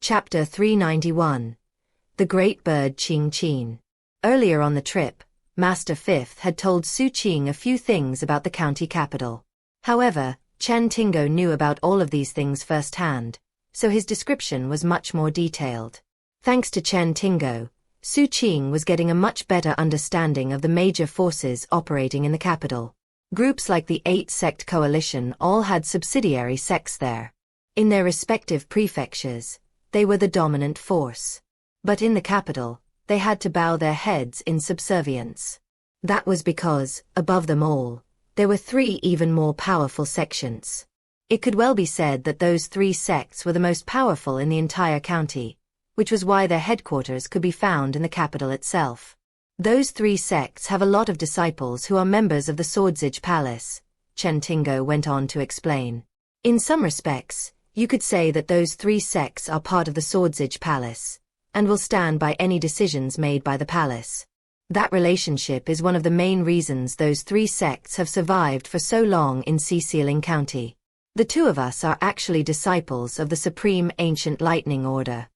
Chapter 391. The Great Bird Qing Qing. Earlier on the trip, Master Fifth had told Xu Qing a few things about the county capital. However, Chen Tingo knew about all of these things firsthand, so his description was much more detailed. Thanks to Chen Tingo, Xu Qing was getting a much better understanding of the major forces operating in the capital. Groups like the Eight-Sect Coalition all had subsidiary sects there. In their respective prefectures, they were the dominant force. But in the capital, they had to bow their heads in subservience. That was because, above them all, there were three even more powerful sections. It could well be said that those three sects were the most powerful in the entire county, which was why their headquarters could be found in the capital itself. Those three sects have a lot of disciples who are members of the Swordsage Palace, Chen Tingo went on to explain. In some respects, you could say that those three sects are part of the Swordsage Palace, and will stand by any decisions made by the palace. That relationship is one of the main reasons those three sects have survived for so long in Xianxia County. The two of us are actually disciples of the Supreme Ancient Lightning Order.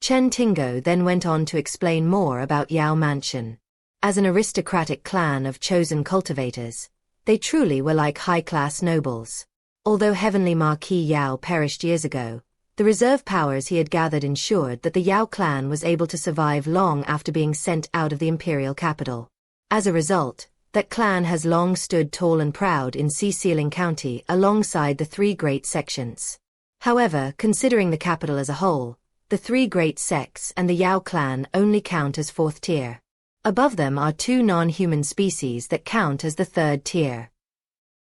Chen Tingo then went on to explain more about Yao Mansion. As an aristocratic clan of chosen cultivators, they truly were like high-class nobles. Although Heavenly Marquis Yao perished years ago, the reserve powers he had gathered ensured that the Yao clan was able to survive long after being sent out of the imperial capital. As a result, that clan has long stood tall and proud in Xianxia County alongside the three great sections. However, considering the capital as a whole, the three great sects and the Yao clan only count as fourth tier. Above them are two non-human species that count as the third tier.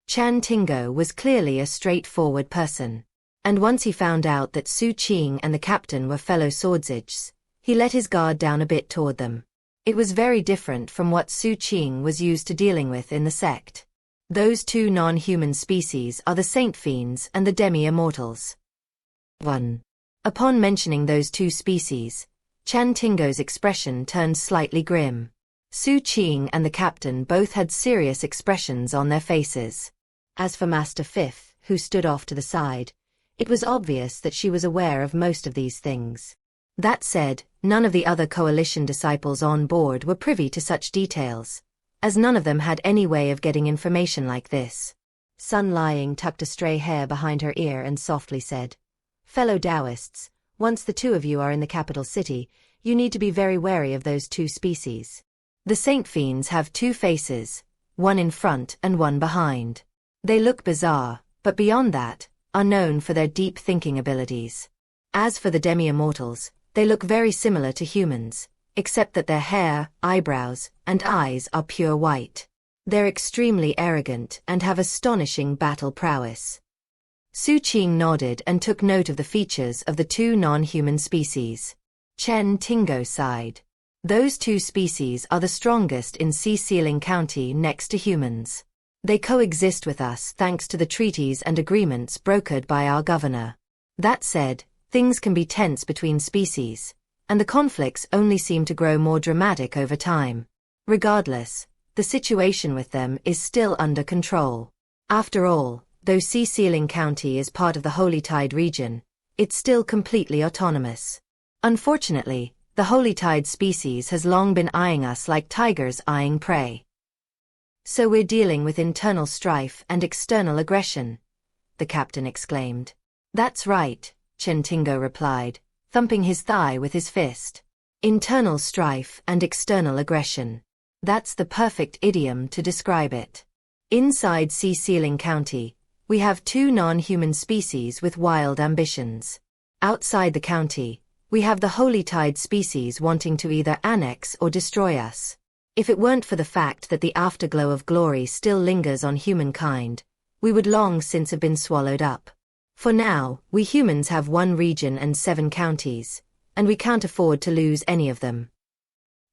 Chen Tingo was clearly a straightforward person. And once he found out that Xu Qing and the captain were fellow swordsages, he let his guard down a bit toward them. It was very different from what Xu Qing was used to dealing with in the sect. Those two non-human species are the Saint Fiends and the Demi-Immortals. 1. Upon mentioning those two species, Chen Tingo's expression turned slightly grim. Xu Qing and the captain both had serious expressions on their faces. As for Master Fifth, who stood off to the side, it was obvious that she was aware of most of these things. That said, none of the other coalition disciples on board were privy to such details, as none of them had any way of getting information like this. Sun Lying tucked a stray hair behind her ear and softly said, "Fellow Taoists, once the two of you are in the capital city, you need to be very wary of those two species. The Saint Fiends have two faces, one in front and one behind. They look bizarre, but beyond that, are known for their deep thinking abilities. As for the Demi-Immortals, they look very similar to humans, except that their hair, eyebrows, and eyes are pure white. They're extremely arrogant and have astonishing battle prowess." Xu Qing nodded and took note of the features of the two non-human species. Chen Tingo sighed. Those two species are the strongest in Xianxia County next to humans. They coexist with us thanks to the treaties and agreements brokered by our governor. That said, things can be tense between species, and the conflicts only seem to grow more dramatic over time. Regardless, the situation with them is still under control. After all, though Xianxia County is part of the Holy Tide region, it's still completely autonomous. Unfortunately, the Holy Tide species has long been eyeing us like tigers eyeing prey. "So we're dealing with internal strife and external aggression," the captain exclaimed. "That's right," Chen Tingo replied, thumping his thigh with his fist. "Internal strife and external aggression. That's the perfect idiom to describe it. Inside Xianxia County, we have two non-human species with wild ambitions. Outside the county, we have the Holy Tide species wanting to either annex or destroy us. If it weren't for the fact that the afterglow of glory still lingers on humankind, we would long since have been swallowed up. For now, we humans have one region and 7 counties, and we can't afford to lose any of them."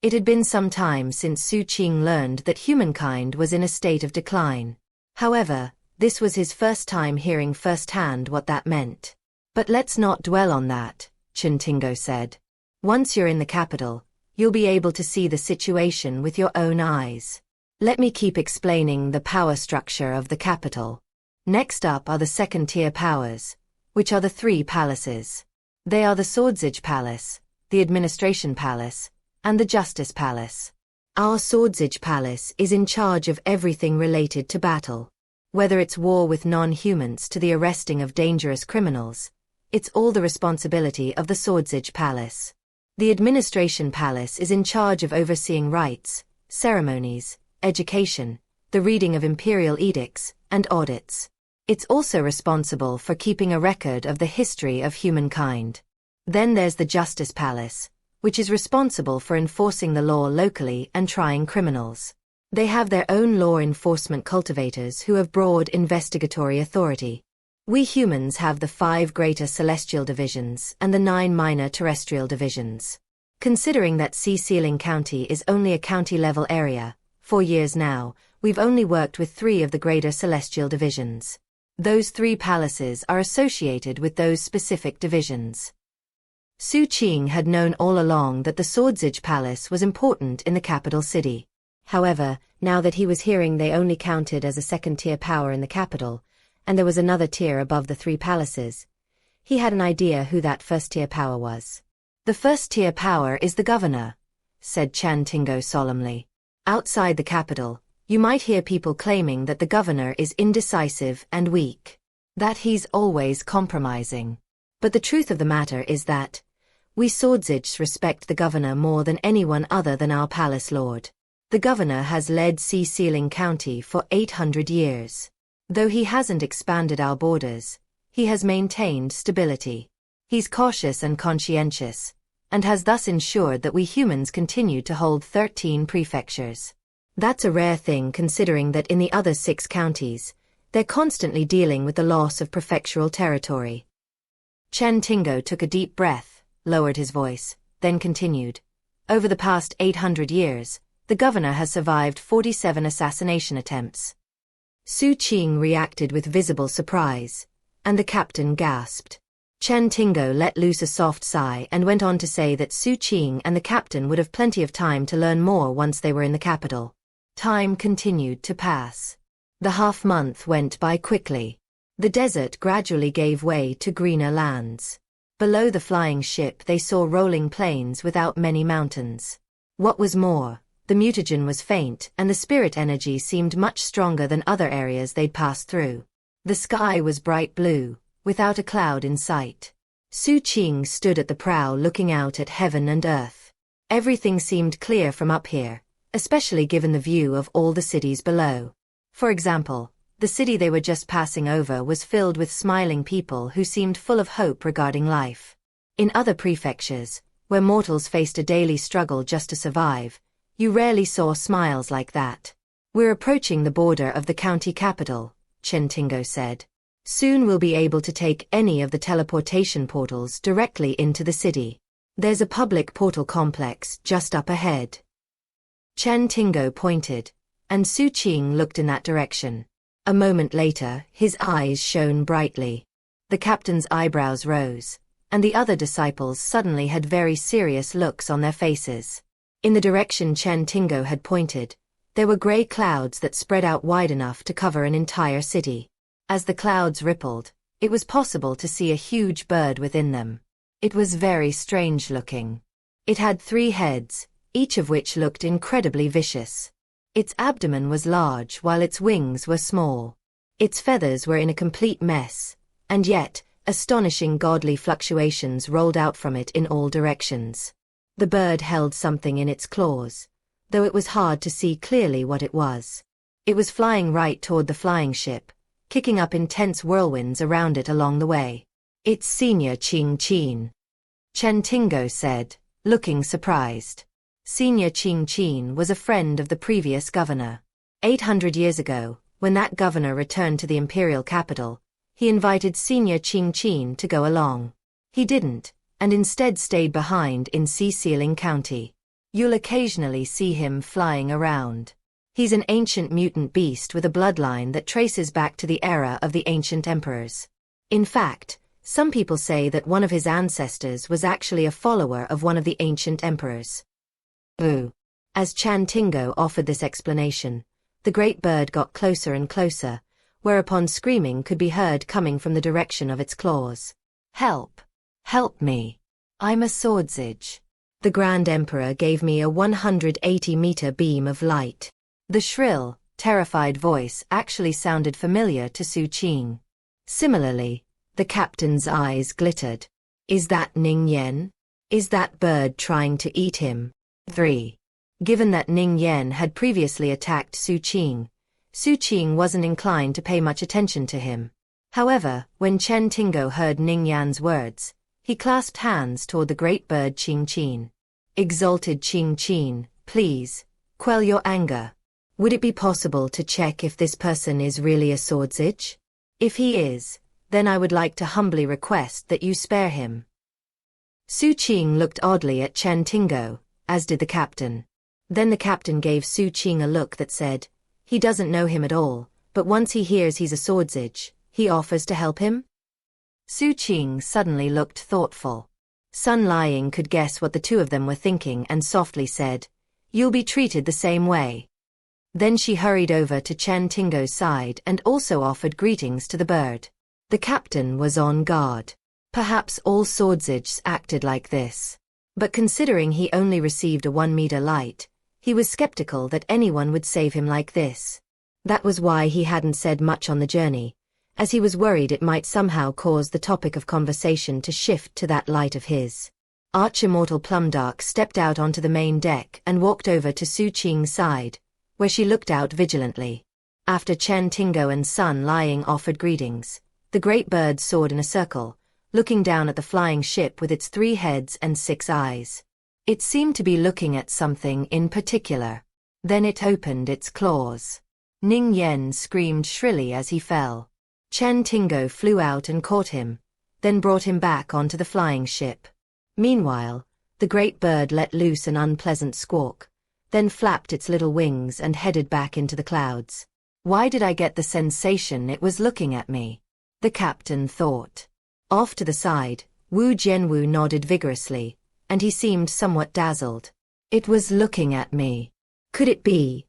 It had been some time since Xu Qing learned that humankind was in a state of decline. However, this was his first time hearing firsthand what that meant. "But let's not dwell on that," Chen Tingo said. "Once you're in the capital, you'll be able to see the situation with your own eyes. Let me keep explaining the power structure of the capital. Next up are the second-tier powers, which are the three palaces. They are the Swordsage Palace, the Administration Palace, and the Justice Palace. Our Swordsage Palace is in charge of everything related to battle. Whether it's war with non-humans to the arresting of dangerous criminals, it's all the responsibility of the Swordsage Palace. The Administration Palace is in charge of overseeing rites, ceremonies, education, the reading of imperial edicts, and audits. It's also responsible for keeping a record of the history of humankind. Then there's the Justice Palace, which is responsible for enforcing the law locally and trying criminals. They have their own law enforcement cultivators who have broad investigatory authority. We humans have the 5 greater celestial divisions and the 9 minor terrestrial divisions. Considering that Xianxia County is only a county-level area, for years now, we've only worked with 3 of the greater celestial divisions. Those 3 palaces are associated with those specific divisions. Xu Qing had known all along that the Swordsage Palace was important in the capital city. However, now that he was hearing they only counted as a second-tier power in the capital, and there was another tier above the 3 palaces, he had an idea who that first-tier power was. The first-tier power is the governor, said Chan Tingo solemnly. Outside the capital, you might hear people claiming that the governor is indecisive and weak, that he's always compromising. But the truth of the matter is that we Swordsages respect the governor more than anyone other than our palace lord. The governor has led Xianxia County for 800 years. Though he hasn't expanded our borders, he has maintained stability. He's cautious and conscientious, and has thus ensured that we humans continue to hold 13 prefectures. That's a rare thing considering that in the other 6 counties, they're constantly dealing with the loss of prefectural territory. Chen Tingo took a deep breath, lowered his voice, then continued. Over the past 800 years, the governor has survived 47 assassination attempts. Xu Qing reacted with visible surprise, and the captain gasped. Chen Tingo let loose a soft sigh and went on to say that Xu Qing and the captain would have plenty of time to learn more once they were in the capital. Time continued to pass. The half-month went by quickly. The desert gradually gave way to greener lands. Below the flying ship they saw rolling plains without many mountains. What was more, the mutagen was faint and the spirit energy seemed much stronger than other areas they'd passed through. The sky was bright blue, without a cloud in sight. Xu Qing stood at the prow looking out at heaven and earth. Everything seemed clear from up here, especially given the view of all the cities below. For example, the city they were just passing over was filled with smiling people who seemed full of hope regarding life. In other prefectures, where mortals faced a daily struggle just to survive, you rarely saw smiles like that. We're approaching the border of the county capital, Chen Tingo said. Soon we'll be able to take any of the teleportation portals directly into the city. There's a public portal complex just up ahead. Chen Tingo pointed, and Xu Qing looked in that direction. A moment later, his eyes shone brightly. The captain's eyebrows rose, and the other disciples suddenly had very serious looks on their faces. In the direction Chen Tingo had pointed, there were gray clouds that spread out wide enough to cover an entire city. As the clouds rippled, it was possible to see a huge bird within them. It was very strange looking. It had 3 heads, each of which looked incredibly vicious. Its abdomen was large while its wings were small. Its feathers were in a complete mess, and yet, astonishing godly fluctuations rolled out from it in all directions. The bird held something in its claws, though it was hard to see clearly what it was. It was flying right toward the flying ship, kicking up intense whirlwinds around it along the way. It's Senior Qing. Chen Tingo said, looking surprised. Senior Qing was a friend of the previous governor. 800 years ago, when that governor returned to the imperial capital, he invited Senior Qing to go along. He didn't, and instead stayed behind in Xianxia County. You'll occasionally see him flying around. He's an ancient mutant beast with a bloodline that traces back to the era of the ancient emperors. In fact, some people say that one of his ancestors was actually a follower of one of the ancient emperors. Boo. As Chan Tingo offered this explanation, the great bird got closer and closer, whereupon screaming could be heard coming from the direction of its claws. Help! Help me. I'm a swordsage. The Grand Emperor gave me a 180-meter beam of light. The shrill, terrified voice actually sounded familiar to Xu Qing. Similarly, the captain's eyes glittered. Is that Ning Yan? Is that bird trying to eat him? 3. Given that Ning Yan had previously attacked Xu Qing wasn't inclined to pay much attention to him. However, when Chen Tingo heard Ning Yan's words, he clasped hands toward the great bird Qing Qin. Exalted Qing Qin, please, quell your anger. Would it be possible to check if this person is really a swordsage? If he is, then I would like to humbly request that you spare him. Xu Qing looked oddly at Chen Tingo, as did the captain. Then the captain gave Xu Qing a look that said, he doesn't know him at all, but once he hears he's a swordsage, he offers to help him? Xu Qing suddenly looked thoughtful. Sun Lying could guess what the two of them were thinking and softly said, you'll be treated the same way. Then she hurried over to Chen Tingo's side and also offered greetings to the bird. The captain was on guard. Perhaps all swordsages acted like this. But considering he only received a 1-meter light, he was skeptical that anyone would save him like this. That was why he hadn't said much on the journey, as he was worried it might somehow cause the topic of conversation to shift to that light of his. Immortal Plumdark stepped out onto the main deck and walked over to Xu Qing's side, where she looked out vigilantly. After Chen Tingo and Sun Lying offered greetings, the great bird soared in a circle, looking down at the flying ship with its 3 heads and 6 eyes. It seemed to be looking at something in particular. Then it opened its claws. Ning Yan screamed shrilly as he fell. Chen Tingo flew out and caught him, then brought him back onto the flying ship. Meanwhile, the great bird let loose an unpleasant squawk, then flapped its little wings and headed back into the clouds. Why did I get the sensation it was looking at me? The captain thought. Off to the side, Wu Jianwu nodded vigorously, and he seemed somewhat dazzled. It was looking at me. Could it be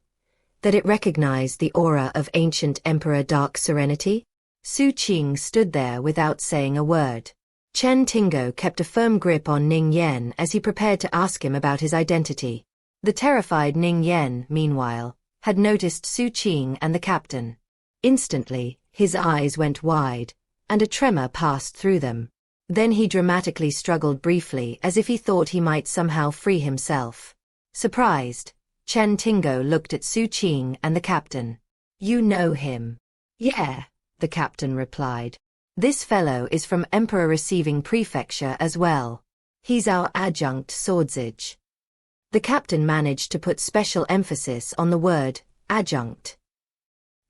that it recognized the aura of ancient Emperor Dark Serenity? Xu Qing stood there without saying a word. Chen Tingo kept a firm grip on Ning Yan as he prepared to ask him about his identity. The terrified Ning Yan, meanwhile, had noticed Xu Qing and the captain. Instantly, his eyes went wide, and a tremor passed through them. Then he dramatically struggled briefly as if he thought he might somehow free himself. Surprised, Chen Tingo looked at Xu Qing and the captain. You know him? Yeah, the captain replied. This fellow is from Emperor Receiving Prefecture as well. He's our adjunct swordsage. The captain managed to put special emphasis on the word, adjunct.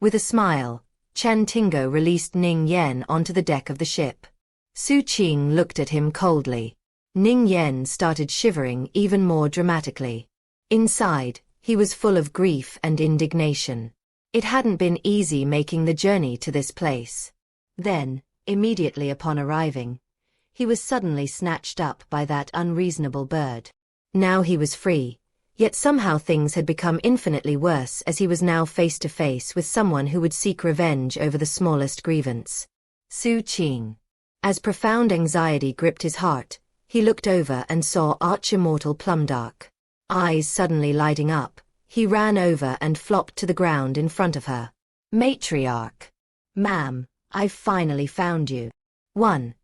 With a smile, Chen Tingo released Ning Yan onto the deck of the ship. Xu Qing looked at him coldly. Ning Yan started shivering even more dramatically. Inside, he was full of grief and indignation. It hadn't been easy making the journey to this place. Then, immediately upon arriving, he was suddenly snatched up by that unreasonable bird. Now he was free, yet somehow things had become infinitely worse as he was now face to face with someone who would seek revenge over the smallest grievance. Xu Qing. As profound anxiety gripped his heart, he looked over and saw Immortal Plumdark. Eyes suddenly lighting up, he ran over and flopped to the ground in front of her. Matriarch. Ma'am, I've finally found you. 1.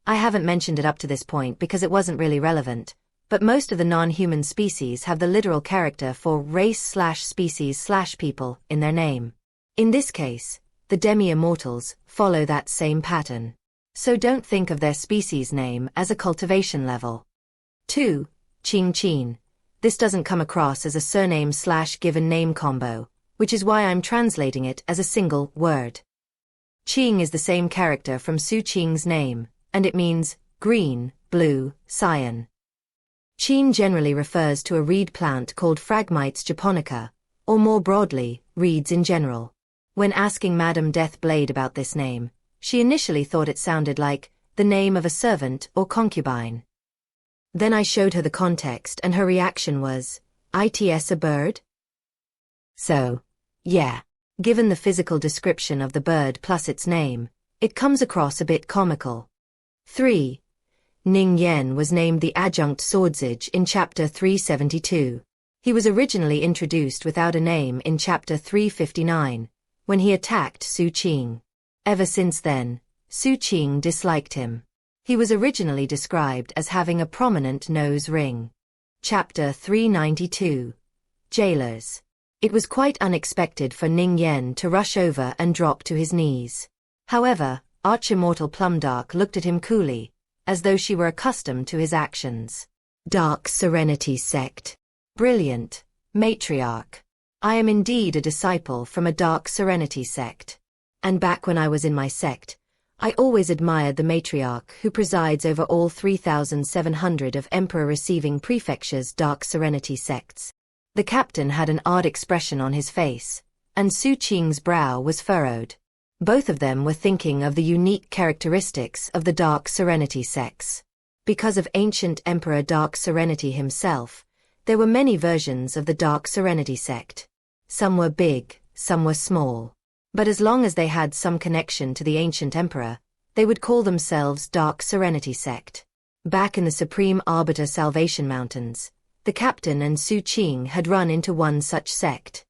I haven't mentioned it up to this point because it wasn't really relevant, but most of the non-human species have the literal character for race/species/people in their name. In this case, the demi-immortals follow that same pattern. So don't think of their species name as a cultivation level. 2. Qing Qin. This doesn't come across as a surname/given name combo, which is why I'm translating it as a single word. Qing is the same character from Xu Qing's name, and it means green, blue, cyan. Qin generally refers to a reed plant called Phragmites japonica, or more broadly, reeds in general. When asking Madame Deathblade about this name, she initially thought it sounded like the name of a servant or concubine. Then I showed her the context and her reaction was, "It's a bird?" So, yeah, given the physical description of the bird plus its name, it comes across a bit comical. 3. Ning Yan was named the adjunct swordsage in Chapter 372. He was originally introduced without a name in Chapter 359, when he attacked Xu Qing. Ever since then, Xu Qing disliked him. He was originally described as having a prominent nose ring. Chapter 392. Jailers. It was quite unexpected for Ning Yan to rush over and drop to his knees. However, Arch-Immortal Plumdark looked at him coolly, as though she were accustomed to his actions. Dark Serenity Sect. Brilliant, Matriarch. I am indeed a disciple from a Dark Serenity Sect. And back when I was in my sect, I always admired the Matriarch who presides over all 3,700 of Emperor-receiving prefectures' Dark Serenity sects. The captain had an odd expression on his face, and Xu Qing's brow was furrowed. Both of them were thinking of the unique characteristics of the Dark Serenity sects. Because of ancient Emperor Dark Serenity himself, there were many versions of the Dark Serenity sect. Some were big, some were small. But as long as they had some connection to the ancient emperor, they would call themselves Dark Serenity sect. Back in the Supreme Arbiter Salvation Mountains, the captain and Xu Qing had run into one such sect.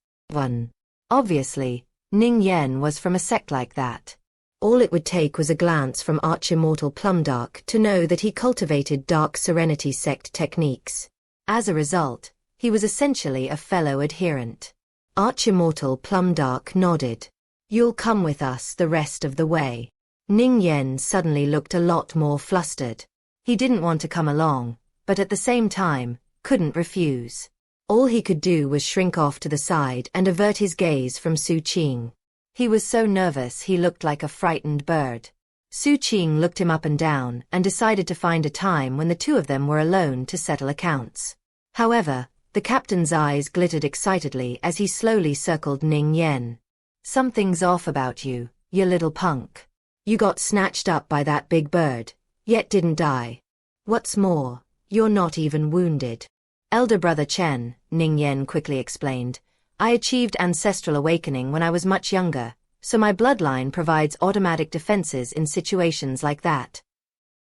Obviously, Ning Yan was from a sect like that. All it would take was a glance from Arch-Immortal Plumdark to know that he cultivated Dark Serenity sect techniques. As a result, he was essentially a fellow adherent. Arch-Immortal Plumdark nodded. You'll come with us the rest of the way. Ning Yan suddenly looked a lot more flustered. He didn't want to come along, but at the same time, couldn't refuse. All he could do was shrink off to the side and avert his gaze from Xu Qing. He was so nervous he looked like a frightened bird. Xu Qing looked him up and down and decided to find a time when the two of them were alone to settle accounts. However, the captain's eyes glittered excitedly as he slowly circled Ning Yan. Something's off about you, you little punk. You got snatched up by that big bird, yet didn't die. What's more, you're not even wounded. Elder brother Chen, Ning Yan quickly explained, I achieved ancestral awakening when I was much younger, so my bloodline provides automatic defenses in situations like that.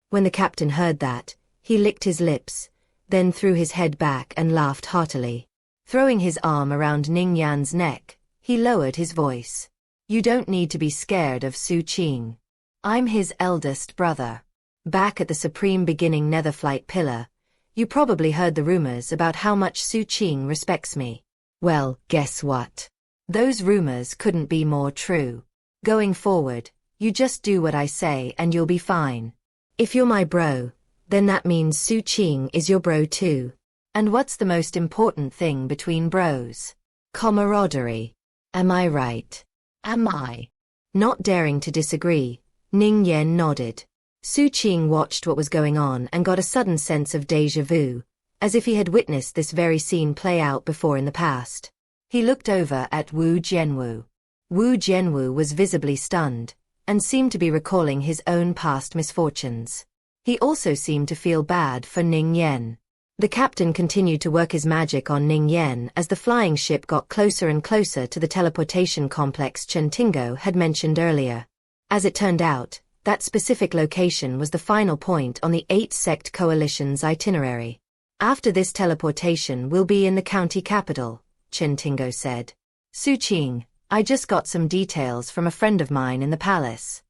When the captain heard that, he licked his lips, then threw his head back and laughed heartily. Throwing his arm around Ning Yan's neck, he lowered his voice. You don't need to be scared of Xu Qing. I'm his eldest brother. Back at the Supreme Beginning Netherflight Pillar, you probably heard the rumors about how much Xu Qing respects me. Well, guess what? Those rumors couldn't be more true. Going forward, you just do what I say and you'll be fine. If you're my bro, then that means Xu Qing is your bro too. And what's the most important thing between bros? Camaraderie. Am I right? Am I? Not daring to disagree, Ning Yan nodded. Xu Qing watched what was going on and got a sudden sense of déjà vu, as if he had witnessed this very scene play out before in the past. He looked over at Wu Jianwu. Wu Jianwu was visibly stunned, and seemed to be recalling his own past misfortunes. He also seemed to feel bad for Ning Yan. The captain continued to work his magic on Ning Yan as the flying ship got closer and closer to the teleportation complex Chen Tingo had mentioned earlier. As it turned out, that specific location was the final point on the 8-sect coalition's itinerary. After this teleportation we'll be in the county capital, Chen Tingo said. Xu Qing, I just got some details from a friend of mine in the palace.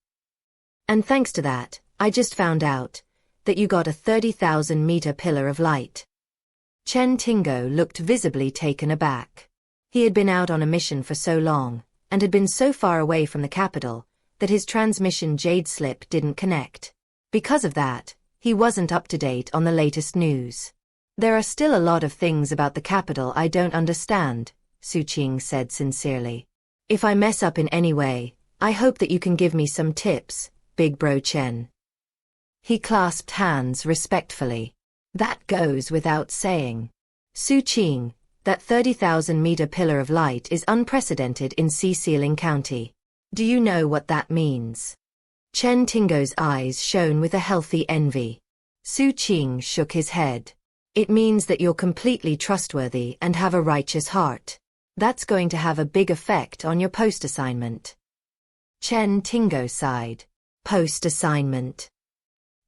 And thanks to that, I just found out that you got a 30,000-meter pillar of light. Chen Tingo looked visibly taken aback. He had been out on a mission for so long, and had been so far away from the capital, that his transmission jade slip didn't connect. Because of that, he wasn't up to date on the latest news. There are still a lot of things about the capital I don't understand, Xu Qing said sincerely. If I mess up in any way, I hope that you can give me some tips, Big Bro Chen. He clasped hands respectfully. That goes without saying. Xu Qing, that 30,000-meter pillar of light is unprecedented in Sea-Sealing County. Do you know what that means? Chen Tingo's eyes shone with a healthy envy. Xu Qing shook his head. It means that you're completely trustworthy and have a righteous heart. That's going to have a big effect on your post assignment. Chen Tingo sighed. Post assignment.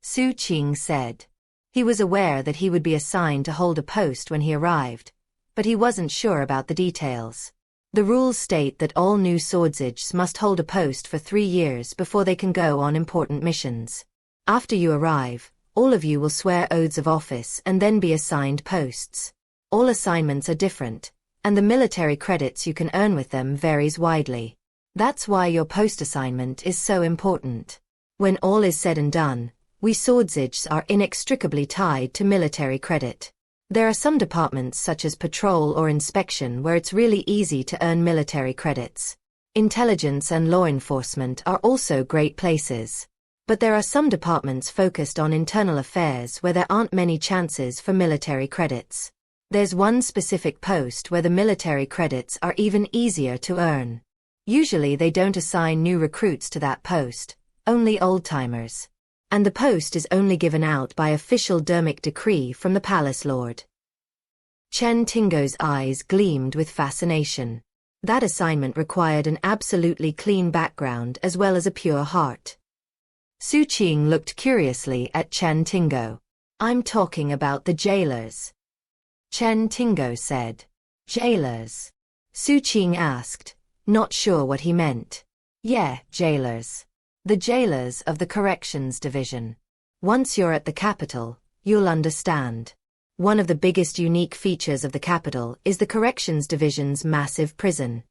Xu Qing said. He was aware that he would be assigned to hold a post when he arrived, but he wasn't sure about the details. The rules state that all new swordsage must hold a post for 3 years before they can go on important missions. After you arrive, all of you will swear oaths of office and then be assigned posts. All assignments are different, and the military credits you can earn with them varies widely. That's why your post assignment is so important. When all is said and done, we swordsages are inextricably tied to military credit. There are some departments such as patrol or inspection where it's really easy to earn military credits. Intelligence and law enforcement are also great places. But there are some departments focused on internal affairs where there aren't many chances for military credits. There's one specific post where the military credits are even easier to earn. Usually they don't assign new recruits to that post, only old-timers. And the post is only given out by official dermic decree from the palace lord. Chen Tingo's eyes gleamed with fascination. That assignment required an absolutely clean background as well as a pure heart. Xu Qing looked curiously at Chen Tingo. I'm talking about the jailers. Chen Tingo said. Jailers? Xu Qing asked, not sure what he meant. Yeah, jailers. The jailers of the corrections division. Once you're at the capital, you'll understand. One of the biggest unique features of the capital is the corrections division's massive prison.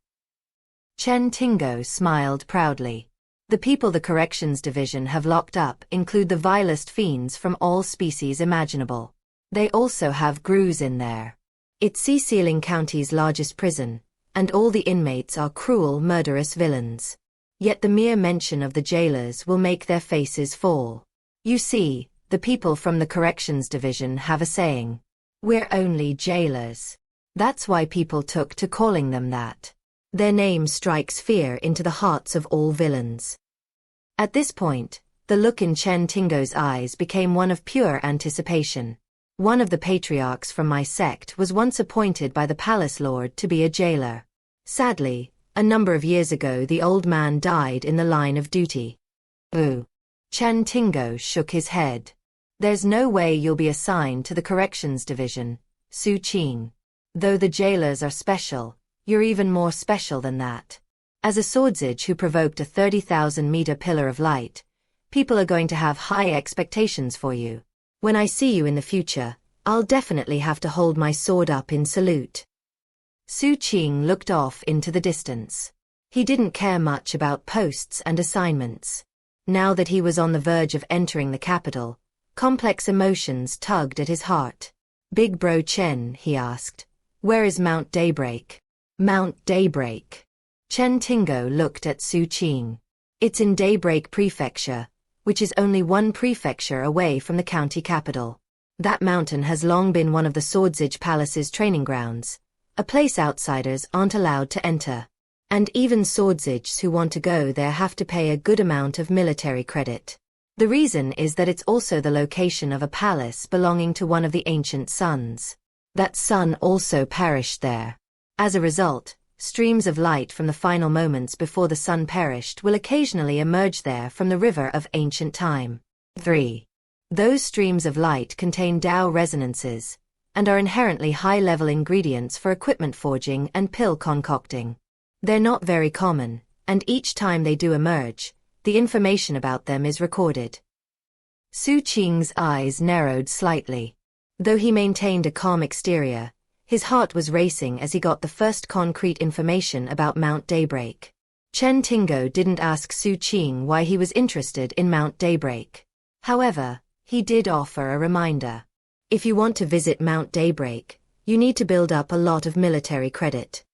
Chen Tingo smiled proudly. The people the corrections division have locked up include the vilest fiends from all species imaginable. They also have grooves in there. It's Xiling County's largest prison, and all the inmates are cruel, murderous villains. Yet the mere mention of the jailers will make their faces fall. You see, the people from the corrections division have a saying. We're only jailers. That's why people took to calling them that. Their name strikes fear into the hearts of all villains. At this point, the look in Chen Tingo's eyes became one of pure anticipation. One of the patriarchs from my sect was once appointed by the palace lord to be a jailer. Sadly, a number of years ago the old man died in the line of duty. Boo. Chen Tingo shook his head. There's no way you'll be assigned to the corrections division, Xu Qing. Though the jailers are special, you're even more special than that. As a swordsage who provoked a 30,000-meter pillar of light, people are going to have high expectations for you. When I see you in the future, I'll definitely have to hold my sword up in salute. Xu Qing looked off into the distance. He didn't care much about posts and assignments. Now that he was on the verge of entering the capital, complex emotions tugged at his heart. Big Bro Chen, he asked, where is Mount Daybreak? Mount Daybreak. Chen Tingo looked at Xu Qing. It's in Daybreak Prefecture, which is only one prefecture away from the county capital. That mountain has long been one of the Swordsage Palace's training grounds, a place outsiders aren't allowed to enter. And even Swordsages who want to go there have to pay a good amount of military credit. The reason is that it's also the location of a palace belonging to one of the ancient suns. That sun also perished there. As a result, streams of light from the final moments before the sun perished will occasionally emerge there from the river of ancient time. 3. Those streams of light contain Tao resonances, and are inherently high-level ingredients for equipment forging and pill concocting. They're not very common, and each time they do emerge, the information about them is recorded. Xu Qing's eyes narrowed slightly. Though he maintained a calm exterior, his heart was racing as he got the first concrete information about Mount Daybreak. Chen Tingo didn't ask Xu Qing why he was interested in Mount Daybreak. However, he did offer a reminder. If you want to visit Mount Daybreak, you need to build up a lot of military credit.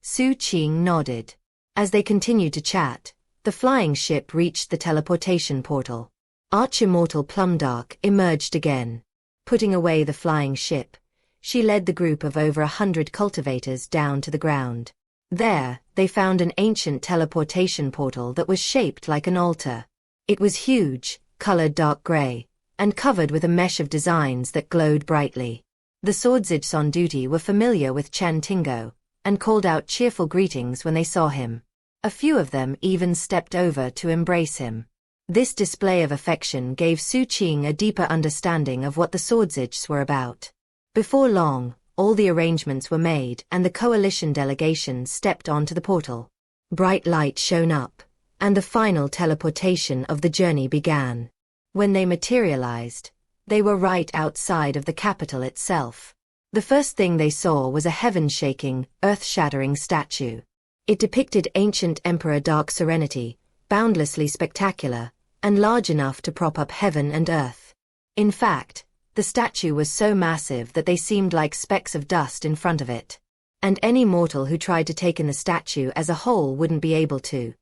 Xu Qing nodded. As they continued to chat, the flying ship reached the teleportation portal. Arch-Immortal Plumdark emerged again. Putting away the flying ship, she led the group of over 100 cultivators down to the ground. There, they found an ancient teleportation portal that was shaped like an altar. It was huge, colored dark gray, and covered with a mesh of designs that glowed brightly. The Swordsages on duty were familiar with Chen Tingo, and called out cheerful greetings when they saw him. A few of them even stepped over to embrace him. This display of affection gave Xu Qing a deeper understanding of what the Swordsage were about. Before long, all the arrangements were made and the coalition delegation stepped onto the portal. Bright light shone up, and the final teleportation of the journey began. When they materialized, they were right outside of the capital itself. The first thing they saw was a heaven-shaking, earth-shattering statue. It depicted ancient Emperor Dark Serenity, boundlessly spectacular, and large enough to prop up heaven and earth. In fact, the statue was so massive that they seemed like specks of dust in front of it. And any mortal who tried to take in the statue as a whole wouldn't be able to.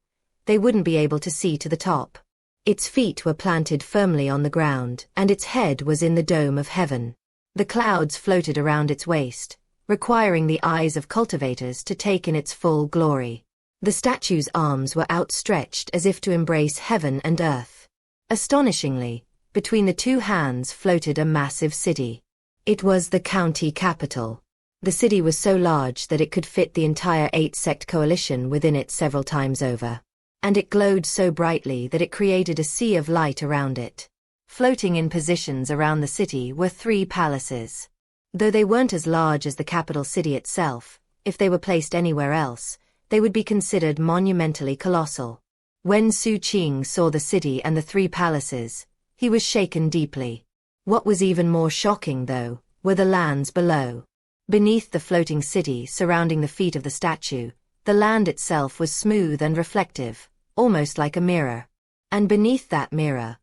They wouldn't be able to see to the top. Its feet were planted firmly on the ground, and its head was in the dome of heaven. The clouds floated around its waist, requiring the eyes of cultivators to take in its full glory. The statue's arms were outstretched as if to embrace heaven and earth. Astonishingly, between the two hands floated a massive city. It was the county capital. The city was so large that it could fit the entire 8-sect coalition within it several times over. And it glowed so brightly that it created a sea of light around it. Floating in positions around the city were 3 palaces. Though they weren't as large as the capital city itself, if they were placed anywhere else, they would be considered monumentally colossal. When Xu Qing saw the city and the 3 palaces, he was shaken deeply. What was even more shocking, though, were the lands below. Beneath the floating city surrounding the feet of the statue, the land itself was smooth and reflective, almost like a mirror. And beneath that mirror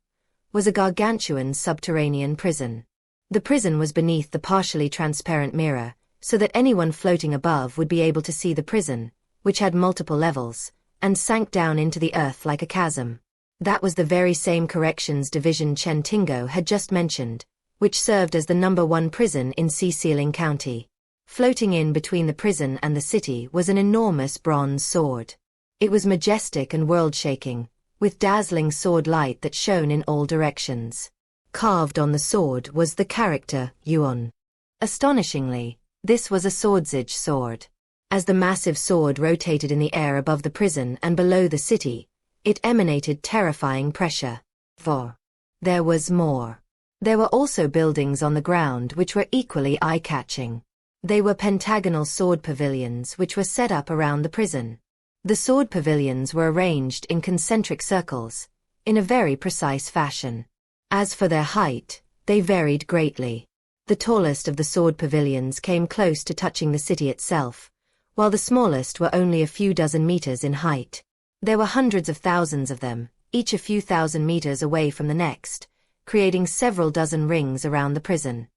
was a gargantuan subterranean prison. The prison was beneath the partially transparent mirror, so that anyone floating above would be able to see the prison, which had multiple levels, and sank down into the earth like a chasm. That was the very same corrections division Chen Tingo had just mentioned, which served as the #1 prison in Xianxia County. Floating in between the prison and the city was an enormous bronze sword. It was majestic and world-shaking, with dazzling sword light that shone in all directions. Carved on the sword was the character Yuan. Astonishingly, this was a Swordsage sword. As the massive sword rotated in the air above the prison and below the city, it emanated terrifying pressure. For there was more. There were also buildings on the ground which were equally eye-catching. They were pentagonal sword pavilions which were set up around the prison. The sword pavilions were arranged in concentric circles, in a very precise fashion. As for their height, they varied greatly. The tallest of the sword pavilions came close to touching the city itself, while the smallest were only a few dozen meters in height. There were hundreds of thousands of them, each a few thousand meters away from the next, creating several dozen rings around the prison.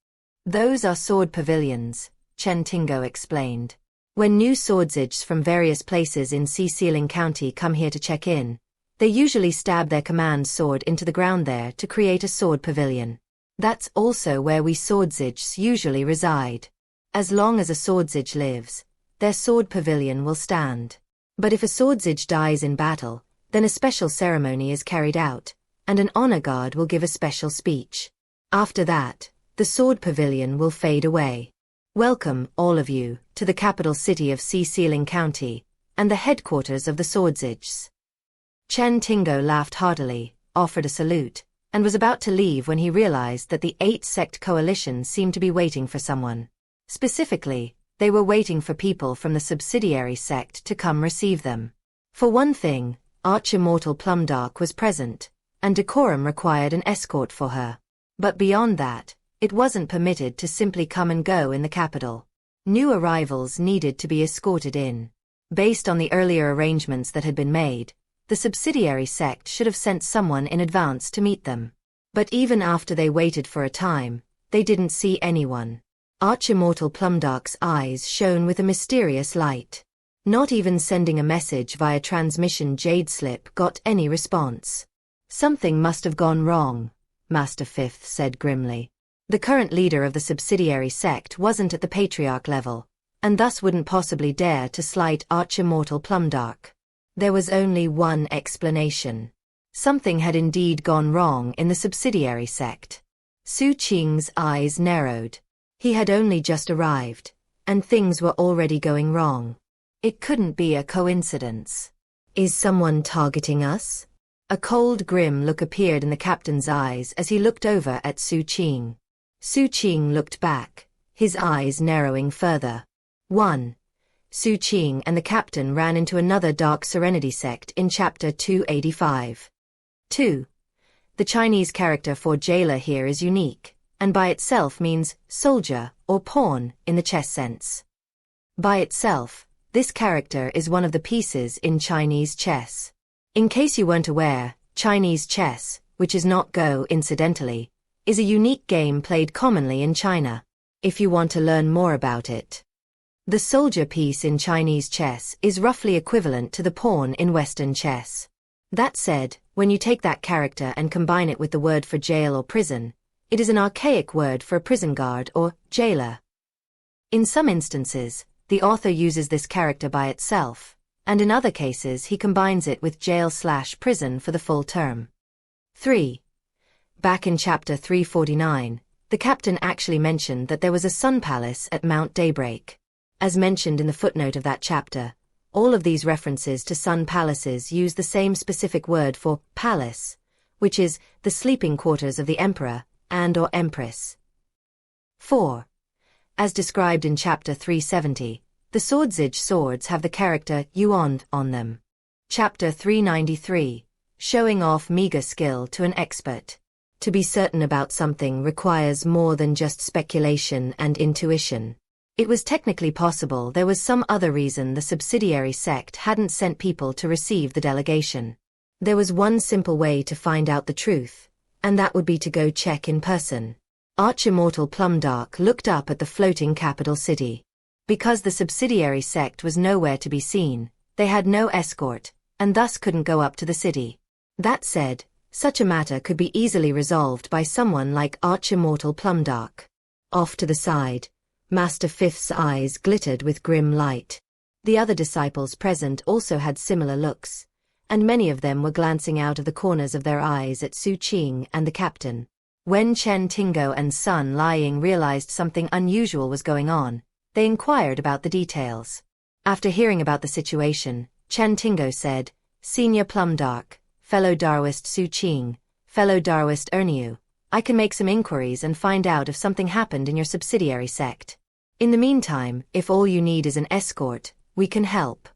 Those are sword pavilions, Chen Tingo explained. When new Swordsages from various places in Xianxia County come here to check in, they usually stab their command sword into the ground there to create a sword pavilion. That's also where we Swordsages usually reside. As long as a Swordsage lives, their sword pavilion will stand. But if a Swordsage dies in battle, then a special ceremony is carried out, and an honor guard will give a special speech. After that, the sword pavilion will fade away. Welcome, all of you, to the capital city of Xianxia County, and the headquarters of the Swordsages. Chen Tingo laughed heartily, offered a salute, and was about to leave when he realized that the 8-sect coalition seemed to be waiting for someone. Specifically, they were waiting for people from the subsidiary sect to come receive them. For one thing, Arch-Immortal Plumdark was present, and decorum required an escort for her. But beyond that, it wasn't permitted to simply come and go in the capital. New arrivals needed to be escorted in. Based on the earlier arrangements that had been made, the subsidiary sect should have sent someone in advance to meet them. But even after they waited for a time, they didn't see anyone. Arch-Immortal Plumdark's eyes shone with a mysterious light. Not even sending a message via transmission jade slip got any response. Something must have gone wrong, Master Fifth said grimly. The current leader of the subsidiary sect wasn't at the patriarch level, and thus wouldn't possibly dare to slight Arch-Immortal Plumdark. There was only one explanation. Something had indeed gone wrong in the subsidiary sect. Xu Qing's eyes narrowed. He had only just arrived, and things were already going wrong. It couldn't be a coincidence. Is someone targeting us? A cold, grim look appeared in the captain's eyes as he looked over at Xu Qing. Xu Qing looked back, his eyes narrowing further. 1. Xu Qing and the captain ran into another dark serenity sect in chapter 285. 2. The Chinese character for jailer here is unique, and by itself means soldier or pawn in the chess sense. By itself, this character is one of the pieces in Chinese chess. In case you weren't aware, Chinese chess, which is not Go incidentally, is a unique game played commonly in China. If you want to learn more about it. The soldier piece in Chinese chess is roughly equivalent to the pawn in Western chess. That said, when you take that character and combine it with the word for jail or prison, it is an archaic word for a prison guard or jailer. In some instances, the author uses this character by itself, and in other cases he combines it with jail/prison for the full term. 3. Back in chapter 349, the captain actually mentioned that there was a sun palace at Mount Daybreak. As mentioned in the footnote of that chapter, all of these references to sun palaces use the same specific word for palace, which is the sleeping quarters of the emperor and/or empress. 4. As described in chapter 370, the swordsage swords have the character yuan on them. Chapter 393, showing off meager skill to an expert. To be certain about something requires more than just speculation and intuition. It was technically possible there was some other reason the subsidiary sect hadn't sent people to receive the delegation. There was one simple way to find out the truth, and that would be to go check in person. Arch-Immortal Plumdark looked up at the floating capital city. Because the subsidiary sect was nowhere to be seen, they had no escort, and thus couldn't go up to the city. That said, such a matter could be easily resolved by someone like Arch-Immortal Plumdark. Off to the side, Master Fifth's eyes glittered with grim light. The other disciples present also had similar looks, and many of them were glancing out of the corners of their eyes at Xu Qing and the captain. When Chen Tingo and Sun Lying realized something unusual was going on, they inquired about the details. After hearing about the situation, Chen Tingo said, "Senior Plumdark, fellow Daoist Xu Qing, fellow Daoist Erniu, I can make some inquiries and find out if something happened in your subsidiary sect. In the meantime, if all you need is an escort, we can help."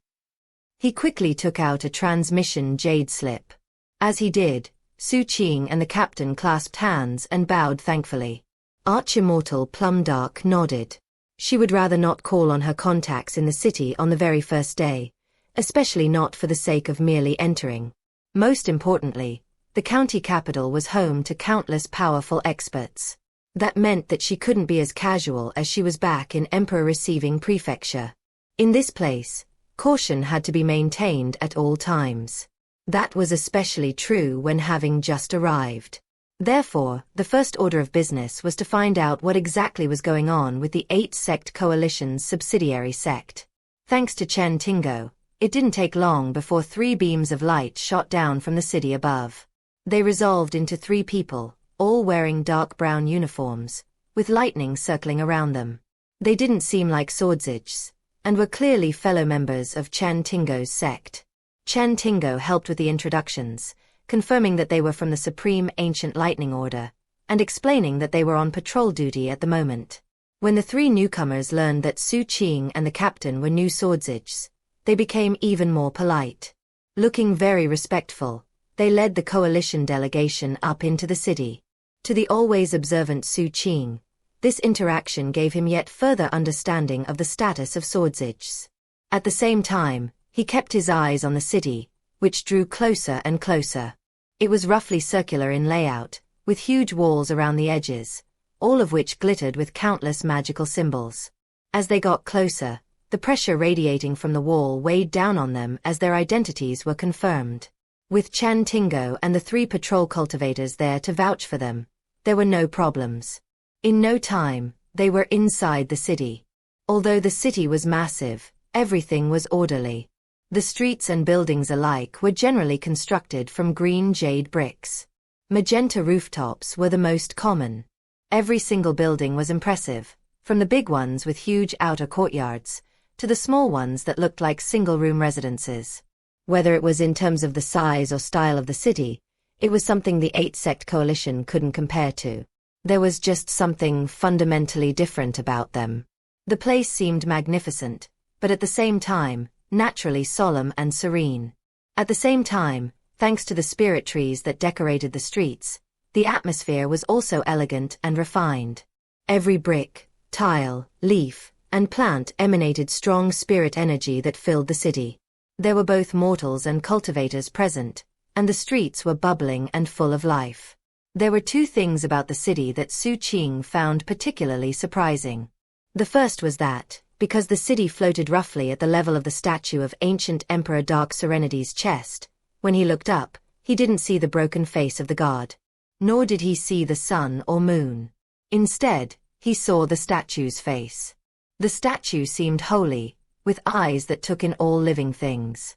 He quickly took out a transmission jade slip. As he did, Xu Qing and the captain clasped hands and bowed thankfully. Arch-Immortal Plumdark nodded. She would rather not call on her contacts in the city on the very first day, especially not for the sake of merely entering. Most importantly, the county capital was home to countless powerful experts. That meant that she couldn't be as casual as she was back in Emperor-receiving prefecture. In this place, caution had to be maintained at all times. That was especially true when having just arrived. Therefore, the first order of business was to find out what exactly was going on with the 8-sect coalition's subsidiary sect. Thanks to Chen Tingo, it didn't take long before 3 beams of light shot down from the city above. They resolved into 3 people, all wearing dark brown uniforms, with lightning circling around them. They didn't seem like swordsages, and were clearly fellow members of Chen Tingo's sect. Chen Tingo helped with the introductions, confirming that they were from the Supreme Ancient Lightning Order, and explaining that they were on patrol duty at the moment. When the 3 newcomers learned that Xu Qing and the captain were new swordsages, they became even more polite. Looking very respectful, they led the coalition delegation up into the city. To the always observant Xu Qing, this interaction gave him yet further understanding of the status of swordsages. At the same time, he kept his eyes on the city, which drew closer and closer. It was roughly circular in layout, with huge walls around the edges, all of which glittered with countless magical symbols. As they got closer, the pressure radiating from the wall weighed down on them as their identities were confirmed. With Chen Tingo and the 3 patrol cultivators there to vouch for them, there were no problems. In no time, they were inside the city. Although the city was massive, everything was orderly. The streets and buildings alike were generally constructed from green jade bricks. Magenta rooftops were the most common. Every single building was impressive, from the big ones with huge outer courtyards, to the small ones that looked like single-room residences. Whether it was in terms of the size or style of the city, it was something the eight-sect coalition couldn't compare to. There was just something fundamentally different about them. The place seemed magnificent, but at the same time, naturally solemn and serene. At the same time, thanks to the spirit trees that decorated the streets, the atmosphere was also elegant and refined. Every brick, tile, leaf, and plant emanated strong spirit energy that filled the city. There were both mortals and cultivators present, and the streets were bubbling and full of life. There were two things about the city that Xu Qing found particularly surprising. The first was that, because the city floated roughly at the level of the statue of ancient Emperor Dark Serenity's chest, when he looked up, he didn't see the broken face of the god. Nor did he see the sun or moon. Instead, he saw the statue's face. The statue seemed holy, with eyes that took in all living things.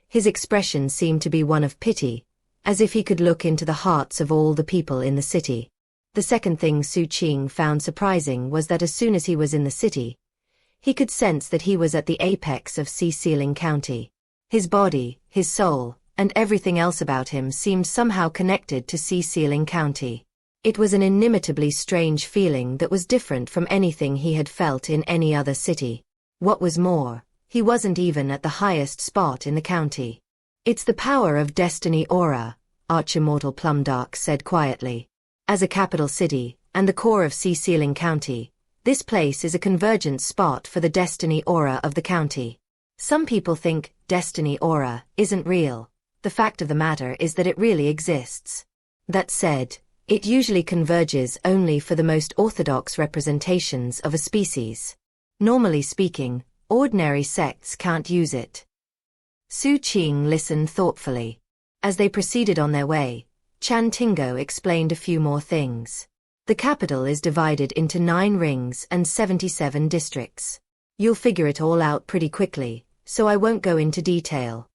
His expression seemed to be one of pity, as if he could look into the hearts of all the people in the city. The second thing Xu Qing found surprising was that as soon as he was in the city, he could sense that he was at the apex of Xianxia County. His body, his soul, and everything else about him seemed somehow connected to Xianxia County. It was an inimitably strange feeling that was different from anything he had felt in any other city. What was more, he wasn't even at the highest spot in the county. "It's the power of destiny aura," Archimmortal Plumdark said quietly. "As a capital city, and the core of Xianxia County, this place is a convergence spot for the destiny aura of the county. Some people think destiny aura isn't real. The fact of the matter is that it really exists. That said, it usually converges only for the most orthodox representations of a species. Normally speaking, ordinary sects can't use it." Xu Qing listened thoughtfully. As they proceeded on their way, Chan Tingo explained a few more things. The capital is divided into 9 rings and 77 districts. You'll figure it all out pretty quickly, so I won't go into detail.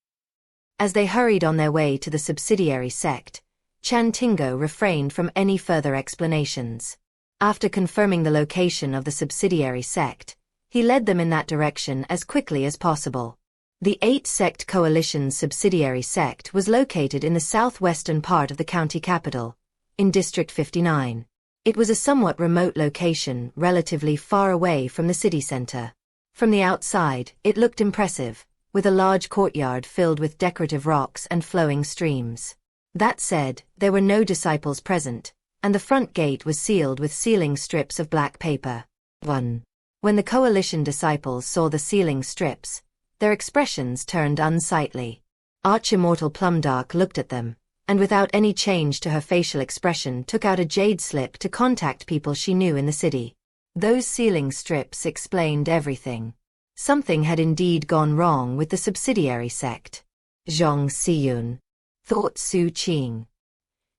As they hurried on their way to the subsidiary sect, Chan Tingo refrained from any further explanations. After confirming the location of the subsidiary sect, he led them in that direction as quickly as possible. The 8-sect coalition's subsidiary sect was located in the southwestern part of the county capital, in District 59. It was a somewhat remote location, relatively far away from the city center. From the outside, it looked impressive, with a large courtyard filled with decorative rocks and flowing streams. That said, there were no disciples present, and the front gate was sealed with sealing strips of black paper. 1. When the coalition disciples saw the sealing strips, their expressions turned unsightly. Archimmortal Plumdark looked at them, and without any change to her facial expression took out a jade slip to contact people she knew in the city. Those sealing strips explained everything. Something had indeed gone wrong with the subsidiary sect. Xianxia, thought Xu Qing.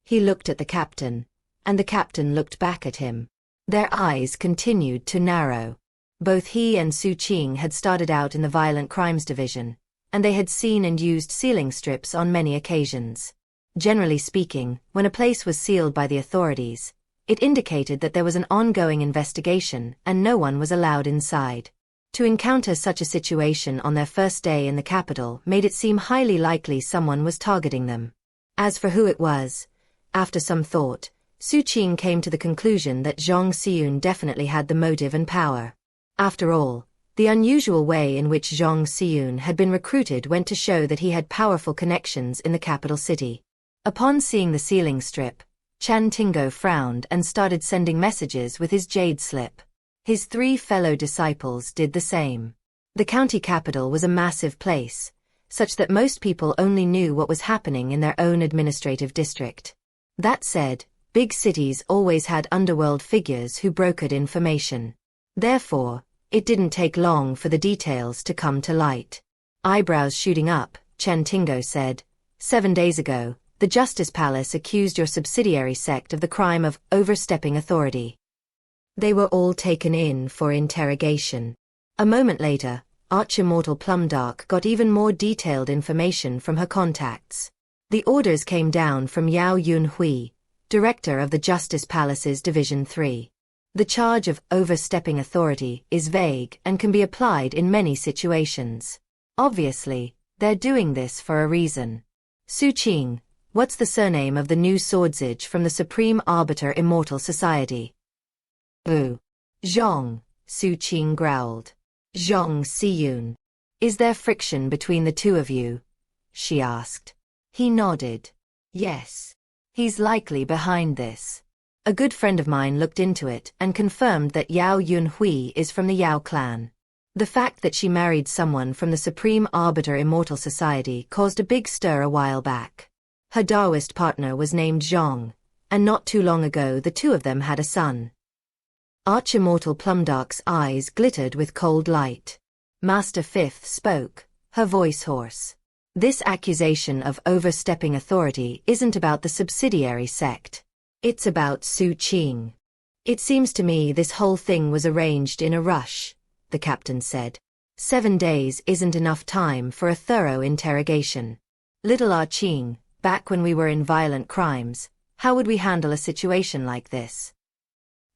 He looked at the captain, and the captain looked back at him. Their eyes continued to narrow. Both he and Xu Qing had started out in the Violent Crimes Division, and they had seen and used sealing strips on many occasions. Generally speaking, when a place was sealed by the authorities, it indicated that there was an ongoing investigation and no one was allowed inside. To encounter such a situation on their first day in the capital made it seem highly likely someone was targeting them. As for who it was, after some thought, Xu Qing came to the conclusion that Xianxia definitely had the motive and power. After all, the unusual way in which Xianxia had been recruited went to show that he had powerful connections in the capital city. Upon seeing the sealing strip, Chan Tingo frowned and started sending messages with his jade slip. His 3 fellow disciples did the same. The county capital was a massive place, such that most people only knew what was happening in their own administrative district. That said, big cities always had underworld figures who brokered information. Therefore, it didn't take long for the details to come to light. Eyebrows shooting up, Chan Tingo said, 7 days ago, the Justice Palace accused your subsidiary sect of the crime of overstepping authority. They were all taken in for interrogation. A moment later, Archimmortal Plumdark got even more detailed information from her contacts. The orders came down from Yao Yunhui, director of the Justice Palace's Division 3. The charge of overstepping authority is vague and can be applied in many situations. Obviously, They're doing this for a reason. Xu Qing, what's the surname of the new swordsage from the Supreme Arbiter Immortal Society? Boo. Zhong, Xu Qing growled. Zhong Siyun. Is there friction between the two of you? She asked. He nodded. Yes. He's likely behind this. A good friend of mine looked into it and confirmed that Yao Yunhui is from the Yao clan. The fact that she married someone from the Supreme Arbiter Immortal Society caused a big stir a while back. Her Taoist partner was named Zhong, and not too long ago the two of them had a son. Arch-Immortal Plumdark's eyes glittered with cold light. Master Fifth spoke, her voice hoarse. This accusation of overstepping authority isn't about the subsidiary sect. It's about Xu Qing. It seems to me this whole thing was arranged in a rush, the captain said. 7 days isn't enough time for a thorough interrogation. Little Ah Qing, back when we were in violent crimes, how would we handle a situation like this?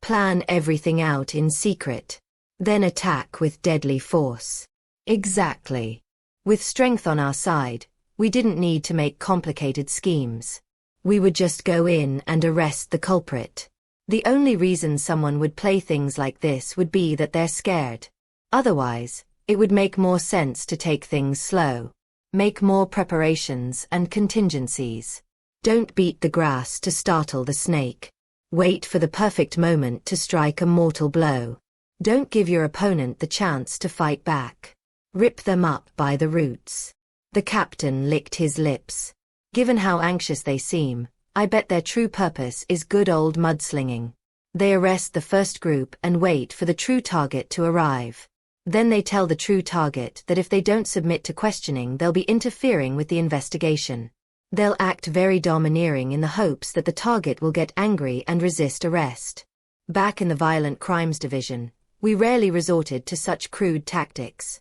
Plan everything out in secret. Then attack with deadly force. Exactly. With strength on our side, we didn't need to make complicated schemes. We would just go in and arrest the culprit. The only reason someone would play things like this would be that they're scared. Otherwise, it would make more sense to take things slow. Make more preparations and contingencies. Don't beat the grass to startle the snake. Wait for the perfect moment to strike a mortal blow. Don't give your opponent the chance to fight back. Rip them up by the roots. The captain licked his lips. Given how anxious they seem, I bet their true purpose is good old mudslinging. They arrest the first group and wait for the true target to arrive. Then they tell the true target that if they don't submit to questioning, they'll be interfering with the investigation. They'll act very domineering in the hopes that the target will get angry and resist arrest. Back in the Violent Crimes Division, we rarely resorted to such crude tactics.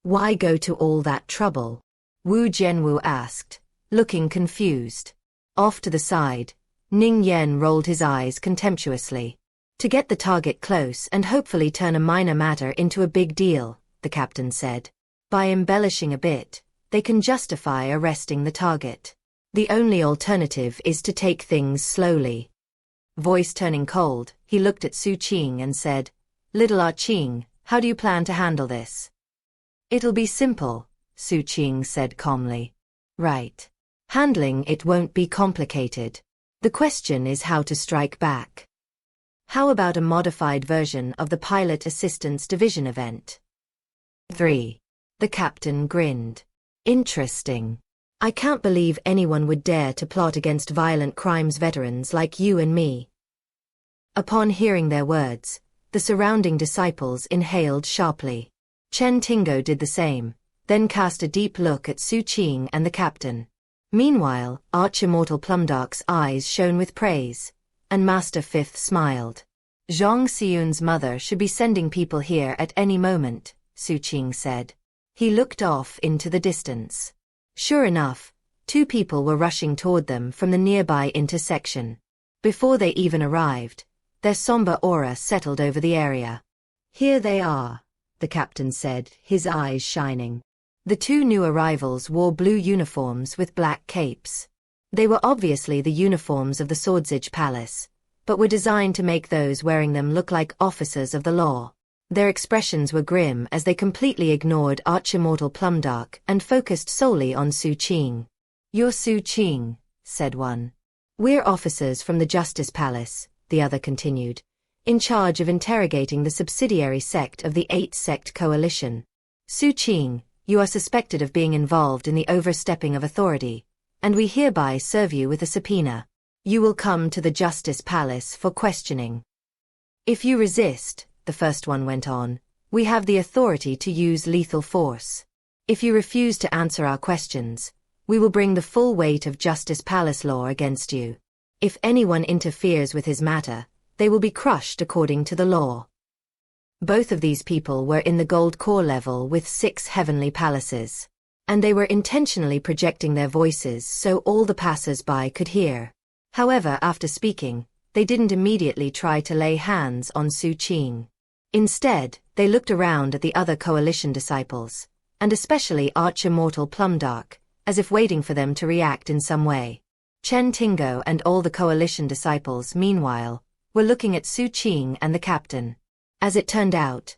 Why go to all that trouble? Wu Jianwu asked, looking confused. Off to the side, Ning Yen rolled his eyes contemptuously. To get the target close and hopefully turn a minor matter into a big deal, the captain said. By embellishing a bit, they can justify arresting the target. The only alternative is to take things slowly. Voice turning cold, he looked at Xu Qing and said, Little Ah Qing, how do you plan to handle this? It'll be simple, Xu Qing said calmly. Right. Handling it won't be complicated. The question is how to strike back. How about a modified version of the Pilot Assistance Division event? 3. The captain grinned. Interesting. I can't believe anyone would dare to plot against violent crimes veterans like you and me. Upon hearing their words, the surrounding disciples inhaled sharply. Chen Tingo did the same, then cast a deep look at Xu Qing and the captain. Meanwhile, Arch-Immortal Plumdark's eyes shone with praise, and Master Fifth smiled. Zhang Xiyun's mother should be sending people here at any moment, Xu Qing said. He looked off into the distance. Sure enough, 2 people were rushing toward them from the nearby intersection. Before they even arrived, their somber aura settled over the area. Here they are, the captain said, his eyes shining. The 2 new arrivals wore blue uniforms with black capes. They were obviously the uniforms of the Swordsage Palace, but were designed to make those wearing them look like officers of the law. Their expressions were grim as they completely ignored Arch-Immortal Plumdark and focused solely on Xu Qing. You're Xu Qing, said one. We're officers from the Justice Palace, the other continued, in charge of interrogating the subsidiary sect of the 8-sect coalition. Xu Qing, you are suspected of being involved in the overstepping of authority, and we hereby serve you with a subpoena. You will come to the Justice Palace for questioning. If you resist, the first one went on, we have the authority to use lethal force. If you refuse to answer our questions, we will bring the full weight of Justice Palace law against you. If anyone interferes with his matter, they will be crushed according to the law. Both of these people were in the gold core level with 6 heavenly palaces, and they were intentionally projecting their voices so all the passers-by could hear. However, after speaking, they didn't immediately try to lay hands on Xu Qing. Instead, they looked around at the other coalition disciples, and especially arch-immortal Plumdark, as if waiting for them to react in some way. Chen Tingo and all the coalition disciples, meanwhile, were looking at Xu Qing and the captain. As it turned out,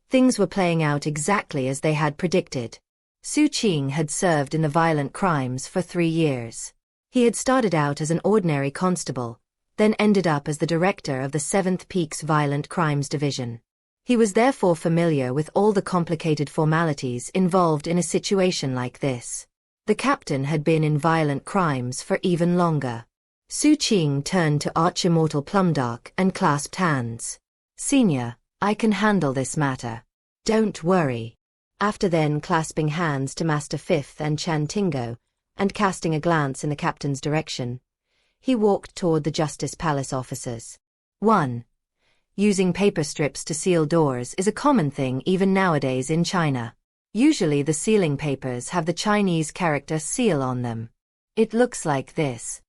things were playing out exactly as they had predicted. Xu Qing had served in the violent crimes for 3 years. He had started out as an ordinary constable, then ended up as the director of the 7th Peak's Violent Crimes Division. He was therefore familiar with all the complicated formalities involved in a situation like this. The captain had been in violent crimes for even longer. Xu Qing turned to arch-immortal Plumdark and clasped hands. "Senior, I can handle this matter. Don't worry." After then clasping hands to Master Fifth and Chen Tingo, and casting a glance in the captain's direction, he walked toward the Justice Palace officers. 1. Using paper strips to seal doors is a common thing even nowadays in China. Usually the sealing papers have the Chinese character seal on them. It looks like this.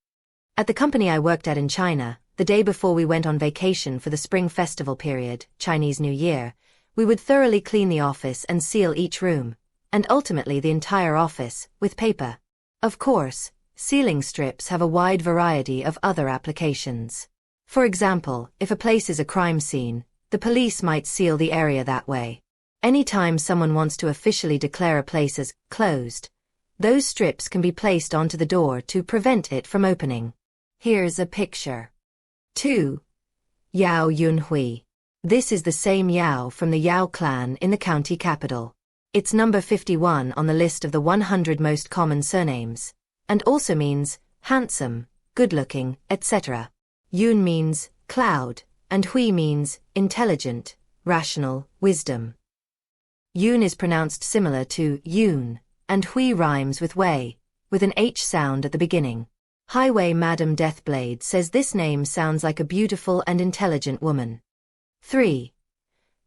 At the company I worked at in China, the day before we went on vacation for the Spring Festival period, Chinese New Year, we would thoroughly clean the office and seal each room, and ultimately the entire office, with paper. Of course, sealing strips have a wide variety of other applications. For example, if a place is a crime scene, the police might seal the area that way. Anytime someone wants to officially declare a place as closed, those strips can be placed onto the door to prevent it from opening. Here's a picture. 2. Yao Yunhui. This is the same Yao from the Yao clan in the county capital. It's number 51 on the list of the 100 most common surnames, and also means handsome, good-looking, etc. Yun means cloud, and Hui means intelligent, rational, wisdom. Yun is pronounced similar to Yun, and Hui rhymes with Wei, with an H sound at the beginning. Highway Madam Deathblade says this name sounds like a beautiful and intelligent woman. 3.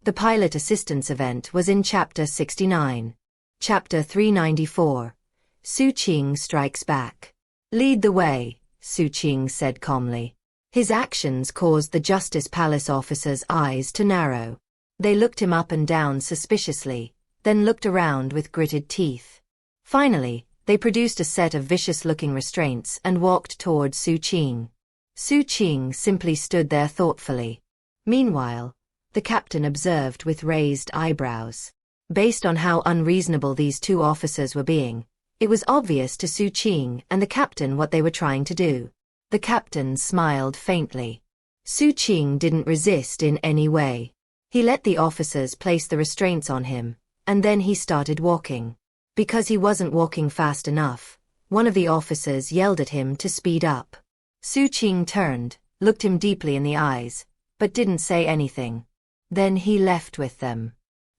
The pilot assistance event was in Chapter 69. Chapter 394. Xu Qing strikes back. "Lead the way," Xu Qing said calmly. His actions caused the Justice Palace officers' eyes to narrow. They looked him up and down suspiciously, then looked around with gritted teeth. Finally, they produced a set of vicious-looking restraints and walked toward Xu Qing. Xu Qing simply stood there thoughtfully. Meanwhile, the captain observed with raised eyebrows. Based on how unreasonable these two officers were being, it was obvious to Xu Qing and the captain what they were trying to do. The captain smiled faintly. Xu Qing didn't resist in any way. He let the officers place the restraints on him, and then he started walking. Because he wasn't walking fast enough, one of the officers yelled at him to speed up. Xu Qing turned, looked him deeply in the eyes, but didn't say anything. Then he left with them.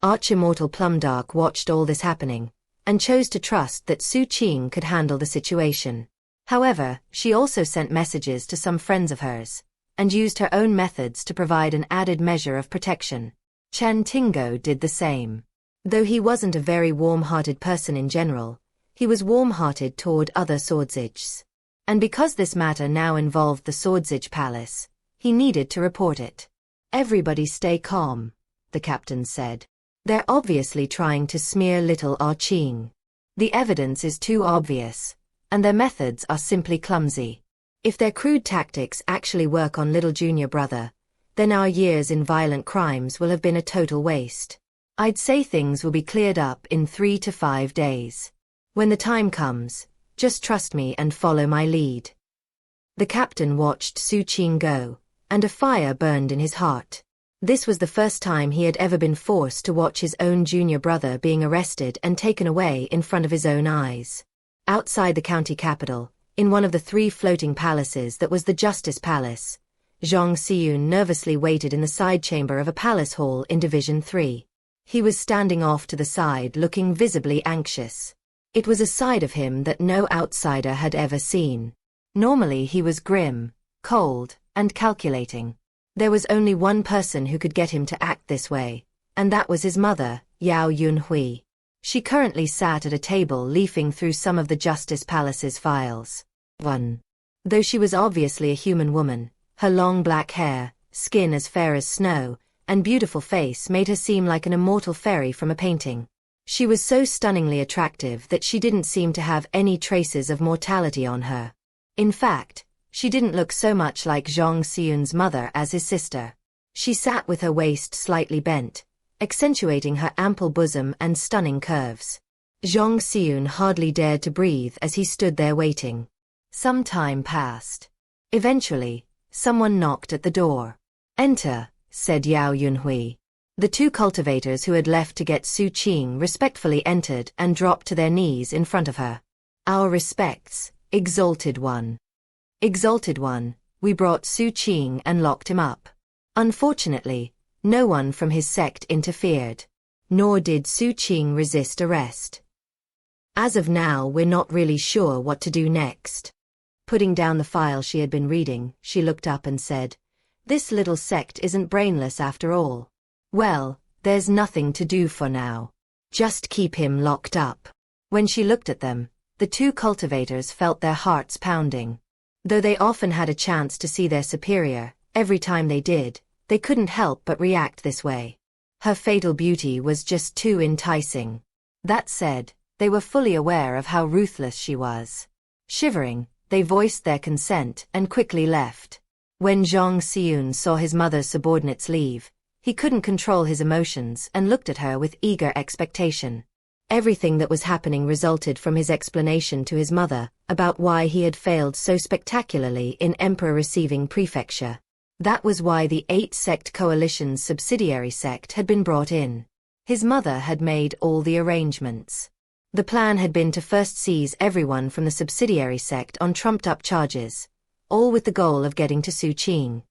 Arch-immortal Plumdark watched all this happening, and chose to trust that Xu Qing could handle the situation. However, she also sent messages to some friends of hers, and used her own methods to provide an added measure of protection. Chen Tingo did the same. Though he wasn't a very warm-hearted person in general, he was warm-hearted toward other Swordsage. And because this matter now involved the Swordsage Palace, he needed to report it. "Everybody stay calm," the captain said. "They're obviously trying to smear little Ah Qing. The evidence is too obvious, and their methods are simply clumsy. If their crude tactics actually work on little junior brother, then our years in violent crimes will have been a total waste. I'd say things will be cleared up in 3 to 5 days. When the time comes, just trust me and follow my lead." The captain watched Xu Qing go, and a fire burned in his heart. This was the first time he had ever been forced to watch his own junior brother being arrested and taken away in front of his own eyes. Outside the county capital, in one of the 3 floating palaces that was the Justice Palace, Zhang Xiyun nervously waited in the side chamber of a palace hall in Division 3. He was standing off to the side looking visibly anxious. It was a side of him that no outsider had ever seen. Normally he was grim, cold, and calculating. There was only one person who could get him to act this way, and that was his mother, Yao Yunhui. She currently sat at a table leafing through some of the Justice Palace's files. 1. Though she was obviously a human woman, her long black hair, skin as fair as snow, and beautiful face made her seem like an immortal fairy from a painting. She was so stunningly attractive that she didn't seem to have any traces of mortality on her. In fact, she didn't look so much like Zhang Xiyun's mother as his sister. She sat with her waist slightly bent, accentuating her ample bosom and stunning curves. Zhang Xiyun hardly dared to breathe as he stood there waiting. Some time passed. Eventually, someone knocked at the door. "Enter," said Yao Yunhui. The two cultivators who had left to get Xu Qing respectfully entered and dropped to their knees in front of her. "Our respects, Exalted One." "Exalted One, we brought Xu Qing and locked him up." Unfortunately, no one from his sect interfered. Nor did Xu Qing resist arrest. "As of now, we're not really sure what to do next." Putting down the file she had been reading, she looked up and said, "This little sect isn't brainless after all." "Well, there's nothing to do for now. Just keep him locked up." When she looked at them, the two cultivators felt their hearts pounding. Though they often had a chance to see their superior, every time they did, they couldn't help but react this way. Her fatal beauty was just too enticing. That said, they were fully aware of how ruthless she was. Shivering, they voiced their consent and quickly left. When Zhang Xiyun saw his mother's subordinates leave, he couldn't control his emotions and looked at her with eager expectation. Everything that was happening resulted from his explanation to his mother about why he had failed so spectacularly in Emperor-receiving prefecture. That was why the 8-sect coalition's subsidiary sect had been brought in. His mother had made all the arrangements. The plan had been to first seize everyone from the subsidiary sect on trumped-up charges, all with the goal of getting to Xu Qing.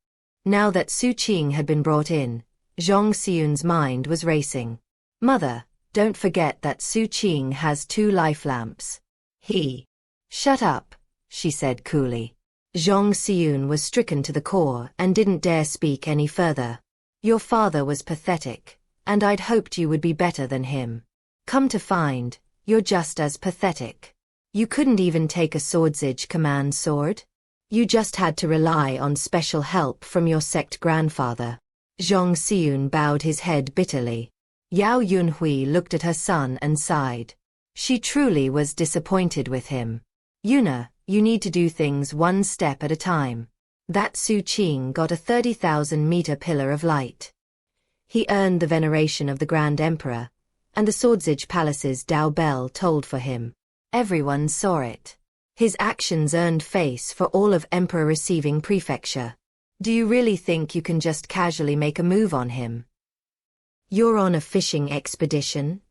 Now that Xu Qing had been brought in, Zhang Xiyun's mind was racing. "Mother, don't forget that Xu Qing has 2 life lamps. He..." "Shut up," she said coolly. Zhang Xiyun was stricken to the core and didn't dare speak any further. "Your father was pathetic, and I'd hoped you would be better than him. Come to find, you're just as pathetic. You couldn't even take a Swordsage command sword? You just had to rely on special help from your sect grandfather." Zhang Xiyun bowed his head bitterly. Yao Yunhui looked at her son and sighed. She truly was disappointed with him. "Yuna, you need to do things one step at a time. That Xu Qing got a 30,000-meter pillar of light. He earned the veneration of the Grand Emperor, and the Swordsage Palace's Dao Bell tolled for him. Everyone saw it. His actions earned face for all of Emperor-receiving prefecture. Do you really think you can just casually make a move on him? You're on a fishing expedition?"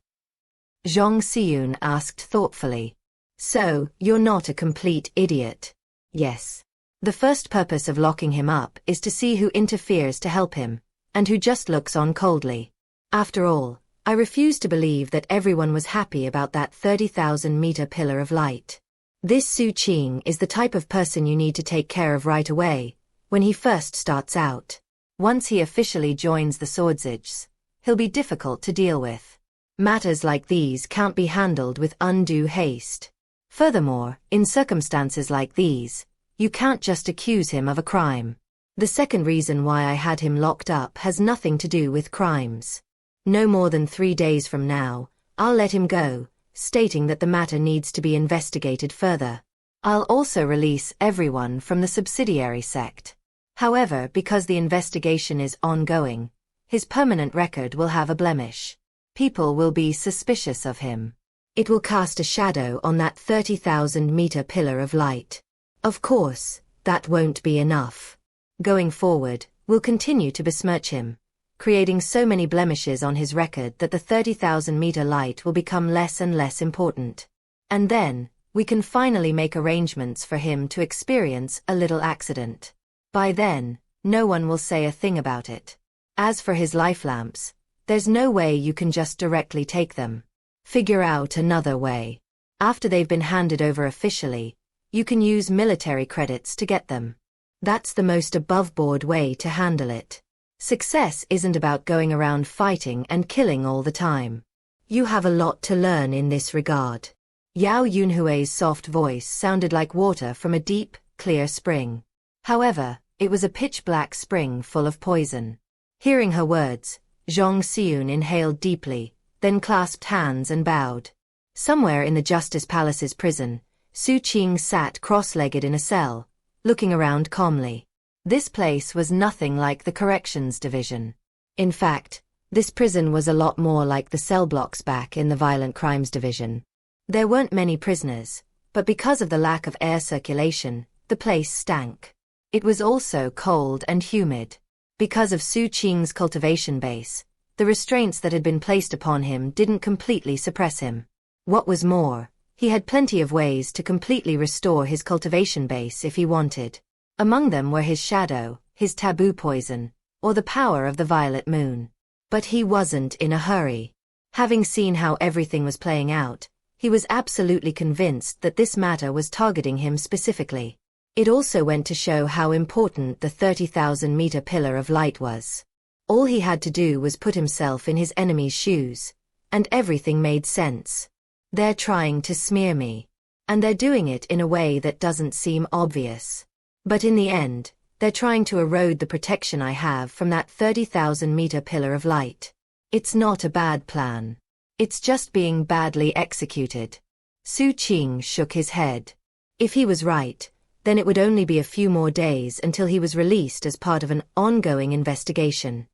Zhang Xiyun asked thoughtfully. "So, you're not a complete idiot?" "Yes. The first purpose of locking him up is to see who interferes to help him, and who just looks on coldly. After all, I refuse to believe that everyone was happy about that 30,000-meter pillar of light. This Xu Qing is the type of person you need to take care of right away, when he first starts out. Once he officially joins the Swordsages, he'll be difficult to deal with. Matters like these can't be handled with undue haste. Furthermore, in circumstances like these, you can't just accuse him of a crime. The second reason why I had him locked up has nothing to do with crimes. No more than 3 days from now, I'll let him go, stating that the matter needs to be investigated further. I'll also release everyone from the subsidiary sect. However, because the investigation is ongoing, his permanent record will have a blemish. People will be suspicious of him. It will cast a shadow on that 30,000-meter pillar of light. Of course, that won't be enough. Going forward, we'll continue to besmirch him, creating so many blemishes on his record that the 30,000-meter light will become less and less important. And then, we can finally make arrangements for him to experience a little accident. By then, no one will say a thing about it. As for his life lamps, there's no way you can just directly take them. Figure out another way. After they've been handed over officially, you can use military credits to get them. That's the most above-board way to handle it. Success isn't about going around fighting and killing all the time. You have a lot to learn in this regard." Yao Yunhui's soft voice sounded like water from a deep, clear spring. However, it was a pitch-black spring full of poison. Hearing her words, Zhang Xiyun inhaled deeply, then clasped hands and bowed. Somewhere in the Justice Palace's prison, Xu Qing sat cross-legged in a cell, looking around calmly. This place was nothing like the corrections division. In fact, this prison was a lot more like the cell blocks back in the violent crimes division. There weren't many prisoners, but because of the lack of air circulation, the place stank. It was also cold and humid. Because of Xu Qing's cultivation base, the restraints that had been placed upon him didn't completely suppress him. What was more, he had plenty of ways to completely restore his cultivation base if he wanted. Among them were his shadow, his taboo poison, or the power of the violet moon. But he wasn't in a hurry. Having seen how everything was playing out, he was absolutely convinced that this matter was targeting him specifically. It also went to show how important the 30,000-meter pillar of light was. All he had to do was put himself in his enemy's shoes, and everything made sense. They're trying to smear me. And they're doing it in a way that doesn't seem obvious. But in the end, they're trying to erode the protection I have from that 30,000-meter pillar of light. It's not a bad plan. It's just being badly executed. Xu Qing shook his head. If he was right, then it would only be a few more days until he was released as part of an ongoing investigation.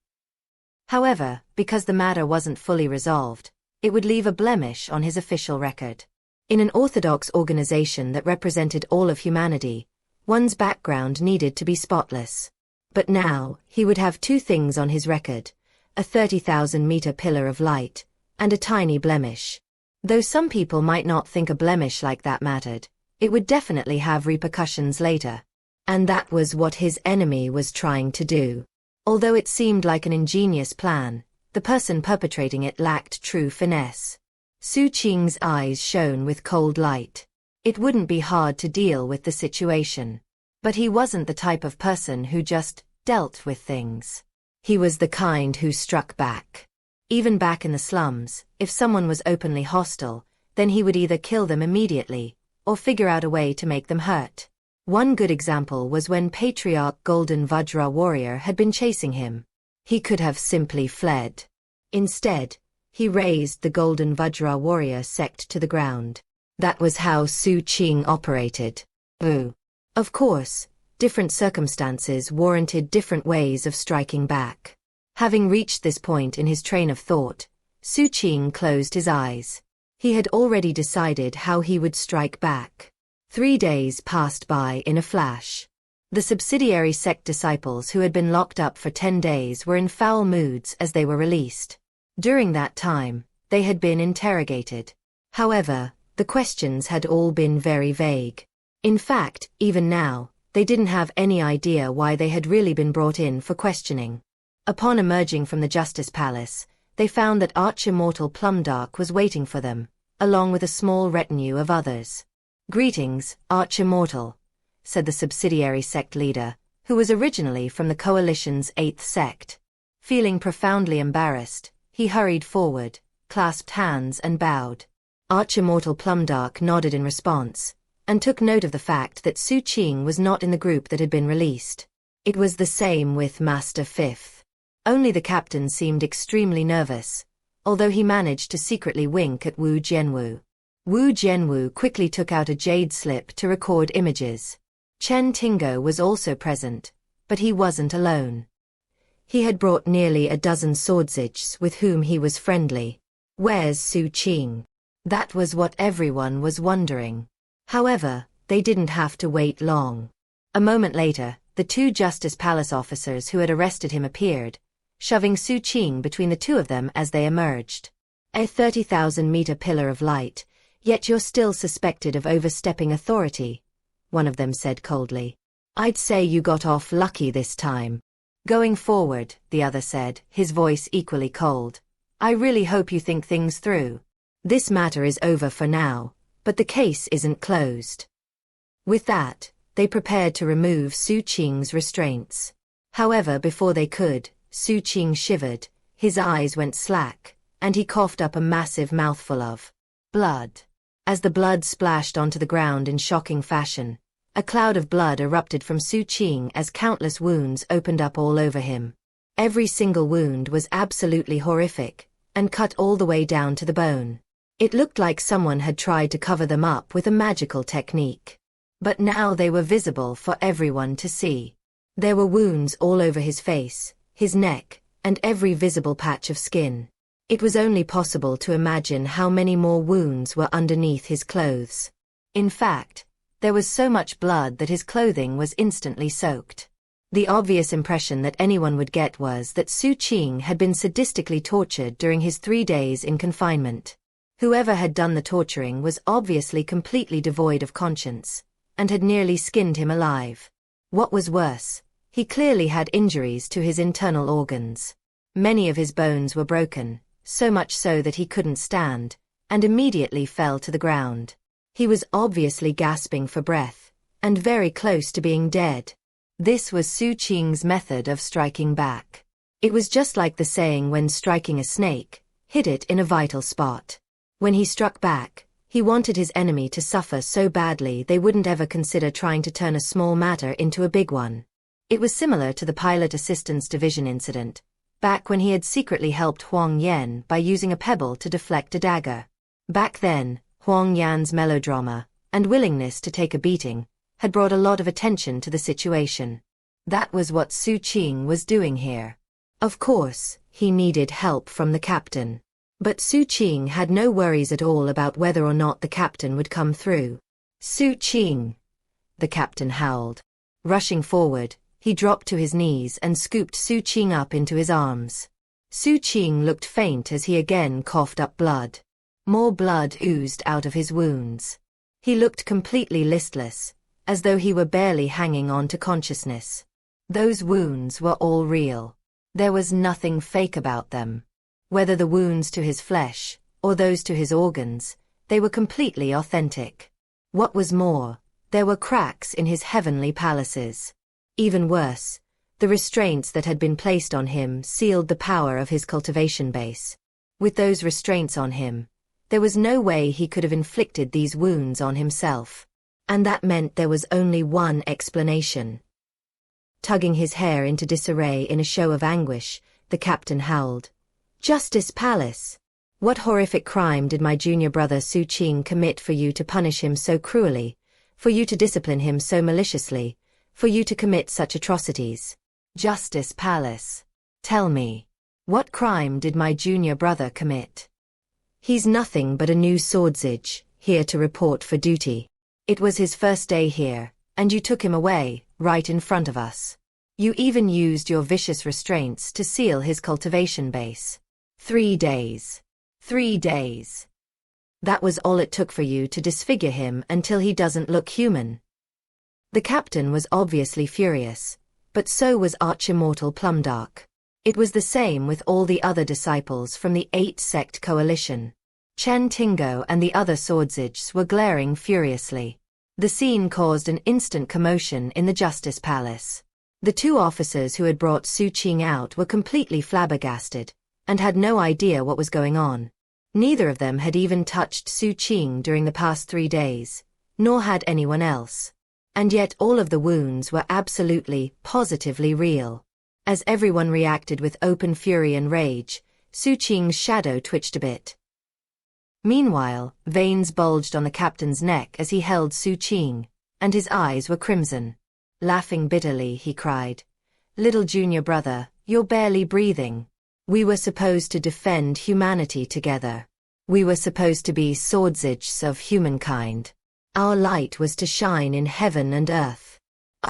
However, because the matter wasn't fully resolved, it would leave a blemish on his official record. In an orthodox organization that represented all of humanity, one's background needed to be spotless. But now, he would have two things on his record: a 30,000-meter pillar of light, and a tiny blemish. Though some people might not think a blemish like that mattered, it would definitely have repercussions later. And that was what his enemy was trying to do. Although it seemed like an ingenious plan, the person perpetrating it lacked true finesse. Xu Qing's eyes shone with cold light. It wouldn't be hard to deal with the situation. But he wasn't the type of person who just dealt with things. He was the kind who struck back. Even back in the slums, if someone was openly hostile, then he would either kill them immediately, or figure out a way to make them hurt. One good example was when Patriarch Golden Vajra Warrior had been chasing him. He could have simply fled. Instead, he razed the Golden Vajra Warrior sect to the ground. That was how Xu Qing operated. Of course, different circumstances warranted different ways of striking back. Having reached this point in his train of thought, Xu Qing closed his eyes. He had already decided how he would strike back. 3 days passed by in a flash. The subsidiary sect disciples who had been locked up for 10 days were in foul moods as they were released. During that time, they had been interrogated. However, the questions had all been very vague. In fact, even now, they didn't have any idea why they had really been brought in for questioning. Upon emerging from the Justice Palace, they found that Arch-Immortal Plumdark was waiting for them, along with a small retinue of others. "Greetings, Arch-Immortal," said the subsidiary sect leader, who was originally from the Coalition's 8th sect. Feeling profoundly embarrassed, he hurried forward, clasped hands and bowed. Arch-Immortal Plumdark nodded in response, and took note of the fact that Xu Qing was not in the group that had been released. It was the same with Master Fifth. Only the captain seemed extremely nervous, although he managed to secretly wink at Wu Jianwu. Wu Jianwu quickly took out a jade slip to record images. Chen Tingo was also present, but he wasn't alone. He had brought nearly a dozen swordsage with whom he was friendly. Where's Xu Qing? That was what everyone was wondering. However, they didn't have to wait long. A moment later, the 2 Justice Palace officers who had arrested him appeared, shoving Xu Qing between the two of them as they emerged. "A 30,000-meter pillar of light, yet you're still suspected of overstepping authority," one of them said coldly. "I'd say you got off lucky this time." "Going forward," the other said, his voice equally cold, "I really hope you think things through. This matter is over for now, but the case isn't closed." With that, they prepared to remove Xu Qing's restraints. However, before they could, Xu Qing shivered, his eyes went slack, and he coughed up a massive mouthful of blood. As the blood splashed onto the ground in shocking fashion, a cloud of blood erupted from Xu Qing as countless wounds opened up all over him. Every single wound was absolutely horrific, and cut all the way down to the bone. It looked like someone had tried to cover them up with a magical technique. But now they were visible for everyone to see. There were wounds all over his face, his neck, and every visible patch of skin. It was only possible to imagine how many more wounds were underneath his clothes. In fact, there was so much blood that his clothing was instantly soaked. The obvious impression that anyone would get was that Xu Qing had been sadistically tortured during his 3 days in confinement. Whoever had done the torturing was obviously completely devoid of conscience, and had nearly skinned him alive. What was worse, he clearly had injuries to his internal organs. Many of his bones were broken, so much so that he couldn't stand, and immediately fell to the ground. He was obviously gasping for breath, and very close to being dead. This was Xu Qing's method of striking back. It was just like the saying when striking a snake, hit it in a vital spot. When he struck back, he wanted his enemy to suffer so badly they wouldn't ever consider trying to turn a small matter into a big one. It was similar to the Pilot Assistance Division incident, back when he had secretly helped Huang Yan by using a pebble to deflect a dagger. Back then, Huang Yan's melodrama, and willingness to take a beating, had brought a lot of attention to the situation. That was what Xu Qing was doing here. Of course, he needed help from the captain. But Xu Qing had no worries at all about whether or not the captain would come through. "Xu Qing!" the captain howled. Rushing forward, he dropped to his knees and scooped Xu Qing up into his arms. Xu Qing looked faint as he again coughed up blood. More blood oozed out of his wounds. He looked completely listless, as though he were barely hanging on to consciousness. Those wounds were all real. There was nothing fake about them. Whether the wounds to his flesh, or those to his organs, they were completely authentic. What was more, there were cracks in his heavenly palaces. Even worse, the restraints that had been placed on him sealed the power of his cultivation base. With those restraints on him, there was no way he could have inflicted these wounds on himself. And that meant there was only one explanation. Tugging his hair into disarray in a show of anguish, the captain howled. "Justice Palace! What horrific crime did my junior brother Xu Qing commit for you to punish him so cruelly, for you to discipline him so maliciously, for you to commit such atrocities? Justice Palace! Tell me, what crime did my junior brother commit? He's nothing but a new swordsage, here to report for duty. It was his first day here, and you took him away, right in front of us. You even used your vicious restraints to seal his cultivation base. 3 days. 3 days. That was all it took for you to disfigure him until he doesn't look human." The captain was obviously furious, but so was Arch-Immortal Plumdark. It was the same with all the other disciples from the 8-sect coalition. Chen Tingo and the other swordsages were glaring furiously. The scene caused an instant commotion in the Justice Palace. The 2 officers who had brought Xu Qing out were completely flabbergasted, and had no idea what was going on. Neither of them had even touched Xu Qing during the past 3 days, nor had anyone else. And yet all of the wounds were absolutely, positively real. As everyone reacted with open fury and rage, Xu Qing's shadow twitched a bit. Meanwhile, veins bulged on the captain's neck as he held Xu Qing, and his eyes were crimson. Laughing bitterly, he cried, "Little junior brother, you're barely breathing. We were supposed to defend humanity together. We were supposed to be swordsages of humankind. Our light was to shine in heaven and earth.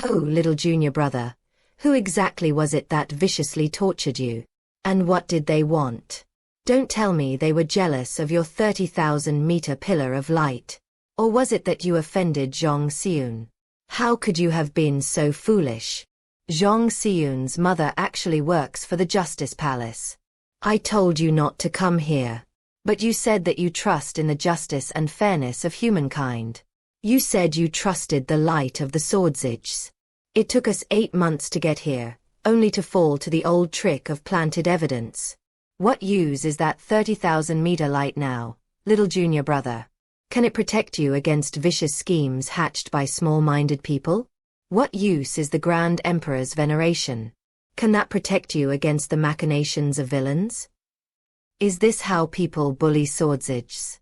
Oh, little junior brother, who exactly was it that viciously tortured you? And what did they want? Don't tell me they were jealous of your 30,000-meter pillar of light. Or was it that you offended Zhong Xiun? How could you have been so foolish? Zhong Xiun's mother actually works for the Justice Palace. I told you not to come here. But you said that you trust in the justice and fairness of humankind. You said you trusted the light of the swordsages. It took us 8 months to get here, only to fall to the old trick of planted evidence. What use is that 30,000-meter light now, little junior brother? Can it protect you against vicious schemes hatched by small-minded people? What use is the Grand Emperor's veneration? Can that protect you against the machinations of villains? Is this how people bully swordsages?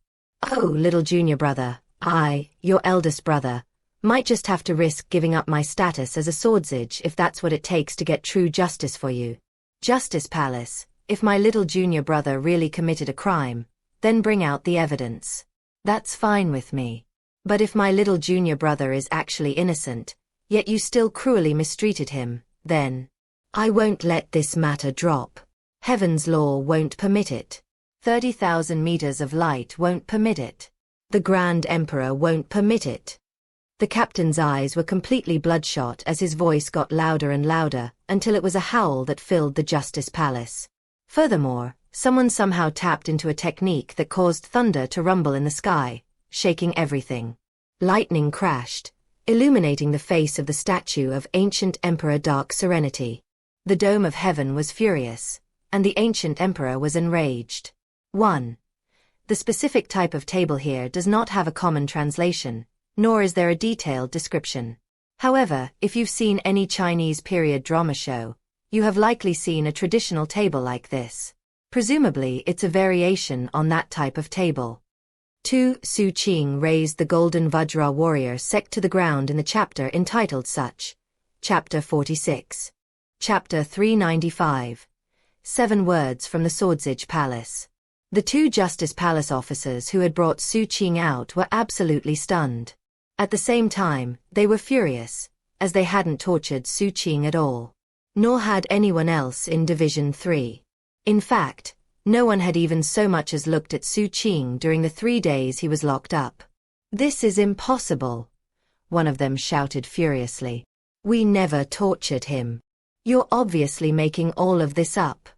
Oh, little junior brother, I, your eldest brother, might just have to risk giving up my status as a swordsage if that's what it takes to get true justice for you. Justice Palace, if my little junior brother really committed a crime, then bring out the evidence. That's fine with me. But if my little junior brother is actually innocent, yet you still cruelly mistreated him, then I won't let this matter drop. Heaven's law won't permit it. 30,000 meters of light won't permit it. The Grand Emperor won't permit it. The captain's eyes were completely bloodshot as his voice got louder and louder, until it was a howl that filled the Justice Palace. Furthermore, someone somehow tapped into a technique that caused thunder to rumble in the sky, shaking everything. Lightning crashed, illuminating the face of the statue of ancient Emperor Dark Serenity. The dome of heaven was furious, and the ancient emperor was enraged. 1. The specific type of table here does not have a common translation, nor is there a detailed description. However, if you've seen any Chinese period drama show, you have likely seen a traditional table like this. Presumably it's a variation on that type of table. 2. Xu Qing raised the golden Vajra warrior sect to the ground in the chapter entitled such. Chapter 46. Chapter 395. 7 words from the Swordsage Palace. The 2 Justice Palace officers who had brought Xu Qing out were absolutely stunned. At the same time, they were furious, as they hadn't tortured Xu Qing at all. Nor had anyone else in Division 3. In fact, no one had even so much as looked at Xu Qing during the 3 days he was locked up. This is impossible, one of them shouted furiously. We never tortured him. You're obviously making all of this up,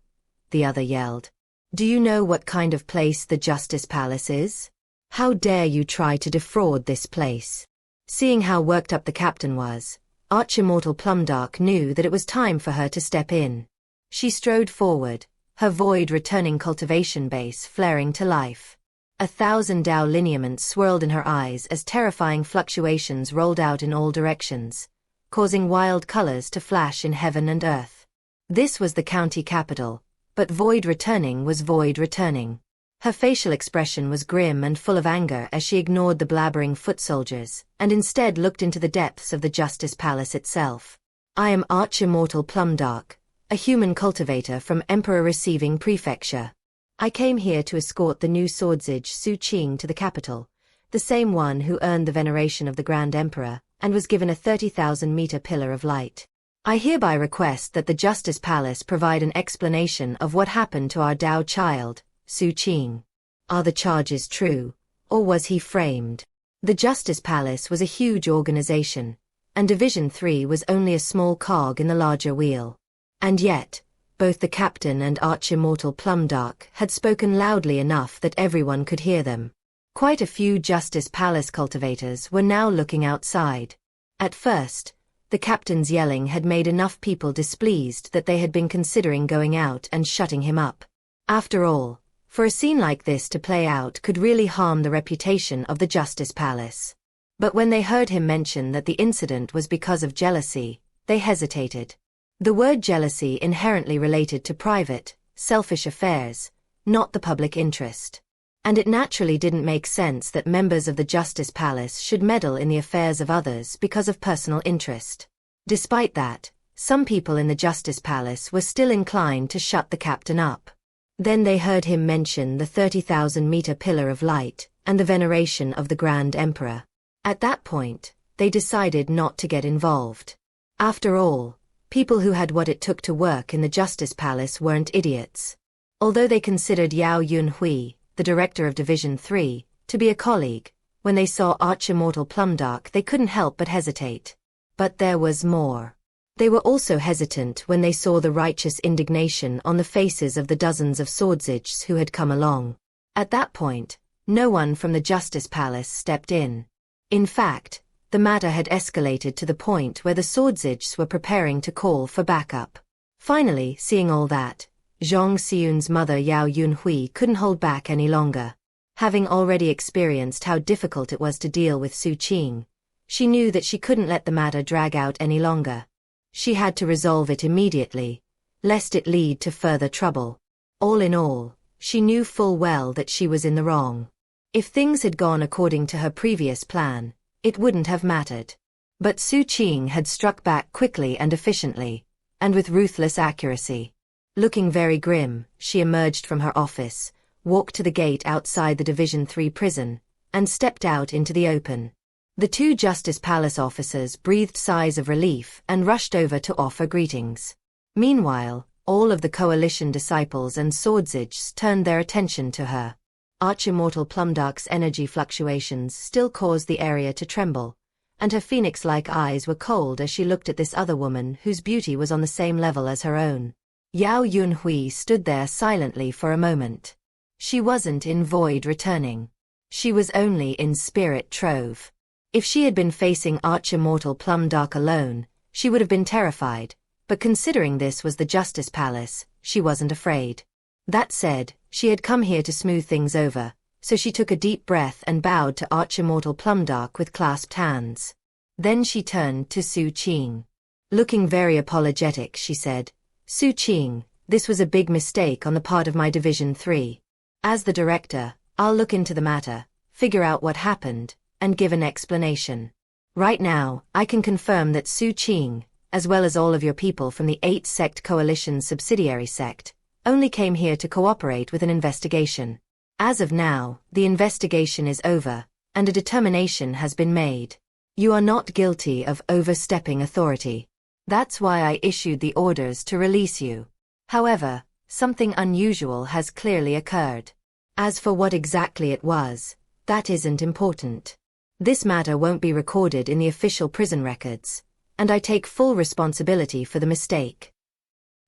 the other yelled. Do you know what kind of place the Justice Palace is? How dare you try to defraud this place? Seeing how worked up the captain was, Arch-Immortal Plumdark knew that it was time for her to step in. She strode forward, her void-returning cultivation base flaring to life. 1,000 Dao lineaments swirled in her eyes as terrifying fluctuations rolled out in all directions, causing wild colors to flash in heaven and earth. This was the county capital, but void returning was void returning. Her facial expression was grim and full of anger as she ignored the blabbering foot soldiers, and instead looked into the depths of the Justice Palace itself. I am Arch-Immortal Plumdark, a human cultivator from Emperor Receiving Prefecture. I came here to escort the new swordsage Xu Qing to the capital, the same one who earned the veneration of the Grand Emperor, and was given a 30,000-meter pillar of light. I hereby request that the Justice Palace provide an explanation of what happened to our Dao child, Xu Qing. Are the charges true, or was he framed? The Justice Palace was a huge organization, and Division 3 was only a small cog in the larger wheel. And yet, both the captain and Arch-Immortal Plumdark had spoken loudly enough that everyone could hear them. Quite a few Justice Palace cultivators were now looking outside. At first, the captain's yelling had made enough people displeased that they had been considering going out and shutting him up. After all, for a scene like this to play out could really harm the reputation of the Justice Palace. But when they heard him mention that the incident was because of jealousy, they hesitated. The word jealousy inherently related to private, selfish affairs, not the public interest. And it naturally didn't make sense that members of the Justice Palace should meddle in the affairs of others because of personal interest. Despite that, some people in the Justice Palace were still inclined to shut the captain up. Then they heard him mention the 30,000-meter pillar of light and the veneration of the Grand Emperor. At that point, they decided not to get involved. After all, people who had what it took to work in the Justice Palace weren't idiots. Although they considered Yao Yunhui, the director of Division 3, to be a colleague, when they saw Arch-Immortal Plumdark they couldn't help but hesitate. But there was more. They were also hesitant when they saw the righteous indignation on the faces of the dozens of swordsages who had come along. At that point, no one from the Justice Palace stepped in. In fact, the matter had escalated to the point where the swordsages were preparing to call for backup. Finally, seeing all that, Zhang Xiun's mother Yao Yunhui couldn't hold back any longer. Having already experienced how difficult it was to deal with Xu Qing, she knew that she couldn't let the matter drag out any longer. She had to resolve it immediately, lest it lead to further trouble. All in all, she knew full well that she was in the wrong. If things had gone according to her previous plan, it wouldn't have mattered. But Xu Qing had struck back quickly and efficiently, and with ruthless accuracy. Looking very grim, she emerged from her office, walked to the gate outside the Division 3 prison, and stepped out into the open. The two Justice Palace officers breathed sighs of relief and rushed over to offer greetings. Meanwhile, all of the coalition disciples and swordsages turned their attention to her. Arch-immortal Plumdark's energy fluctuations still caused the area to tremble, and her phoenix-like eyes were cold as she looked at this other woman whose beauty was on the same level as her own. Yao Yunhui stood there silently for a moment. She wasn't in void returning. She was only in spirit trove. If she had been facing Arch-immortal Plumdark alone, she would have been terrified, but considering this was the Justice Palace, she wasn't afraid. That said, she had come here to smooth things over, so she took a deep breath and bowed to Arch-immortal Plumdark with clasped hands. Then she turned to Xu Qing. Looking very apologetic, she said, "Xu Qing, this was a big mistake on the part of my Division 3. As the director, I'll look into the matter, figure out what happened, and give an explanation. Right now, I can confirm that Xu Qing, as well as all of your people from the 8-sect coalition's subsidiary sect, only came here to cooperate with an investigation. As of now, the investigation is over, and a determination has been made. You are not guilty of overstepping authority. That's why I issued the orders to release you. However, something unusual has clearly occurred. As for what exactly it was, that isn't important. This matter won't be recorded in the official prison records, and I take full responsibility for the mistake."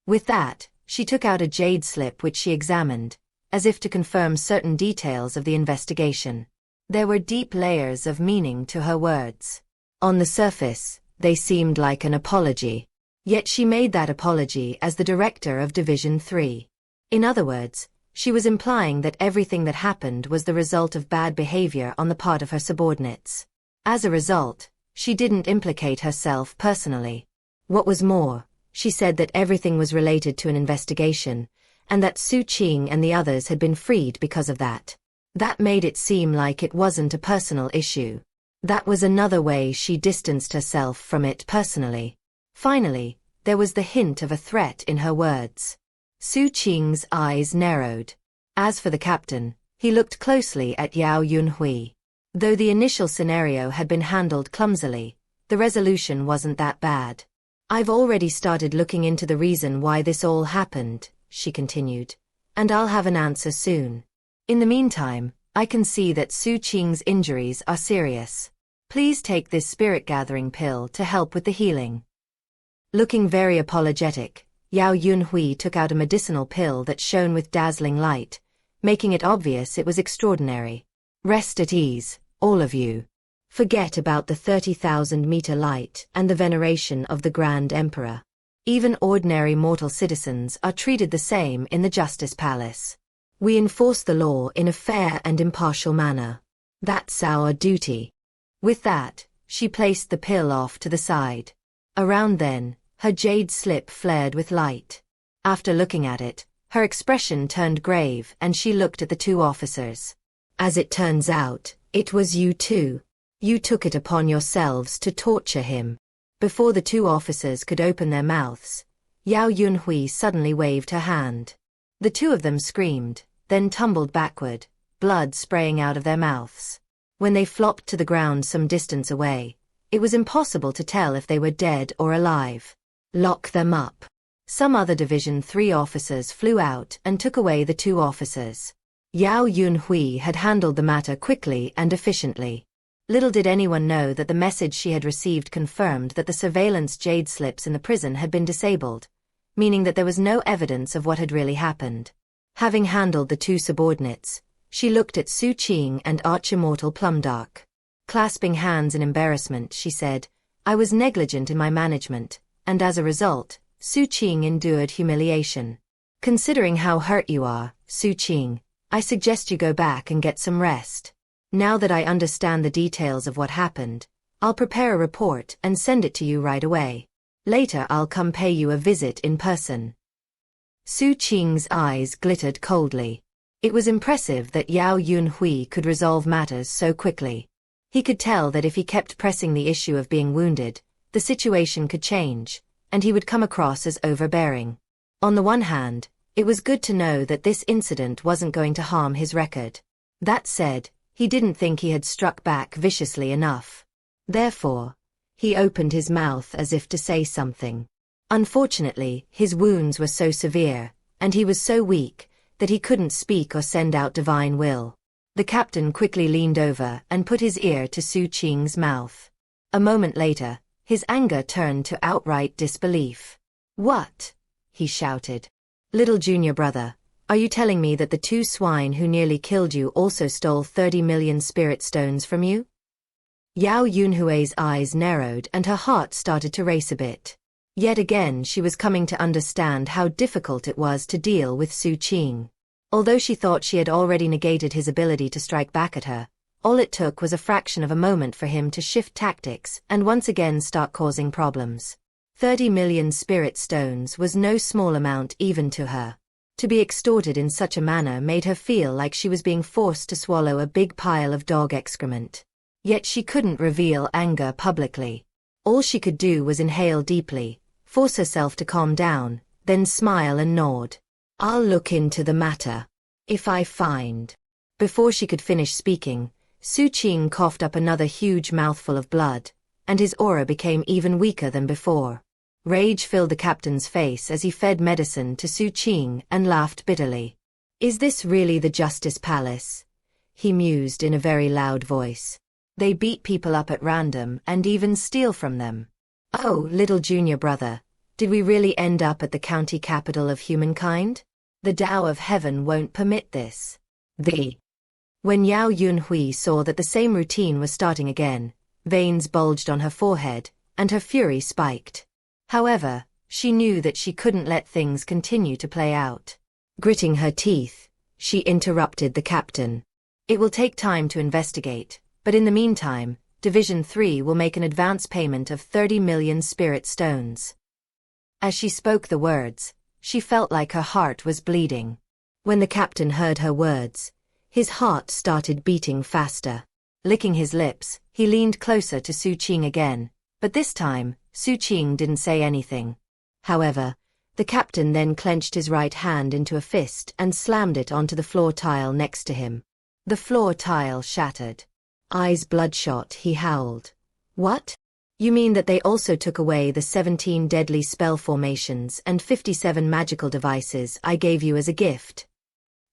With that, she took out a jade slip which she examined, as if to confirm certain details of the investigation. There were deep layers of meaning to her words. On the surface, they seemed like an apology. Yet she made that apology as the director of Division 3. In other words, she was implying that everything that happened was the result of bad behavior on the part of her subordinates. As a result, she didn't implicate herself personally. What was more, she said that everything was related to an investigation, and that Xu Qing and the others had been freed because of that. That made it seem like it wasn't a personal issue. That was another way she distanced herself from it personally. Finally, there was the hint of a threat in her words. Xu Qing's eyes narrowed. As for the captain, he looked closely at Yao Yunhui. Though the initial scenario had been handled clumsily, the resolution wasn't that bad. "I've already started looking into the reason why this all happened," she continued, "and I'll have an answer soon. In the meantime, I can see that Xu Qing's injuries are serious. Please take this spirit-gathering pill to help with the healing." Looking very apologetic, Yao Yunhui took out a medicinal pill that shone with dazzling light, making it obvious it was extraordinary. "Rest at ease, all of you. Forget about the 30,000-meter light and the veneration of the Grand Emperor. Even ordinary mortal citizens are treated the same in the Justice Palace. We enforce the law in a fair and impartial manner. That's our duty." With that, she placed the pill off to the side. Around then, her jade slip flared with light. After looking at it, her expression turned grave and she looked at the two officers. "As it turns out, it was you two. You took it upon yourselves to torture him." Before the two officers could open their mouths, Yao Yunhui suddenly waved her hand. The two of them screamed, then tumbled backward, blood spraying out of their mouths. When they flopped to the ground some distance away, it was impossible to tell if they were dead or alive. "Lock them up." Some other Division 3 officers flew out and took away the two officers. Yao Yunhui had handled the matter quickly and efficiently. Little did anyone know that the message she had received confirmed that the surveillance jade slips in the prison had been disabled, meaning that there was no evidence of what had really happened. Having handled the two subordinates, she looked at Xu Qing and Arch-immortal Plumdark. Clasping hands in embarrassment, she said, "I was negligent in my management, and as a result, Xu Qing endured humiliation. Considering how hurt you are, Xu Qing, I suggest you go back and get some rest. Now that I understand the details of what happened, I'll prepare a report and send it to you right away. Later I'll come pay you a visit in person." Xu Qing's eyes glittered coldly. It was impressive that Yao Yunhui could resolve matters so quickly. He could tell that if he kept pressing the issue of being wounded, the situation could change, and he would come across as overbearing. On the one hand, it was good to know that this incident wasn't going to harm his record. That said, he didn't think he had struck back viciously enough. Therefore, he opened his mouth as if to say something. Unfortunately, his wounds were so severe, and he was so weak, that he couldn't speak or send out divine will. The captain quickly leaned over and put his ear to Xu Qing's mouth. A moment later, his anger turned to outright disbelief. "What?" he shouted. "Little junior brother, are you telling me that the two swine who nearly killed you also stole 30 million spirit stones from you?" Yao Yunhui's eyes narrowed and her heart started to race a bit. Yet again she was coming to understand how difficult it was to deal with Xu Qing. Although she thought she had already negated his ability to strike back at her, all it took was a fraction of a moment for him to shift tactics and once again start causing problems. 30 million spirit stones was no small amount even to her. To be extorted in such a manner made her feel like she was being forced to swallow a big pile of dog excrement. Yet she couldn't reveal anger publicly. All she could do was inhale deeply, force herself to calm down, then smile and nod. "I'll look into the matter. If I find..." Before she could finish speaking, Xu Qing coughed up another huge mouthful of blood, and his aura became even weaker than before. Rage filled the captain's face as he fed medicine to Xu Qing and laughed bitterly. "Is this really the Justice Palace?" he mused in a very loud voice. "They beat people up at random and even steal from them. Oh, little junior brother, did we really end up at the county capital of humankind? The Tao of Heaven won't permit this." When Yao Yunhui saw that the same routine was starting again, veins bulged on her forehead, and her fury spiked. However, she knew that she couldn't let things continue to play out. Gritting her teeth, she interrupted the captain. "It will take time to investigate, but in the meantime, Division 3 will make an advance payment of 30 million spirit stones." As she spoke the words, she felt like her heart was bleeding. When the captain heard her words, his heart started beating faster. Licking his lips, he leaned closer to Xu Qing again, but this time, Xu Qing didn't say anything. However, the captain then clenched his right hand into a fist and slammed it onto the floor tile next to him. The floor tile shattered. Eyes bloodshot, he howled. "What? You mean that they also took away the 17 deadly spell formations and 57 magical devices I gave you as a gift?"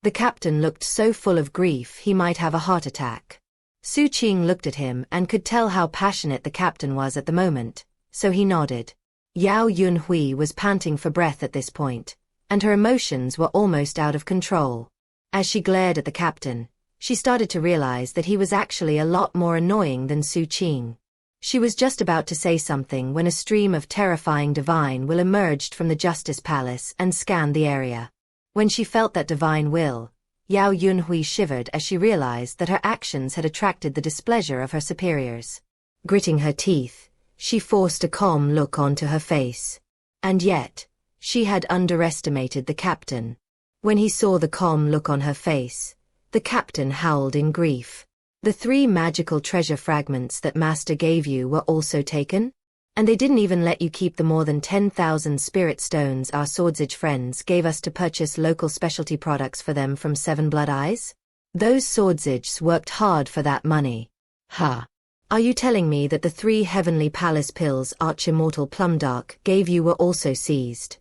The captain looked so full of grief he might have a heart attack. Xu Qing looked at him and could tell how passionate the captain was at the moment, so he nodded. Yao Yunhui was panting for breath at this point, and her emotions were almost out of control. As she glared at the captain, she started to realize that he was actually a lot more annoying than Xu Qing. She was just about to say something when a stream of terrifying divine will emerged from the Justice Palace and scanned the area. When she felt that divine will, Yao Yunhui shivered as she realized that her actions had attracted the displeasure of her superiors. Gritting her teeth, she forced a calm look onto her face. And yet, she had underestimated the captain. When he saw the calm look on her face, the captain howled in grief. "The 3 magical treasure fragments that Master gave you were also taken? And they didn't even let you keep the more than 10,000 spirit stones our Swordsage friends gave us to purchase local specialty products for them from 7 Blood Eyes? Those Swordsages worked hard for that money. Ha! Are you telling me that the 3 Heavenly Palace pills Arch-Immortal Plumdark gave you were also seized?"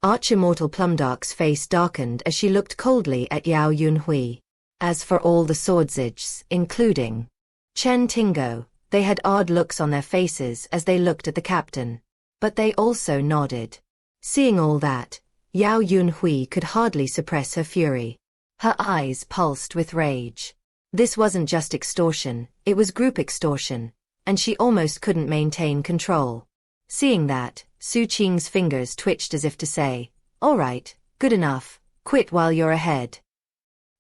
Arch-Immortal Plumdark's face darkened as she looked coldly at Yao Yunhui. As for all the Swordsages, including Chen Tingo, they had odd looks on their faces as they looked at the captain. But they also nodded. Seeing all that, Yao Yunhui could hardly suppress her fury. Her eyes pulsed with rage. This wasn't just extortion, it was group extortion, and she almost couldn't maintain control. Seeing that, Xu Qing's fingers twitched as if to say, "All right, good enough, quit while you're ahead."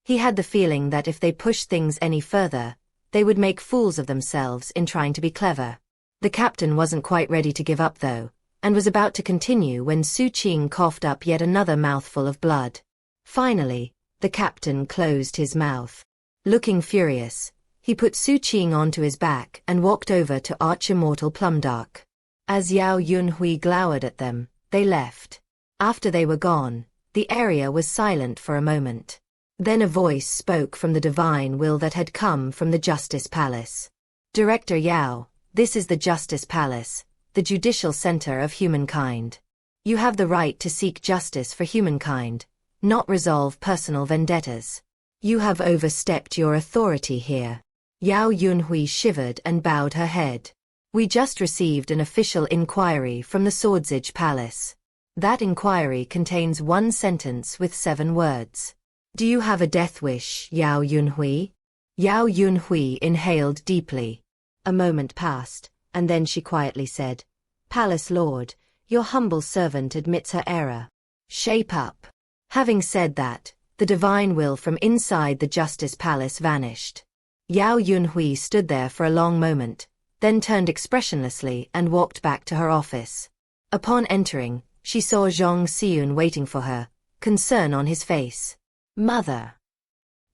He had the feeling that if they pushed things any further, they would make fools of themselves in trying to be clever. The captain wasn't quite ready to give up though, and was about to continue when Xu Qing coughed up yet another mouthful of blood. Finally, The captain closed his mouth. Looking furious, he put Xu Qing onto his back and walked over to Arch-Immortal Plumdark. As Yao Yunhui glowered at them, they left. After they were gone, the area was silent for a moment. Then a voice spoke from the divine will that had come from the Justice Palace. Director Yao, this is the Justice Palace, the judicial center of humankind. You have the right to seek justice for humankind, not resolve personal vendettas. You have overstepped your authority here. Yao Yunhui shivered and bowed her head. We just received an official inquiry from the Swordsage Palace. That inquiry contains one sentence with 7 words. Do you have a death wish, Yao Yunhui? Yao Yunhui inhaled deeply. A moment passed, and then she quietly said, Palace Lord, your humble servant admits her error. Shape up. Having said that, the divine will from inside the Justice Palace vanished. Yao Yunhui stood there for a long moment, then turned expressionlessly and walked back to her office. Upon entering, she saw Zhong Xiun waiting for her, concern on his face. Mother.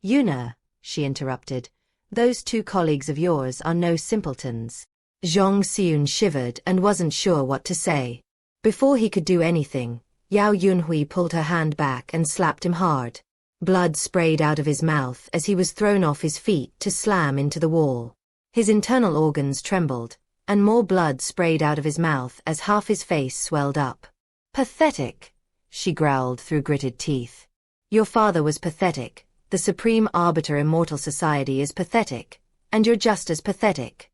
Yuna, she interrupted, those 2 colleagues of yours are no simpletons. Zhong Xiun shivered and wasn't sure what to say. Before he could do anything, Yao Yunhui pulled her hand back and slapped him hard. Blood sprayed out of his mouth as he was thrown off his feet to slam into the wall. His internal organs trembled, and more blood sprayed out of his mouth as half his face swelled up. Pathetic, she growled through gritted teeth. Your father was pathetic, the Supreme Arbiter Immortal Society is pathetic, and you're just as pathetic.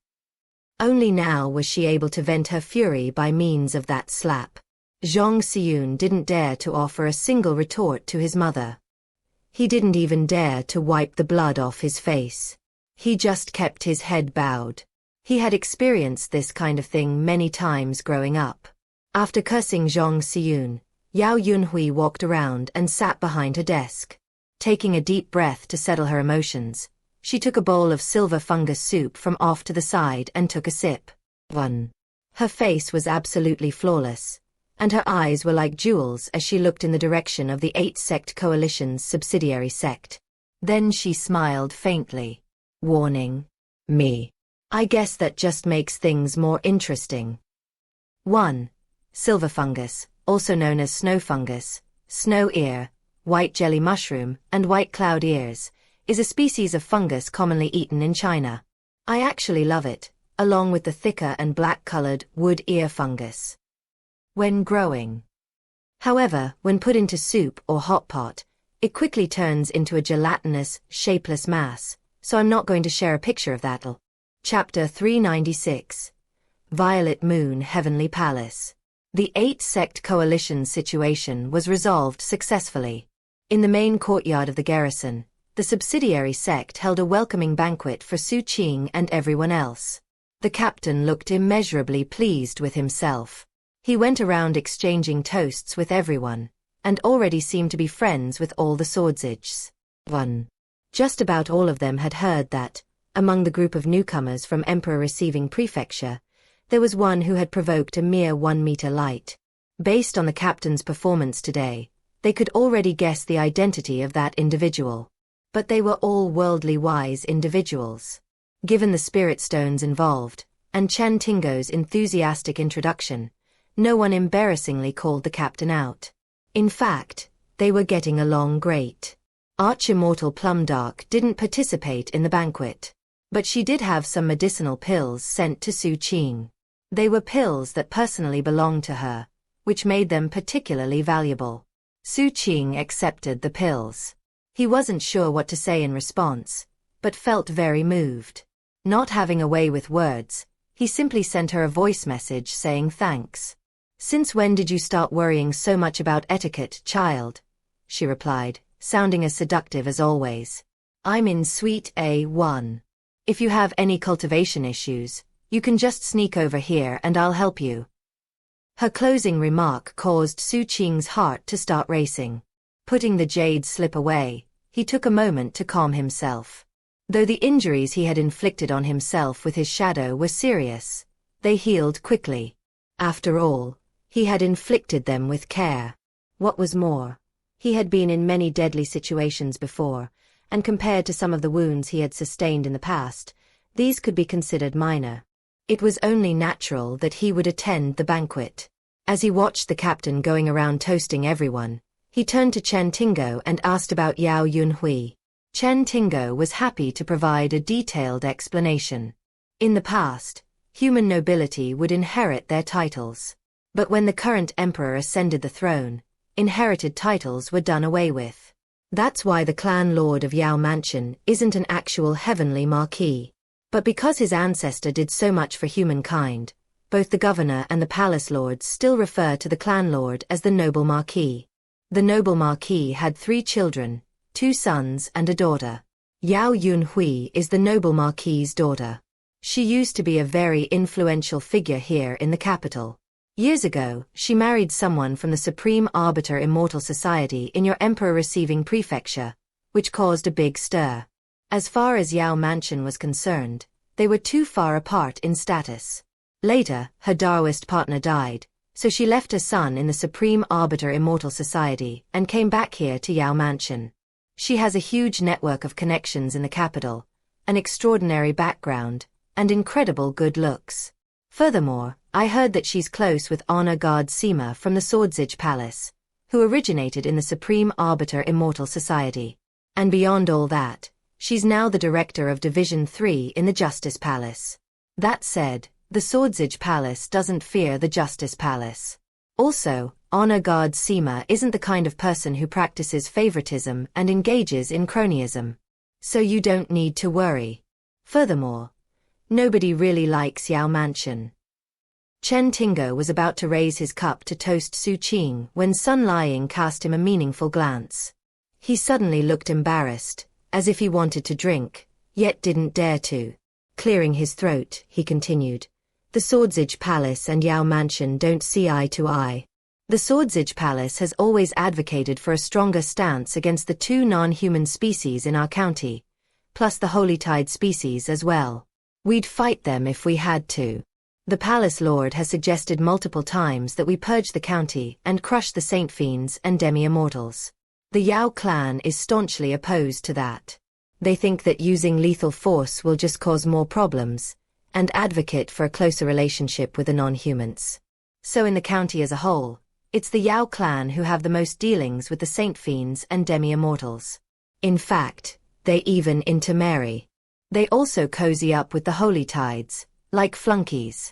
Only now was she able to vent her fury by means of that slap. Zhong Xiun didn't dare to offer a single retort to his mother. He didn't even dare to wipe the blood off his face. He just kept his head bowed. He had experienced this kind of thing many times growing up. After cursing Zhong Xiun, Yao Yunhui walked around and sat behind her desk. Taking a deep breath to settle her emotions, she took a bowl of silver fungus soup from off to the side and took a sip. 1. Her face was absolutely flawless, and her eyes were like jewels as she looked in the direction of the 8-sect coalition's subsidiary sect. Then she smiled faintly. Warning. Me. I guess that just makes things more interesting. 1. Silver fungus, also known as snow fungus, snow ear, white jelly mushroom, and white cloud ears, is a species of fungus commonly eaten in China. I actually love it, along with the thicker and black-colored wood ear fungus. When growing. However, when put into soup or hot pot, it quickly turns into a gelatinous, shapeless mass, so I'm not going to share a picture of that. Chapter 396. Violet Moon Heavenly Palace. The 8-sect coalition situation was resolved successfully. In the main courtyard of the garrison, the subsidiary sect held a welcoming banquet for Xu Qing and everyone else. The captain looked immeasurably pleased with himself. He went around exchanging toasts with everyone, and already seemed to be friends with all the Swordsages. 1. Just about all of them had heard that, among the group of newcomers from Emperor Receiving Prefecture, there was one who had provoked a mere 1-meter light. Based on the captain's performance today, they could already guess the identity of that individual. But they were all worldly wise individuals. Given the spirit stones involved, and Chen Tingo's enthusiastic introduction, no one embarrassingly called the captain out. In fact, they were getting along great. Arch-Immortal Plumdark didn't participate in the banquet, but she did have some medicinal pills sent to Xu Qing. They were pills that personally belonged to her, which made them particularly valuable. Xu Qing accepted the pills. He wasn't sure what to say in response, but felt very moved. Not having a way with words, he simply sent her a voice message saying thanks. "Since when did you start worrying so much about etiquette, child?" she replied, sounding as seductive as always. "I'm in Suite A1. If you have any cultivation issues, you can just sneak over here and I'll help you." Her closing remark caused Xu Qing's heart to start racing. Putting the jade slip away, he took a moment to calm himself. Though the injuries he had inflicted on himself with his shadow were serious, they healed quickly. After all, he had inflicted them with care. What was more, He had been in many deadly situations before, and compared to some of the wounds he had sustained in the past, these could be considered minor. It was only natural that he would attend the banquet. As he watched the captain going around toasting everyone, he turned to Chen Tingo and asked about Yao Yunhui. Chen Tingo was happy to provide a detailed explanation. In the past, human nobility would inherit their titles. But when the current emperor ascended the throne, inherited titles were done away with. That's why the clan lord of Yao Mansion isn't an actual heavenly marquis. But because his ancestor did so much for humankind, both the governor and the palace lords still refer to the clan lord as the noble marquis. The noble marquis had 3 children, 2 sons and a daughter. Yao Yunhui is the noble marquis's daughter. She used to be a very influential figure here in the capital. Years ago, she married someone from the Supreme Arbiter Immortal Society in your emperor receiving prefecture, which caused a big stir. As far as Yao Mansion was concerned, they were too far apart in status. Later, her Daoist partner died, so she left her son in the Supreme Arbiter Immortal Society and came back here to Yao Mansion. She has a huge network of connections in the capital, an extraordinary background, and incredible good looks. Furthermore, I heard that she's close with Honor Guard Sima from the Swordsage Palace, who originated in the Supreme Arbiter Immortal Society. And beyond all that, she's now the director of Division 3 in the Justice Palace. That said, the Swordsage Palace doesn't fear the Justice Palace. Also, Honor Guard Sima isn't the kind of person who practices favoritism and engages in cronyism. So you don't need to worry. Furthermore, nobody really likes Yao Mansion. Chen Tingo was about to raise his cup to toast Xu Qing when Sun Liang cast him a meaningful glance. He suddenly looked embarrassed, as if he wanted to drink, yet didn't dare to. Clearing his throat, he continued. The Swordsage Palace and Yao Mansion don't see eye to eye. The Swordsage Palace has always advocated for a stronger stance against the 2 non-human species in our county, plus the Holy Tide species as well. We'd fight them if we had to. The Palace Lord has suggested multiple times that we purge the county and crush the Saint Fiends and Demi-Immortals. The Yao clan is staunchly opposed to that. They think that using lethal force will just cause more problems, and advocate for a closer relationship with the non-humans. So in the county as a whole, it's the Yao clan who have the most dealings with the Saint Fiends and Demi-Immortals. In fact, they even intermarry. They also cozy up with the Holy Tides, like flunkies.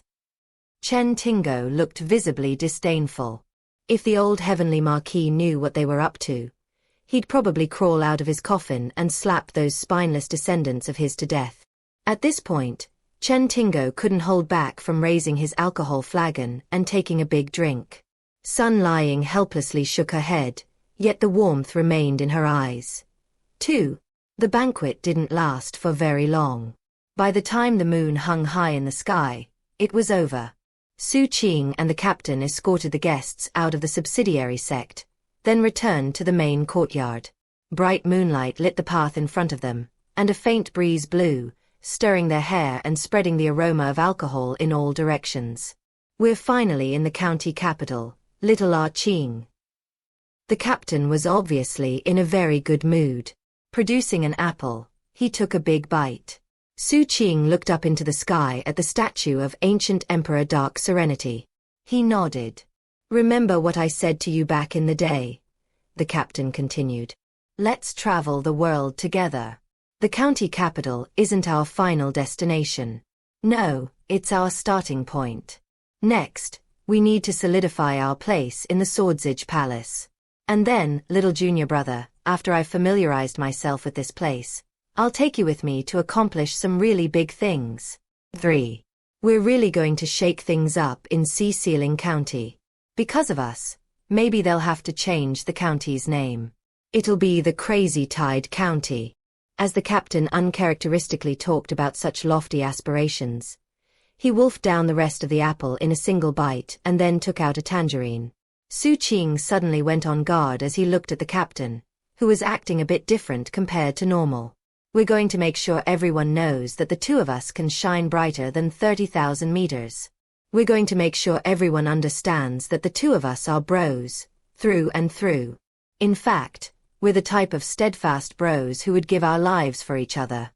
Chen Tingo looked visibly disdainful. If the old heavenly marquis knew what they were up to, he'd probably crawl out of his coffin and slap those spineless descendants of his to death. At this point, Chen Tingo couldn't hold back from raising his alcohol flagon and taking a big drink. Sun Liang helplessly shook her head, yet the warmth remained in her eyes. 2. The banquet didn't last for very long. By the time the moon hung high in the sky, it was over. Xu Qing and the captain escorted the guests out of the subsidiary sect, then returned to the main courtyard. Bright moonlight lit the path in front of them, and a faint breeze blew, stirring their hair and spreading the aroma of alcohol in all directions. We're finally in the county capital, Little Qing. The captain was obviously in a very good mood. Producing an apple, he took a big bite. Xu Qing looked up into the sky at the statue of ancient Emperor Dark Serenity. He nodded. Remember what I said to you back in the day? The captain continued. Let's travel the world together. The county capital isn't our final destination. No, it's our starting point. Next, we need to solidify our place in the Swordsage Palace. And then, little junior brother, after I've familiarized myself with this place, I'll take you with me to accomplish some really big things. 3. We're really going to shake things up in Sea Sealing County. Because of us, maybe they'll have to change the county's name. It'll be the Crazy Tide County. As the captain uncharacteristically talked about such lofty aspirations, he wolfed down the rest of the apple in a single bite and then took out a tangerine. Xu Qing suddenly went on guard as he looked at the captain, who was acting a bit different compared to normal. We're going to make sure everyone knows that the 2 of us can shine brighter than 30,000 meters. We're going to make sure everyone understands that the 2 of us are bros, through and through. In fact, we're the type of steadfast bros who would give our lives for each other."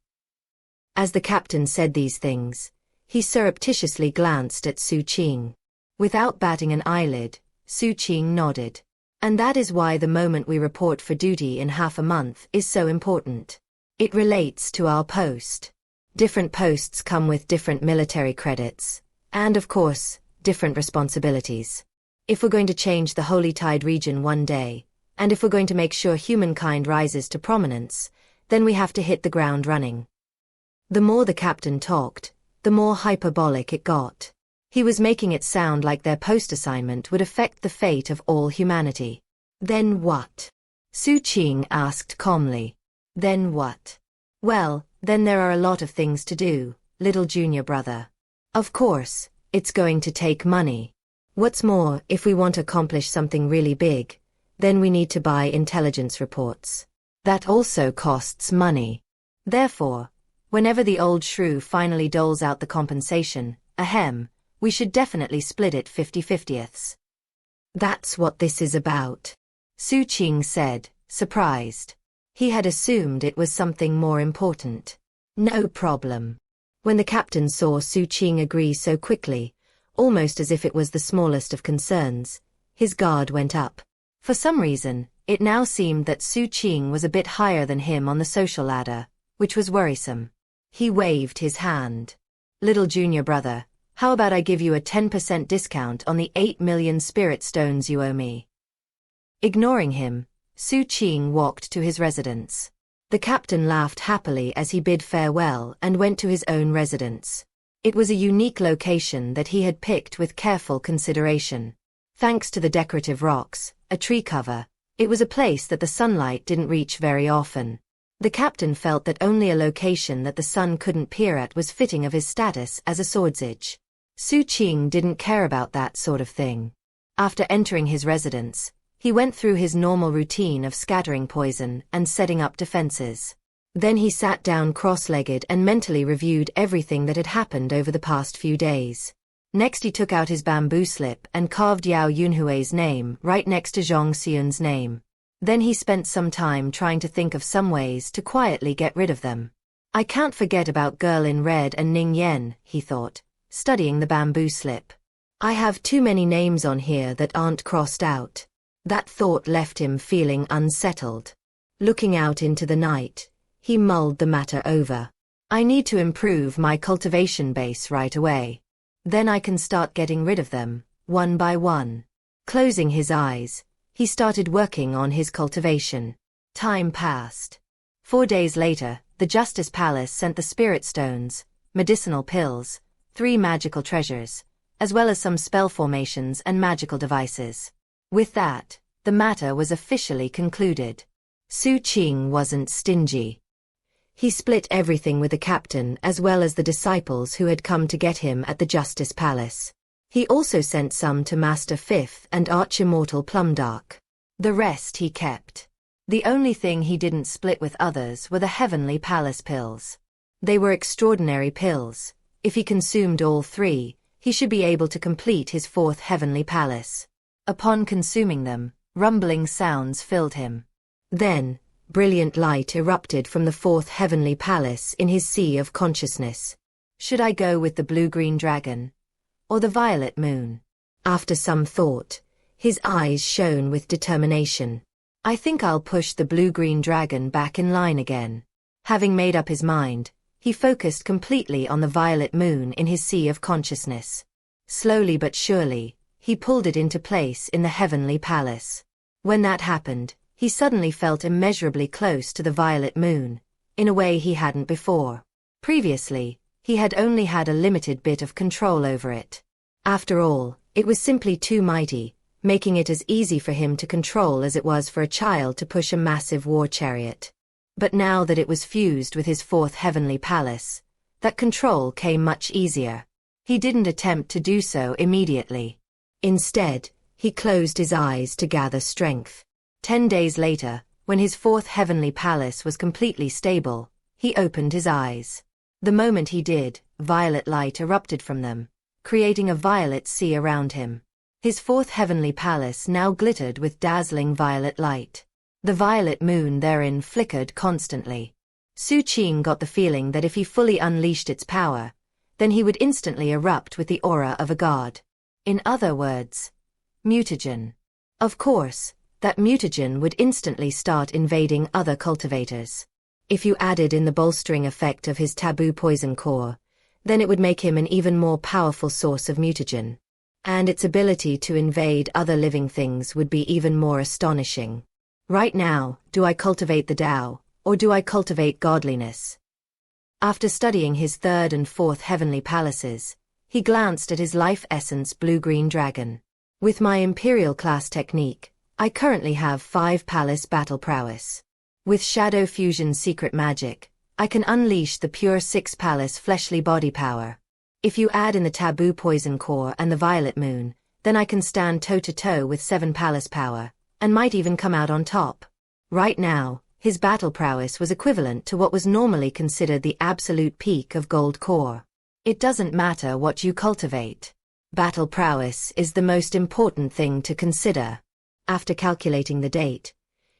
As the captain said these things, he surreptitiously glanced at Xu Qing. Without batting an eyelid, Xu Qing nodded. "And that is why the moment we report for duty in half a month is so important. It relates to our post. Different posts come with different military credits, and of course, different responsibilities. If we're going to change the Holy Tide region one day, and if we're going to make sure humankind rises to prominence, then we have to hit the ground running." The more the captain talked, the more hyperbolic it got. He was making it sound like their post assignment would affect the fate of all humanity. "Then what?" Xu Qing asked calmly. "Then what? Well, then there are a lot of things to do, little junior brother. Of course, it's going to take money. What's more, if we want to accomplish something really big, then we need to buy intelligence reports. That also costs money. Therefore, whenever the old shrew finally doles out the compensation, we should definitely split it 50/50ths. That's what this is about," Xu Qing said, surprised. He had assumed it was something more important. "No problem." When the captain saw Xu Qing agree so quickly, almost as if it was the smallest of concerns, his guard went up. For some reason, it now seemed that Xu Qing was a bit higher than him on the social ladder, which was worrisome. He waved his hand. "Little junior brother, how about I give you a 10% discount on the 8 million spirit stones you owe me?" Ignoring him, Xu Qing walked to his residence. The captain laughed happily as he bid farewell and went to his own residence. It was a unique location that he had picked with careful consideration. Thanks to the decorative rocks, a tree cover, it was a place that the sunlight didn't reach very often. The captain felt that only a location that the sun couldn't peer at was fitting of his status as a swordsage. Xu Qing didn't care about that sort of thing. After entering his residence, he went through his normal routine of scattering poison and setting up defenses. Then he sat down cross-legged and mentally reviewed everything that had happened over the past few days. Next he took out his bamboo slip and carved Yao Yunhui's name right next to Zhong Xian's name. Then he spent some time trying to think of some ways to quietly get rid of them. "I can't forget about Girl in Red and Ning Yen," he thought, studying the bamboo slip. "I have too many names on here that aren't crossed out." That thought left him feeling unsettled. Looking out into the night, he mulled the matter over. "I need to improve my cultivation base right away. Then I can start getting rid of them, one by one." Closing his eyes, he started working on his cultivation. Time passed. 4 days later, the Justice Palace sent the spirit stones, medicinal pills, 3 magical treasures, as well as some spell formations and magical devices. With that, the matter was officially concluded. Xu Qing wasn't stingy. He split everything with the captain as well as the disciples who had come to get him at the Justice Palace. He also sent some to Master Fifth and Arch-Immortal Plumdark. The rest he kept. The only thing he didn't split with others were the Heavenly Palace pills. They were extraordinary pills. If he consumed all 3, he should be able to complete his 4th Heavenly Palace. Upon consuming them, rumbling sounds filled him. Then, brilliant light erupted from the 4th Heavenly Palace in his sea of consciousness. Should I go with the blue-green dragon? Or the violet moon? After some thought, his eyes shone with determination. "I think I'll push the blue-green dragon back in line again." Having made up his mind, he focused completely on the violet moon in his sea of consciousness. Slowly but surely, he pulled it into place in the Heavenly Palace. When that happened, he suddenly felt immeasurably close to the violet moon, in a way he hadn't before. Previously, he had only had a limited bit of control over it. After all, it was simply too mighty, making it as easy for him to control as it was for a child to push a massive war chariot. But now that it was fused with his 4th Heavenly Palace, that control came much easier. He didn't attempt to do so immediately. Instead, he closed his eyes to gather strength. 10 days later, when his 4th Heavenly Palace was completely stable, he opened his eyes. The moment he did, violet light erupted from them, creating a violet sea around him. His 4th Heavenly Palace now glittered with dazzling violet light. The violet moon therein flickered constantly. Xu Qing got the feeling that if he fully unleashed its power, then he would instantly erupt with the aura of a god. In other words, mutagen. Of course, that mutagen would instantly start invading other cultivators. If you added in the bolstering effect of his taboo poison core, then it would make him an even more powerful source of mutagen. And its ability to invade other living things would be even more astonishing. Right now, do I cultivate the Tao, or do I cultivate godliness? After studying his third and fourth heavenly palaces, he glanced at his life essence blue-green dragon. With my imperial class technique, I currently have 5 palace battle prowess. With shadow fusion secret magic, I can unleash the pure 6 palace fleshly body power. If you add in the taboo poison core and the violet moon, then I can stand toe-to-toe with 7 palace power, and might even come out on top. Right now, his battle prowess was equivalent to what was normally considered the absolute peak of gold core. It doesn't matter what you cultivate. Battle prowess is the most important thing to consider. After calculating the date,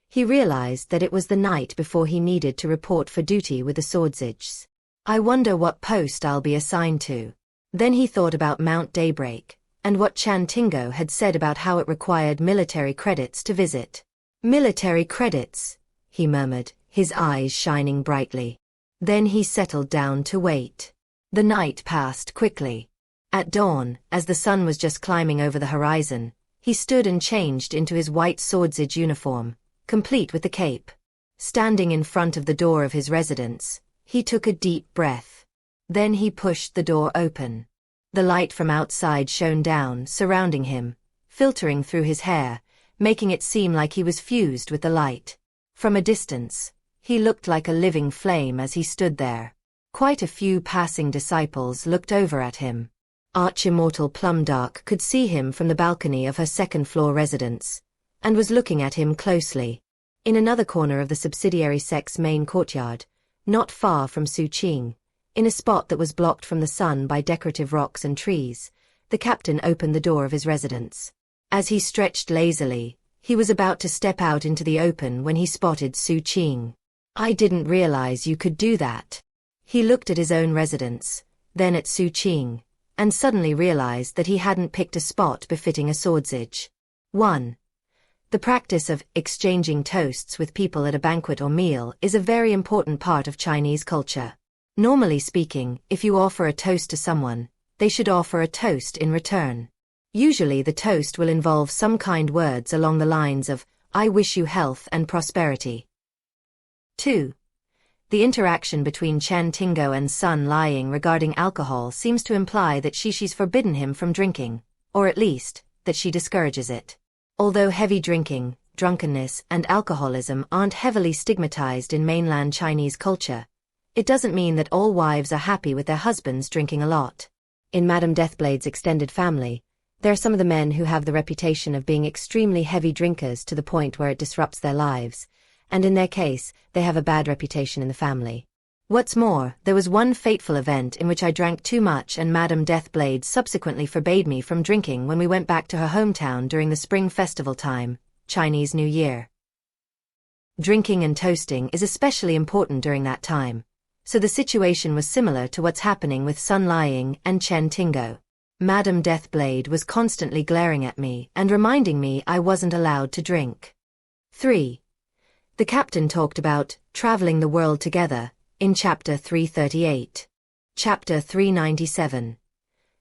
he realized that it was the night before he needed to report for duty with the Swordsage. I wonder what post I'll be assigned to. Then he thought about Mount Daybreak, and what Chan Tingo had said about how it required military credits to visit. Military credits, he murmured, his eyes shining brightly. Then he settled down to wait. The night passed quickly. At dawn, as the sun was just climbing over the horizon, he stood and changed into his white Swordsage uniform, complete with the cape. Standing in front of the door of his residence, he took a deep breath. Then he pushed the door open. The light from outside shone down, surrounding him, filtering through his hair, making it seem like he was fused with the light. From a distance, he looked like a living flame as he stood there. Quite a few passing disciples looked over at him. Arch-Immortal Plumdark could see him from the balcony of her second-floor residence, and was looking at him closely. In another corner of the subsidiary sect's main courtyard, not far from Xu Qing, in a spot that was blocked from the sun by decorative rocks and trees, the captain opened the door of his residence. As he stretched lazily, he was about to step out into the open when he spotted Xu Qing. I didn't realize you could do that. He looked at his own residence, then at Xu Qing, and suddenly realized that he hadn't picked a spot befitting a Swordsage. 1. The practice of exchanging toasts with people at a banquet or meal is a very important part of Chinese culture. Normally speaking, if you offer a toast to someone, they should offer a toast in return. Usually the toast will involve some kind words along the lines of, "I wish you health and prosperity." 2. The interaction between Chen Tingo and Sun Lying regarding alcohol seems to imply that she's forbidden him from drinking, or at least, that she discourages it. Although heavy drinking, drunkenness, and alcoholism aren't heavily stigmatized in mainland Chinese culture, it doesn't mean that all wives are happy with their husbands drinking a lot. In Madame Deathblade's extended family, there are some of the men who have the reputation of being extremely heavy drinkers to the point where it disrupts their lives, and in their case, they have a bad reputation in the family. What's more, there was one fateful event in which I drank too much and Madame Deathblade subsequently forbade me from drinking when we went back to her hometown during the spring festival time, Chinese New Year. Drinking and toasting is especially important during that time, so the situation was similar to what's happening with Sun Lying and Chen Tingo. Madame Deathblade was constantly glaring at me and reminding me I wasn't allowed to drink. 3. The captain talked about traveling the world together in Chapter 338. Chapter 397.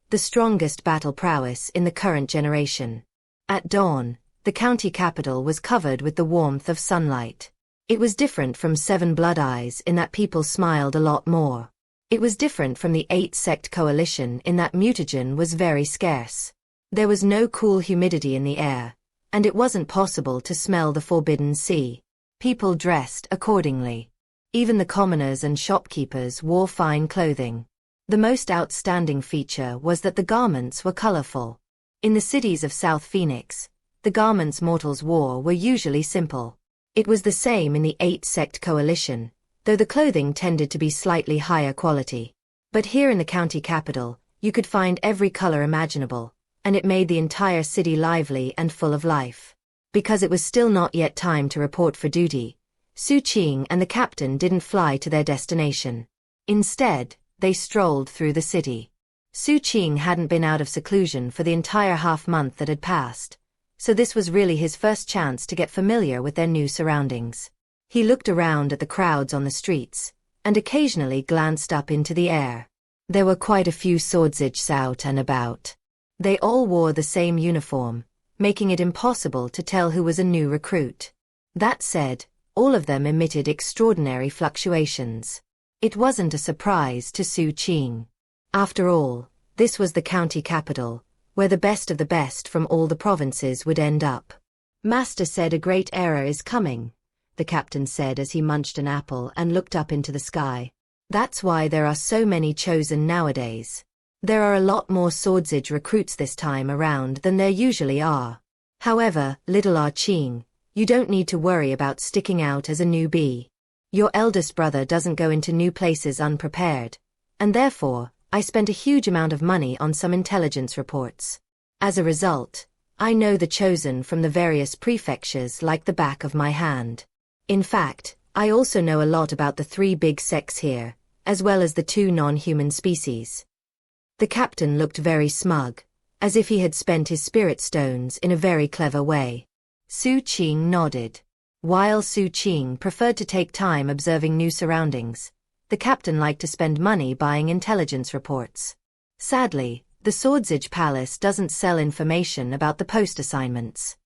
The strongest battle prowess in the current generation. At dawn, the county capital was covered with the warmth of sunlight. It was different from Seven Blood Eyes in that people smiled a lot more. It was different from the 8-sect coalition in that mutagen was very scarce. There was no cool humidity in the air, and it wasn't possible to smell the forbidden sea. People dressed accordingly. Even the commoners and shopkeepers wore fine clothing. The most outstanding feature was that the garments were colorful. In the cities of South Phoenix, the garments mortals wore were usually simple. It was the same in the 8-sect coalition, though the clothing tended to be slightly higher quality. But here in the county capital, you could find every color imaginable, and it made the entire city lively and full of life. Because it was still not yet time to report for duty, Xu Qing and the captain didn't fly to their destination. Instead, they strolled through the city. Xu Qing hadn't been out of seclusion for the entire half-month that had passed, so this was really his first chance to get familiar with their new surroundings. He looked around at the crowds on the streets, and occasionally glanced up into the air. There were quite a few swordsage out and about. They all wore the same uniform, making it impossible to tell who was a new recruit. That said, all of them emitted extraordinary fluctuations. It wasn't a surprise to Xu Qing. After all, this was the county capital, where the best of the best from all the provinces would end up. Master said a great era is coming, the captain said as he munched an apple and looked up into the sky. That's why there are so many chosen nowadays. There are a lot more swordsage recruits this time around than there usually are. However, little Ah Qing, you don't need to worry about sticking out as a newbie. Your eldest brother doesn't go into new places unprepared, and therefore, I spent a huge amount of money on some intelligence reports. As a result, I know the chosen from the various prefectures like the back of my hand. In fact, I also know a lot about the 3 big sects here, as well as the 2 non-human species. The captain looked very smug, as if he had spent his spirit stones in a very clever way. Xu Qing nodded. While Xu Qing preferred to take time observing new surroundings, the captain liked to spend money buying intelligence reports. Sadly, the Swordsage Palace doesn't sell information about the post assignments.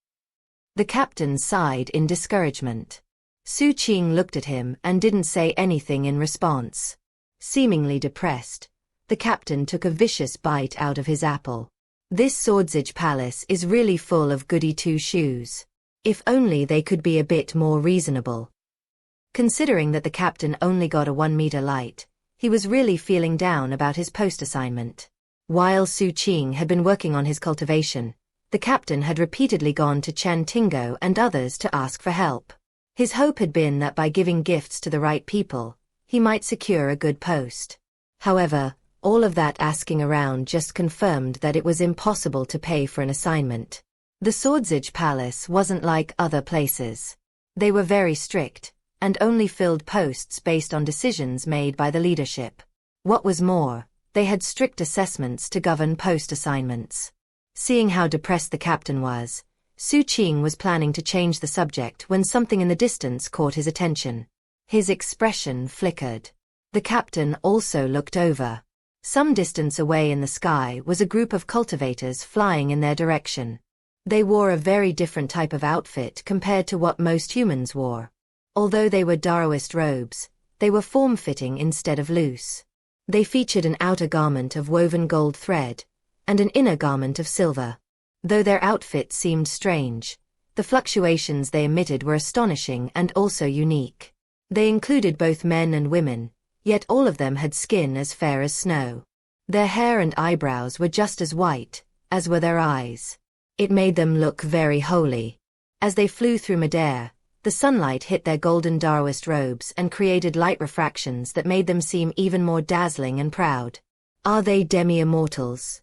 The captain sighed in discouragement. Xu Qing looked at him and didn't say anything in response. Seemingly depressed, the captain took a vicious bite out of his apple. This Swordsage Palace is really full of goody two-shoes. If only they could be a bit more reasonable. Considering that the captain only got a 1-meter light, he was really feeling down about his post assignment. While Xu Qing had been working on his cultivation, the captain had repeatedly gone to Chen Tingo and others to ask for help. His hope had been that by giving gifts to the right people, he might secure a good post. However, all of that asking around just confirmed that it was impossible to pay for an assignment. The Swordsage Palace wasn't like other places. They were very strict, and only filled posts based on decisions made by the leadership. What was more, they had strict assessments to govern post assignments. Seeing how depressed the captain was, Xu Qing was planning to change the subject when something in the distance caught his attention. His expression flickered. The captain also looked over. Some distance away in the sky was a group of cultivators flying in their direction. They wore a very different type of outfit compared to what most humans wore. Although they were Daoist robes, they were form-fitting instead of loose. They featured an outer garment of woven gold thread, and an inner garment of silver. Though their outfits seemed strange, the fluctuations they emitted were astonishing and also unique. They included both men and women, yet all of them had skin as fair as snow. Their hair and eyebrows were just as white, as were their eyes. It made them look very holy. As they flew through midair, the sunlight hit their golden Daoist robes and created light refractions that made them seem even more dazzling and proud. Are they demi-immortals?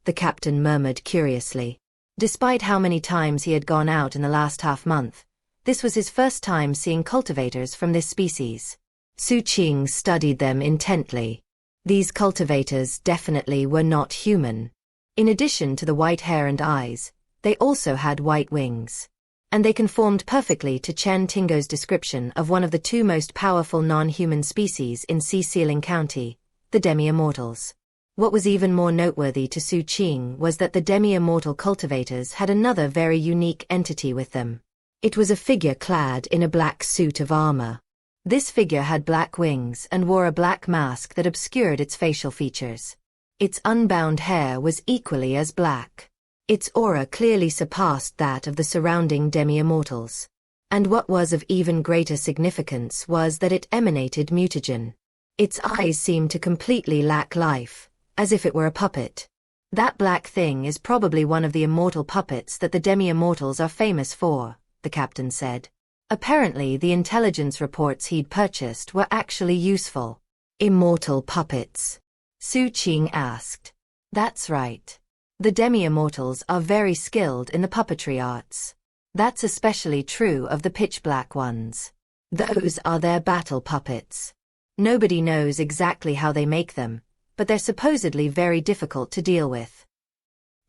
The captain murmured curiously. Despite how many times he had gone out in the last half-month, this was his first time seeing cultivators from this species. Xu Qing studied them intently. These cultivators definitely were not human. In addition to the white hair and eyes, they also had white wings. And they conformed perfectly to Chen Tingo's description of one of the 2 most powerful non-human species in Sea Sealing County, the demi-immortals. What was even more noteworthy to Xu Qing was that the demi-immortal cultivators had another very unique entity with them. It was a figure clad in a black suit of armor. This figure had black wings and wore a black mask that obscured its facial features. Its unbound hair was equally as black. Its aura clearly surpassed that of the surrounding demi-immortals. And what was of even greater significance was that it emanated mutagen. Its eyes seemed to completely lack life, as if it were a puppet. That black thing is probably one of the immortal puppets that the demi-immortals are famous for, the captain said. Apparently the intelligence reports he'd purchased were actually useful. Immortal puppets? Xu Qing asked. That's right. The demi-immortals are very skilled in the puppetry arts. That's especially true of the pitch-black ones. Those are their battle puppets. Nobody knows exactly how they make them, but they're supposedly very difficult to deal with.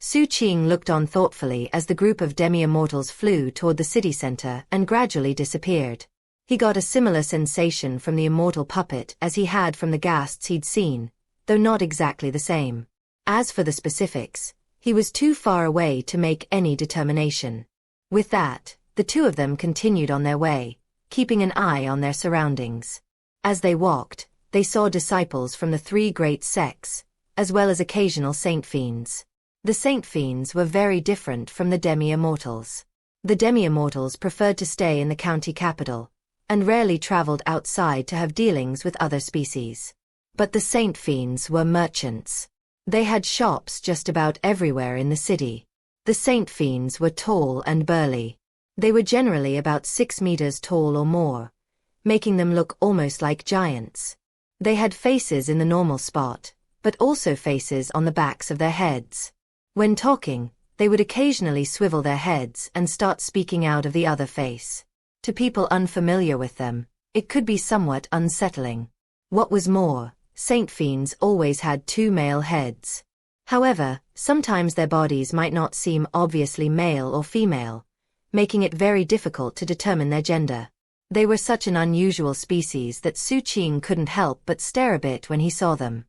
Xu Qing looked on thoughtfully as the group of demi-immortals flew toward the city center and gradually disappeared. He got a similar sensation from the immortal puppet as he had from the ghasts he'd seen, though not exactly the same. As for the specifics, he was too far away to make any determination. With that, the two of them continued on their way, keeping an eye on their surroundings. As they walked, they saw disciples from the three great sects, as well as occasional saint fiends. The saint fiends were very different from the demi-immortals. The demi-immortals preferred to stay in the county capital, and rarely traveled outside to have dealings with other species. But the saint fiends were merchants. They had shops just about everywhere in the city. The saint fiends were tall and burly. They were generally about 6 meters tall or more, making them look almost like giants. They had faces in the normal spot, but also faces on the backs of their heads. When talking, they would occasionally swivel their heads and start speaking out of the other face. To people unfamiliar with them, it could be somewhat unsettling. What was more, saint fiends always had 2 male heads. However, sometimes their bodies might not seem obviously male or female, making it very difficult to determine their gender. They were such an unusual species that Xu Qing couldn't help but stare a bit when he saw them.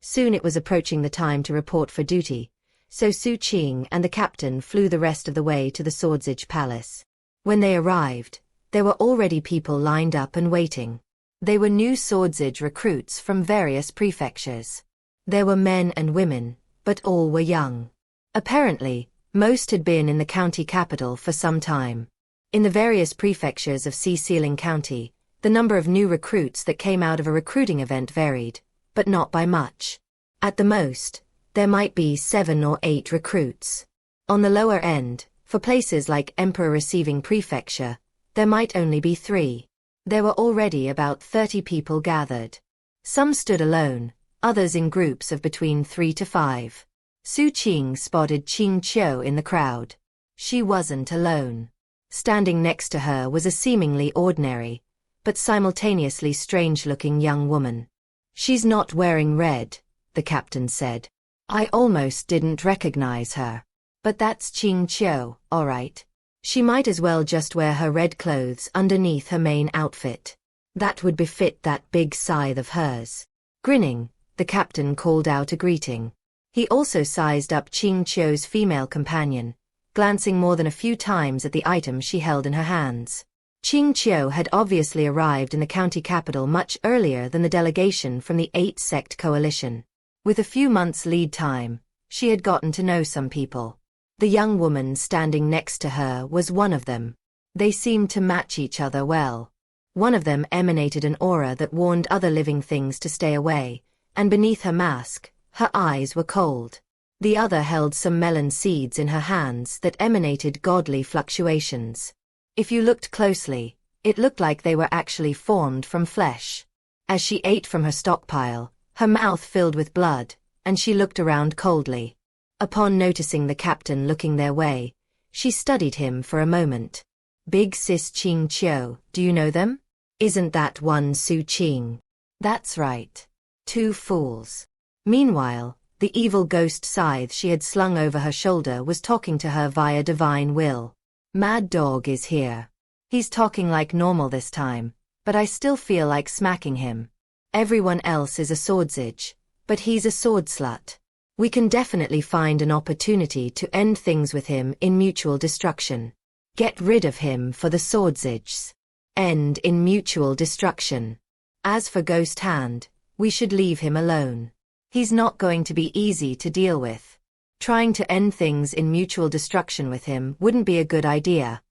Soon it was approaching the time to report for duty, so Xu Qing and the captain flew the rest of the way to the Swordsage Palace. When they arrived, there were already people lined up and waiting. They were new Swordsage recruits from various prefectures. There were men and women, but all were young. Apparently, most had been in the county capital for some time. In the various prefectures of Sealing County, the number of new recruits that came out of a recruiting event varied, but not by much. At the most, there might be 7 or 8 recruits. On the lower end, for places like Emperor Receiving Prefecture, there might only be 3. There were already about 30 people gathered. Some stood alone, others in groups of between 3 to 5. Xu Qing spotted Xianxia in the crowd. She wasn't alone. Standing next to her was a seemingly ordinary, but simultaneously strange-looking young woman. "She's not wearing red," the captain said. "I almost didn't recognize her. But that's Xianxia, all right. She might as well just wear her red clothes underneath her main outfit. That would befit that big scythe of hers." Grinning, the captain called out a greeting. He also sized up Xianxia's female companion, glancing more than a few times at the item she held in her hands. Xianxia had obviously arrived in the county capital much earlier than the delegation from the 8-sect coalition. With a few months lead time, she had gotten to know some people. The young woman standing next to her was one of them. They seemed to match each other well. One of them emanated an aura that warned other living things to stay away, and beneath her mask, her eyes were cold. The other held some melon seeds in her hands that emanated godly fluctuations. If you looked closely, it looked like they were actually formed from flesh. As she ate from her stockpile, her mouth filled with blood, and she looked around coldly. Upon noticing the captain looking their way, she studied him for a moment. "Big sis Xianxia, do you know them? Isn't that one Xu Qing?" "That's right. 2 fools." Meanwhile, the evil ghost scythe she had slung over her shoulder was talking to her via divine will. "Mad Dog is here. He's talking like normal this time, but I still feel like smacking him. Everyone else is a swordsage, but he's a sword slut. We can definitely find an opportunity to end things with him in mutual destruction. Get rid of him for the swordsages. End in mutual destruction. As for Ghost Hand, we should leave him alone. He's not going to be easy to deal with. Trying to end things in mutual destruction with him wouldn't be a good idea.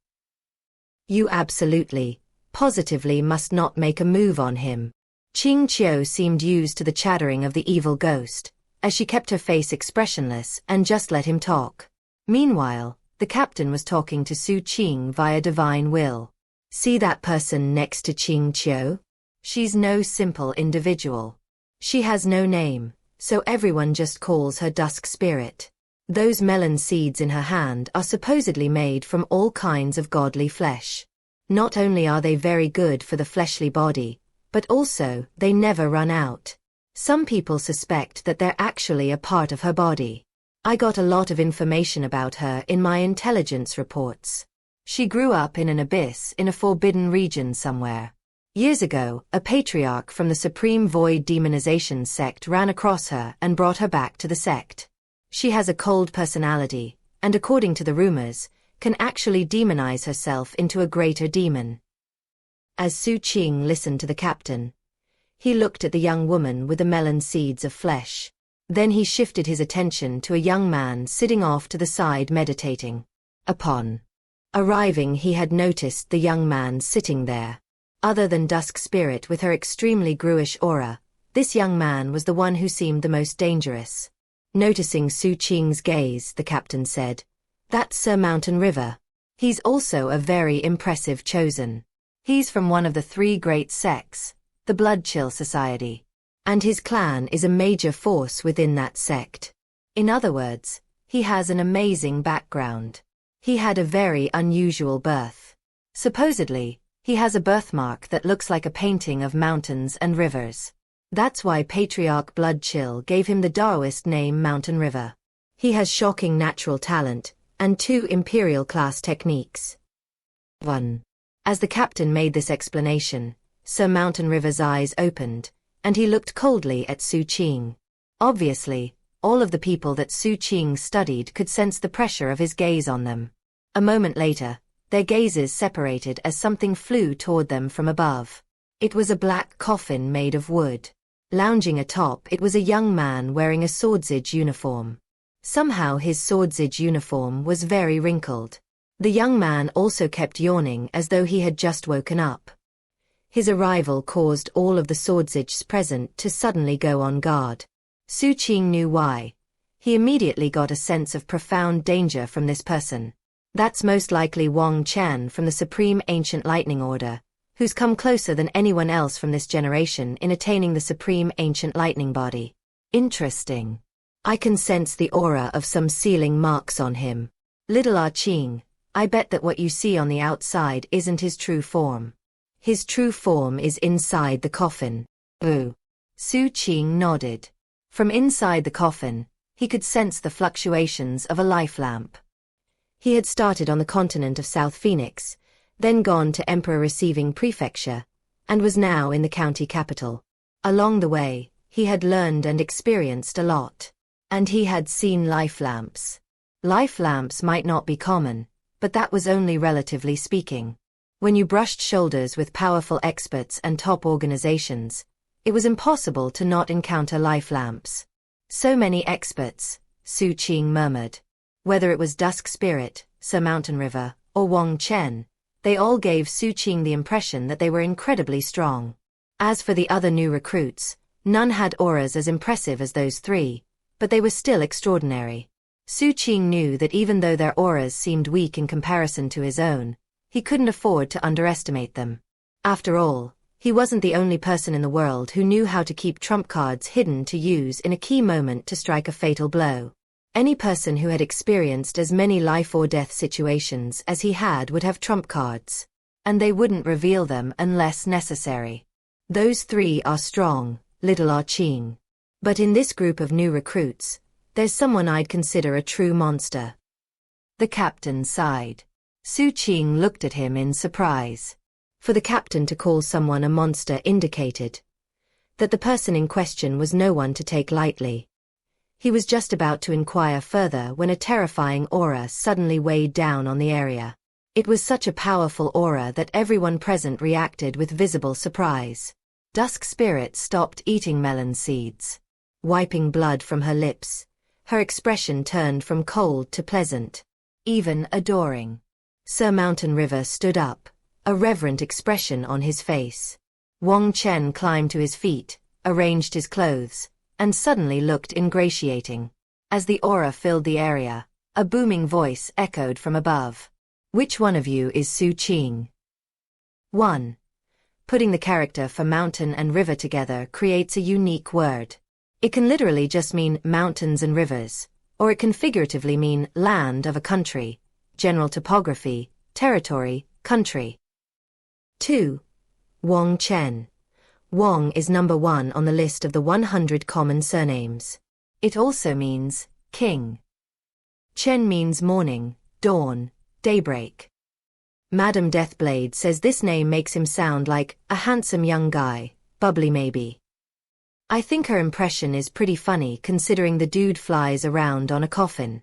You absolutely, positively must not make a move on him." Xianxia seemed used to the chattering of the evil ghost, as she kept her face expressionless and just let him talk. Meanwhile, the captain was talking to Xu Qing via divine will. "See that person next to Xianxia? She's no simple individual. She has no name, so everyone just calls her Dusk Spirit. Those melon seeds in her hand are supposedly made from all kinds of godly flesh. Not only are they very good for the fleshly body, but also they never run out. Some people suspect that they're actually a part of her body. I got a lot of information about her in my intelligence reports. She grew up in an abyss in a forbidden region somewhere. Years ago, a patriarch from the Supreme Void Demonization sect ran across her and brought her back to the sect. She has a cold personality, and according to the rumors, can actually demonize herself into a greater demon. As Xu Qing listened to the captain, he looked at the young woman with the melon seeds of flesh. Then he shifted his attention to a young man sitting off to the side meditating. Upon arriving, he had noticed the young man sitting there. Other than Dusk Spirit with her extremely gruish aura, this young man was the one who seemed the most dangerous. Noticing Xu Qing's gaze, the captain said, "That's Sir Mountain River. He's also a very impressive chosen. He's from one of the 3 great sects, the Bloodchill Society. And his clan is a major force within that sect. In other words, he has an amazing background. He had a very unusual birth. Supposedly, he has a birthmark that looks like a painting of mountains and rivers. That's why Patriarch Bloodchill gave him the Daoist name Mountain River. He has shocking natural talent, and 2 imperial-class techniques." 1. As the captain made this explanation, Sir Mountain River's eyes opened, and he looked coldly at Xu Qing. Obviously, all of the people that Xu Qing studied could sense the pressure of his gaze on them. A moment later, their gazes separated as something flew toward them from above. It was a black coffin made of wood. Lounging atop it was a young man wearing a swordsage uniform. Somehow his swordsage uniform was very wrinkled. The young man also kept yawning as though he had just woken up. His arrival caused all of the swordsages present to suddenly go on guard. Xu Qing knew why. He immediately got a sense of profound danger from this person. That's most likely Wang Chen from the Supreme Ancient Lightning Order, who's come closer than anyone else from this generation in attaining the Supreme Ancient Lightning Body. Interesting. I can sense the aura of some sealing marks on him. Little Qing, I bet that what you see on the outside isn't his true form. His true form is inside the coffin. Ooh. Xu Qing nodded. From inside the coffin, he could sense the fluctuations of a life lamp. He had started on the continent of South Phoenix, then gone to Emperor Receiving Prefecture, and was now in the county capital. Along the way, he had learned and experienced a lot. And he had seen life lamps. Life lamps might not be common, but that was only relatively speaking. When you brushed shoulders with powerful experts and top organizations, it was impossible to not encounter life lamps. So many experts, Xu Qing murmured. Whether it was Dusk Spirit, Sir Mountain River, or Wang Chen, they all gave Xu Qing the impression that they were incredibly strong. As for the other new recruits, none had auras as impressive as those 3, but they were still extraordinary. Xu Qing knew that even though their auras seemed weak in comparison to his own, he couldn't afford to underestimate them. After all, he wasn't the only person in the world who knew how to keep trump cards hidden to use in a key moment to strike a fatal blow. Any person who had experienced as many life or death situations as he had would have trump cards. And they wouldn't reveal them unless necessary. Those 3 are strong, Little Qing. But in this group of new recruits, there's someone I'd consider a true monster. The captain sighed. Xu Qing looked at him in surprise. For the captain to call someone a monster indicated that the person in question was no one to take lightly. He was just about to inquire further when a terrifying aura suddenly weighed down on the area. It was such a powerful aura that everyone present reacted with visible surprise. Dusk Spirit stopped eating melon seeds. Wiping blood from her lips, her expression turned from cold to pleasant, even adoring. Sir Mountain River stood up, a reverent expression on his face. Wang Chen climbed to his feet, arranged his clothes, and suddenly looked ingratiating. As the aura filled the area, a booming voice echoed from above. Which one of you is Xu Qing? 1. Putting the character for mountain and river together creates a unique word. It can literally just mean mountains and rivers, or it can figuratively mean land of a country, general topography, territory, country. 2. Wang Chen. Wang is number 1 on the list of the 100 common surnames. It also means king. Chen means morning, dawn, daybreak. Madame Deathblade says this name makes him sound like a handsome young guy, bubbly maybe. I think her impression is pretty funny considering the dude flies around on a coffin.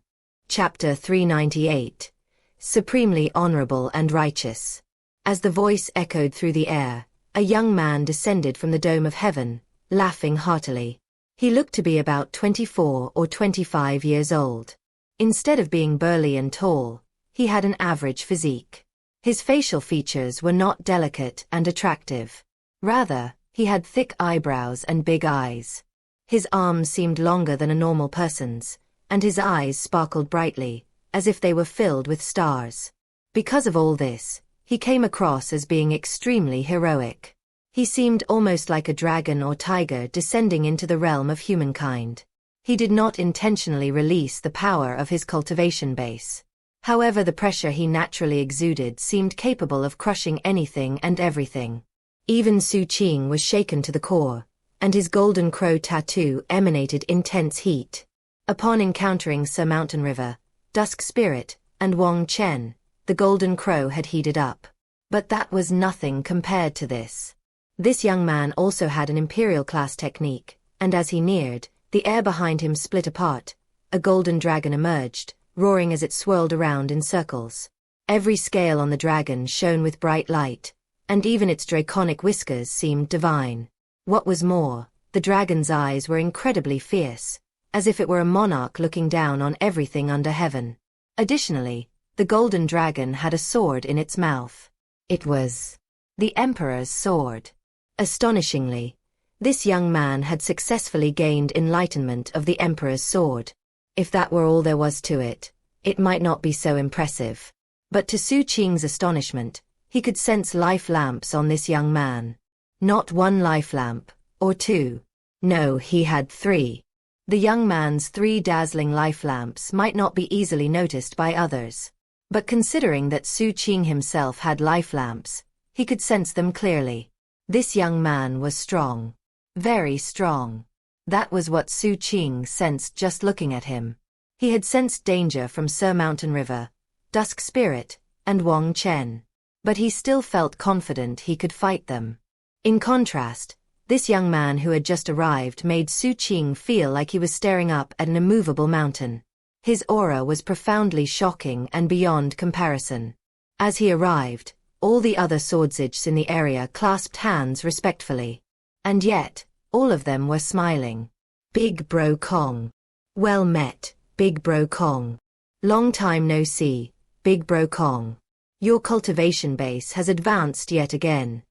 Chapter 398. Supremely honorable and righteous. As the voice echoed through the air, a young man descended from the dome of heaven, laughing heartily. He looked to be about 24 or 25 years old. Instead of being burly and tall, he had an average physique. His facial features were not delicate and attractive. Rather, he had thick eyebrows and big eyes. His arms seemed longer than a normal person's, and his eyes sparkled brightly, as if they were filled with stars. Because of all this, he came across as being extremely heroic. He seemed almost like a dragon or tiger descending into the realm of humankind. He did not intentionally release the power of his cultivation base. However, the pressure he naturally exuded seemed capable of crushing anything and everything. Even Xu Qing was shaken to the core, and his golden crow tattoo emanated intense heat. Upon encountering Sir Mountain River, Dusk Spirit, and Wang Chen, the golden crow had heated up. But that was nothing compared to this. This young man also had an imperial class technique, and as he neared, the air behind him split apart. A golden dragon emerged, roaring as it swirled around in circles. Every scale on the dragon shone with bright light, and even its draconic whiskers seemed divine. What was more, the dragon's eyes were incredibly fierce, as if it were a monarch looking down on everything under heaven. Additionally, the golden dragon had a sword in its mouth. It was the Emperor's sword. Astonishingly, this young man had successfully gained enlightenment of the Emperor's sword. If that were all there was to it, it might not be so impressive. But to Xu Qing's astonishment, he could sense life lamps on this young man. Not one life lamp, or two. No, he had 3. The young man's 3 dazzling life lamps might not be easily noticed by others. But considering that Xu Qing himself had life lamps, he could sense them clearly. This young man was strong. Very strong. That was what Xu Qing sensed just looking at him. He had sensed danger from Sir Mountain River, Dusk Spirit, and Wang Chen. But he still felt confident he could fight them. In contrast, this young man who had just arrived made Xu Qing feel like he was staring up at an immovable mountain. His aura was profoundly shocking and beyond comparison. As he arrived, all the other swordsages in the area clasped hands respectfully. And yet, all of them were smiling. Big Bro Kong. Well met, Big Bro Kong. Long time no see, Big Bro Kong. Your cultivation base has advanced yet again.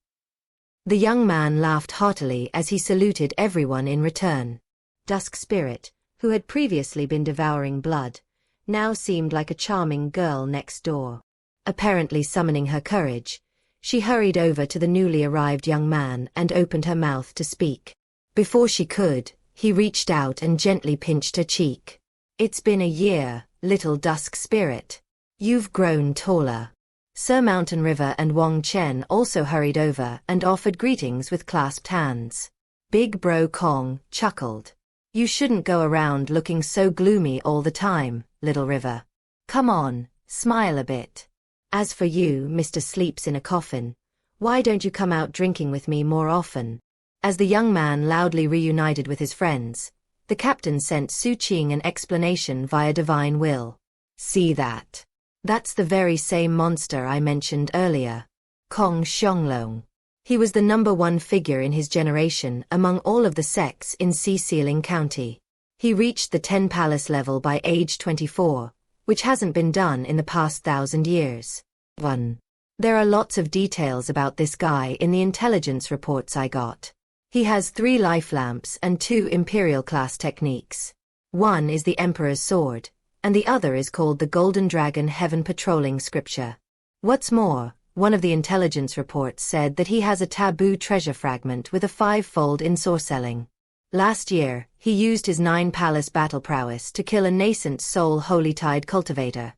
The young man laughed heartily as he saluted everyone in return. Dusk Spirit, who had previously been devouring blood, now seemed like a charming girl next door. Apparently summoning her courage, she hurried over to the newly arrived young man and opened her mouth to speak. Before she could, he reached out and gently pinched her cheek. It's been a year, little Dusk Spirit. You've grown taller. Sir Mountain River and Wang Chen also hurried over and offered greetings with clasped hands. Big Bro Kong chuckled. You shouldn't go around looking so gloomy all the time, little River. Come on, smile a bit. As for you, Mr. Sleeps in a Coffin, why don't you come out drinking with me more often? As the young man loudly reunited with his friends, the captain sent Xu Qing an explanation via divine will. See that? That's the very same monster I mentioned earlier. Kong Xianglong. He was the number 1 figure in his generation among all of the sects in Sealing County. He reached the 10 palace level by age 24, which hasn't been done in the past 1,000 years. 1. There are lots of details about this guy in the intelligence reports I got. He has 3 life lamps and 2 imperial class techniques. One is the Emperor's sword, and the other is called the Golden Dragon Heaven Patrolling Scripture. What's more, one of the intelligence reports said that he has a taboo treasure fragment with a 5-fold ensorcelling. Last year, he used his 9-palace battle prowess to kill a nascent soul holy tide cultivator.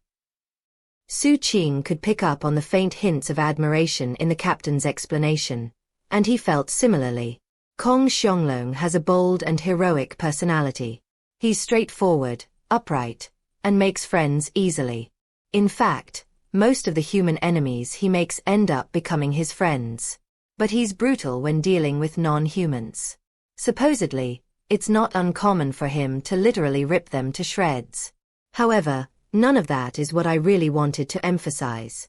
Xu Qing could pick up on the faint hints of admiration in the captain's explanation, and he felt similarly. Kong Xianglong has a bold and heroic personality. He's straightforward, upright, and makes friends easily. In fact, most of the human enemies he makes end up becoming his friends. But he's brutal when dealing with non-humans. Supposedly, it's not uncommon for him to literally rip them to shreds. However, none of that is what I really wanted to emphasize.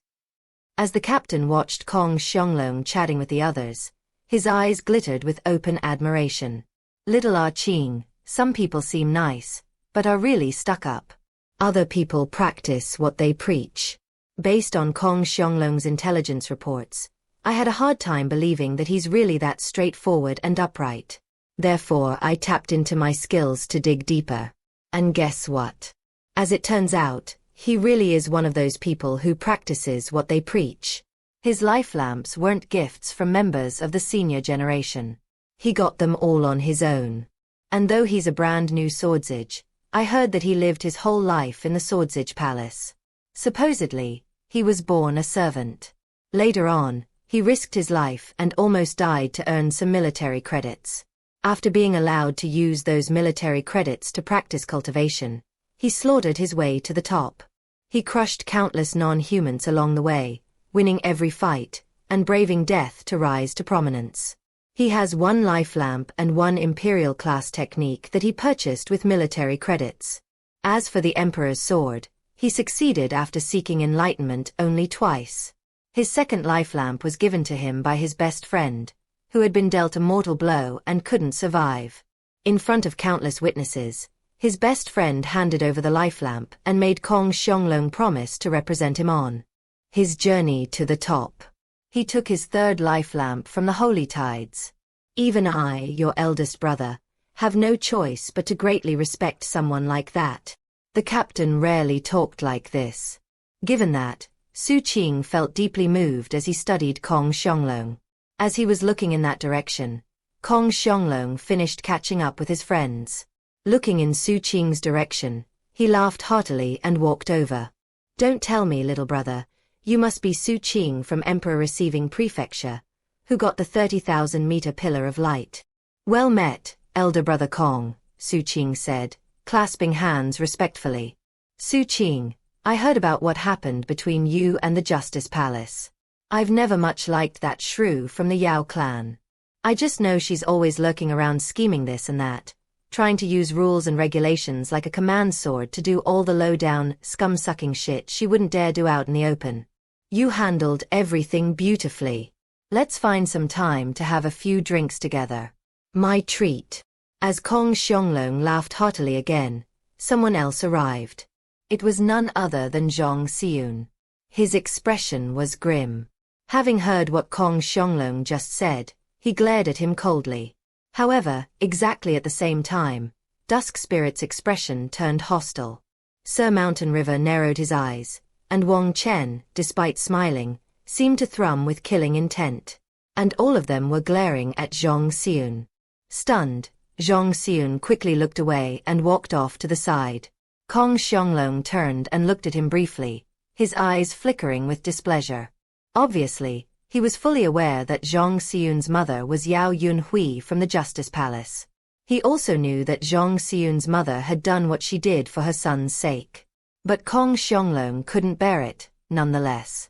As the captain watched Kong Xianglong chatting with the others, his eyes glittered with open admiration. Little Ah Qing, some people seem nice, but are really stuck up. Other people practice what they preach. Based on Kong Xianglong's intelligence reports, I had a hard time believing that he's really that straightforward and upright. Therefore, I tapped into my skills to dig deeper. And guess what? As it turns out, he really is one of those people who practices what they preach. His life lamps weren't gifts from members of the senior generation. He got them all on his own. And though he's a brand new Swordsage, I heard that he lived his whole life in the Swordsage Palace. Supposedly, he was born a servant. Later on, he risked his life and almost died to earn some military credits. After being allowed to use those military credits to practice cultivation, he slaughtered his way to the top. He crushed countless non-humans along the way, winning every fight, and braving death to rise to prominence. He has 1 life lamp and 1 imperial-class technique that he purchased with military credits. As for the Emperor's sword, he succeeded after seeking enlightenment only twice. His 2nd life lamp was given to him by his best friend, who had been dealt a mortal blow and couldn't survive. In front of countless witnesses, his best friend handed over the life lamp and made Kong Xianglong promise to represent him on his journey to the top. He took his 3rd life lamp from the holy tides. Even I, your eldest brother, have no choice but to greatly respect someone like that. The captain rarely talked like this. Given that, Xu Qing felt deeply moved as he studied Kong Xianglong. As he was looking in that direction, Kong Xianglong finished catching up with his friends. Looking in Xu Qing's direction, he laughed heartily and walked over. Don't tell me, little brother, you must be Xu Qing from Emperor Receiving Prefecture, who got the 30,000-meter pillar of light. Well met, elder brother Kong, Xu Qing said, clasping hands respectfully. Xu Qing, I heard about what happened between you and the Justice Palace. I've never much liked that shrew from the Yao clan. I just know she's always lurking around scheming this and that, trying to use rules and regulations like a command sword to do all the low-down, scum-sucking shit she wouldn't dare do out in the open. You handled everything beautifully. Let's find some time to have a few drinks together. My treat. As Kong Xianglong laughed heartily again, someone else arrived. It was none other than Zhang Xiun. His expression was grim. Having heard what Kong Xianglong just said, he glared at him coldly. However, exactly at the same time, Dusk Spirit's expression turned hostile. Sir Mountain River narrowed his eyes, and Wang Chen, despite smiling, seemed to thrum with killing intent. And all of them were glaring at Zhang Xiun. Stunned, Zhang Xiun quickly looked away and walked off to the side. Kong Xianglong turned and looked at him briefly, his eyes flickering with displeasure. Obviously, he was fully aware that Zhang Xiun's mother was Yao Yunhui from the Justice Palace. He also knew that Zhang Xiun's mother had done what she did for her son's sake. But Kong Xianglong couldn't bear it, nonetheless.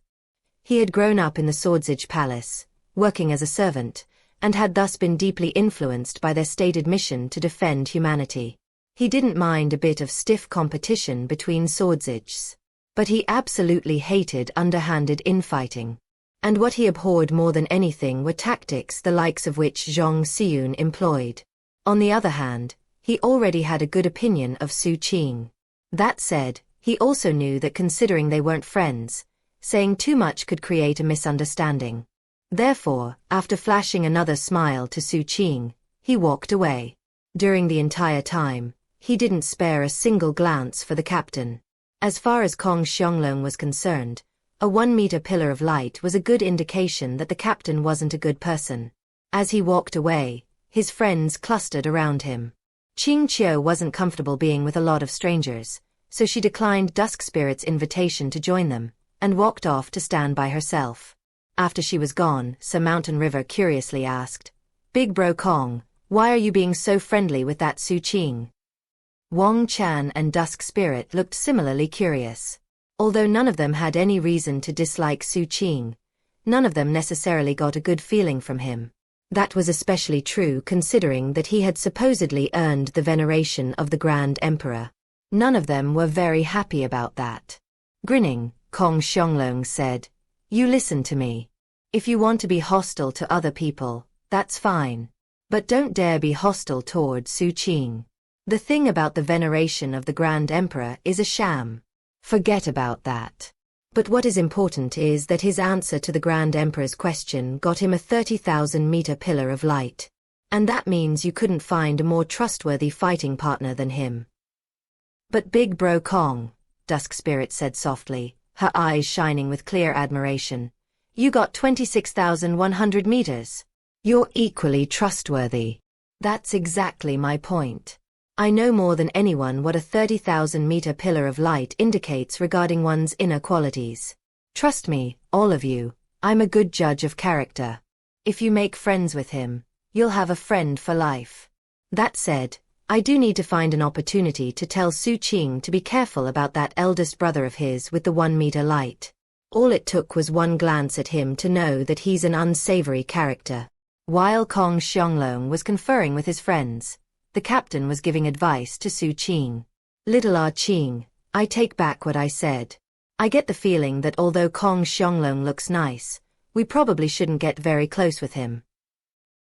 He had grown up in the Swordsage Palace, working as a servant, and had thus been deeply influenced by their stated mission to defend humanity. He didn't mind a bit of stiff competition between Swordsages. But he absolutely hated underhanded infighting. And what he abhorred more than anything were tactics the likes of which Zhang Xiun employed. On the other hand, he already had a good opinion of Xu Qing. That said, he also knew that considering they weren't friends, saying too much could create a misunderstanding. Therefore, after flashing another smile to Xu Qing, he walked away. During the entire time, he didn't spare a single glance for the captain. As far as Kong Xianglong was concerned, a 1-meter pillar of light was a good indication that the captain wasn't a good person. As he walked away, His friends clustered around him. Xianxia wasn't comfortable being with a lot of strangers, so she declined Dusk Spirit's invitation to join them, and walked off to stand by herself. After she was gone, Sir Mountain River curiously asked, "Big Bro Kong, why are you being so friendly with that Xu Qing?" Wang Chan and Dusk Spirit looked similarly curious. Although none of them had any reason to dislike Xu Qing, none of them necessarily got a good feeling from him. That was especially true considering that he had supposedly earned the veneration of the Grand Emperor. None of them were very happy about that. Grinning, Kong Xianglong said, "You listen to me. If you want to be hostile to other people, that's fine. But don't dare be hostile toward Xu Qing. The thing about the veneration of the Grand Emperor is a sham. Forget about that. But what is important is that his answer to the Grand Emperor's question got him a 30,000-meter pillar of light. And that means you couldn't find a more trustworthy fighting partner than him." "But Big Bro Kong," Dusk Spirit said softly, her eyes shining with clear admiration, "you got 26,100 meters. You're equally trustworthy." "That's exactly my point. I know more than anyone what a 30,000-meter pillar of light indicates regarding one's inner qualities. Trust me, all of you, I'm a good judge of character. If you make friends with him, you'll have a friend for life. That said, I do need to find an opportunity to tell Xu Qing to be careful about that eldest brother of his with the 1-meter light. All it took was one glance at him to know that he's an unsavory character." While Kong Xianglong was conferring with his friends, the captain was giving advice to Xu Qing. "Little Ah Qing, I take back what I said. I get the feeling that although Kong Xianglong looks nice, we probably shouldn't get very close with him."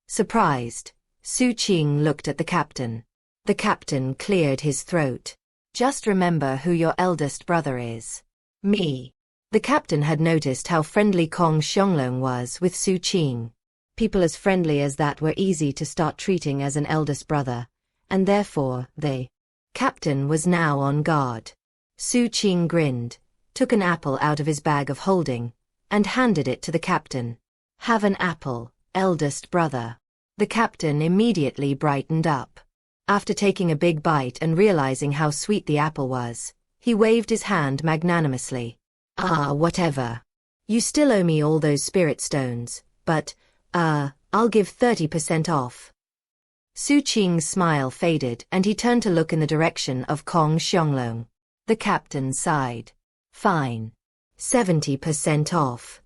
Surprised, Xu Qing looked at the captain. The captain cleared his throat. "Just remember who your eldest brother is. Me." The captain had noticed how friendly Kong Xianglong was with Xu Qing. People as friendly as that were easy to start treating as an eldest brother, and therefore, the captain was now on guard. Xu Qing grinned, took an apple out of his bag of holding, and handed it to the captain. "Have an apple, eldest brother." The captain immediately brightened up. After taking a big bite and realizing how sweet the apple was, he waved his hand magnanimously. "Ah, whatever. You still owe me all those spirit stones, but, I'll give 30% off." Xu Qing's smile faded and he turned to look in the direction of Kong Xianglong. The captain sighed. "Fine. 70% off."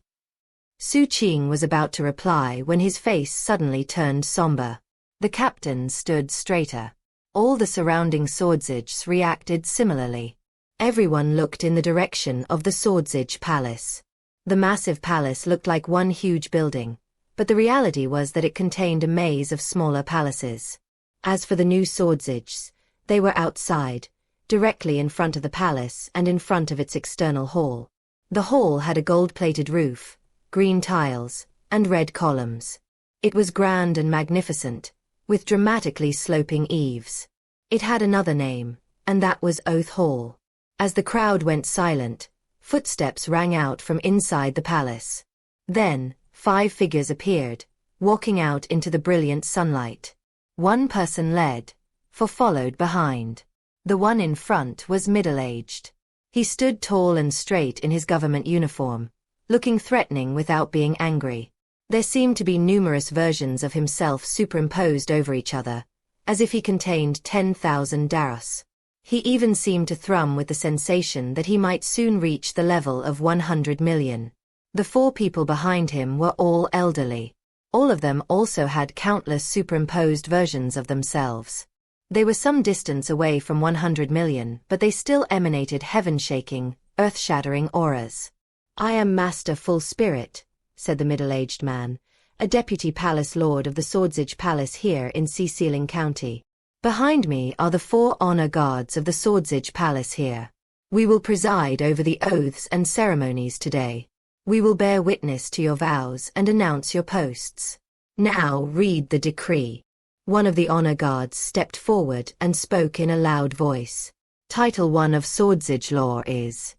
Xu Qing was about to reply when his face suddenly turned somber. The captain stood straighter. All the surrounding Swordsage reacted similarly. Everyone looked in the direction of the Swordsage Palace. The massive palace looked like one huge building, but the reality was that it contained a maze of smaller palaces. As for the new Swordsages, they were outside, directly in front of the palace and in front of its external hall. The hall had a gold-plated roof, green tiles, and red columns. It was grand and magnificent, with dramatically sloping eaves. It had another name, and that was Oath Hall. As the crowd went silent, footsteps rang out from inside the palace. Then, 5 figures appeared, walking out into the brilliant sunlight. One person led, 4 followed behind. The one in front was middle-aged. He stood tall and straight in his government uniform, looking threatening without being angry. There seemed to be numerous versions of himself superimposed over each other, as if he contained 10,000 Daros. He even seemed to thrum with the sensation that he might soon reach the level of 100 million. The 4 people behind him were all elderly. All of them also had countless superimposed versions of themselves. They were some distance away from 100 million, but they still emanated heaven-shaking, earth-shattering auras. "I am Master Full Spirit," said the middle-aged man, a deputy palace lord of the Swordsage Palace here in Sealing County. "Behind me are the 4 honor guards of the Swordsage Palace here. We will preside over the oaths and ceremonies today. We will bear witness to your vows and announce your posts. Now read the decree." One of the honor guards stepped forward and spoke in a loud voice. Title 1 of Swordsage law is.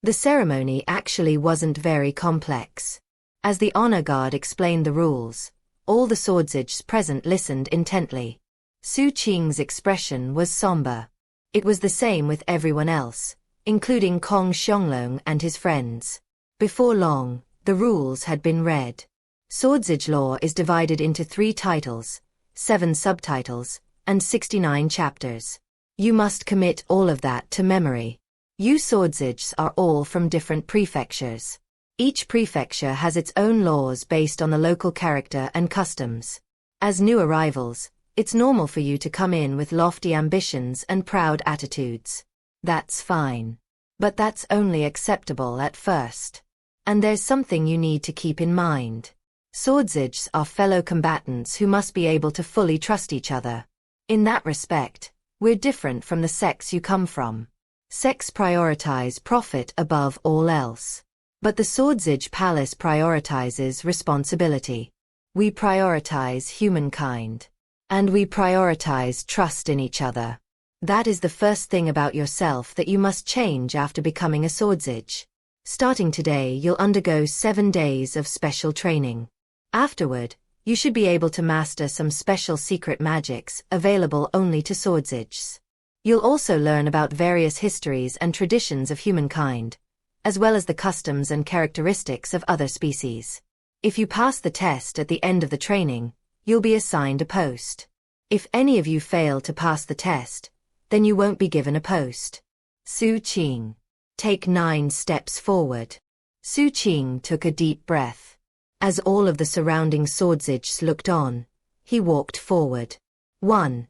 The ceremony actually wasn't very complex. As the honor guard explained the rules, All the swordsage present listened intently. Xu Qing's expression was somber. It was the same with everyone else, including Kong Xianglong and his friends. Before long, the rules had been read. Swordsage law is divided into 3 titles, 7 subtitles, and 69 chapters. You must commit all of that to memory. You swordsages are all from different prefectures. Each prefecture has its own laws based on the local character and customs. As new arrivals, it's normal for you to come in with lofty ambitions and proud attitudes. That's fine. But that's only acceptable at first. And there's something you need to keep in mind. Swordsages are fellow combatants who must be able to fully trust each other. In that respect, we're different from the sects you come from. Sects prioritize profit above all else. But the Swordsage Palace prioritizes responsibility. We prioritize humankind. And we prioritize trust in each other. That is the first thing about yourself that you must change after becoming a swordsage. Starting today, you'll undergo 7 days of special training. Afterward, you should be able to master some special secret magics available only to swordsages. You'll also learn about various histories and traditions of humankind, as well as the customs and characteristics of other species. If you pass the test at the end of the training, you'll be assigned a post. If any of you fail to pass the test, then you won't be given a post. Xu Qing. Take 9 steps forward. Xu Qing took a deep breath. As all of the surrounding swordsages looked on, he walked forward. 1.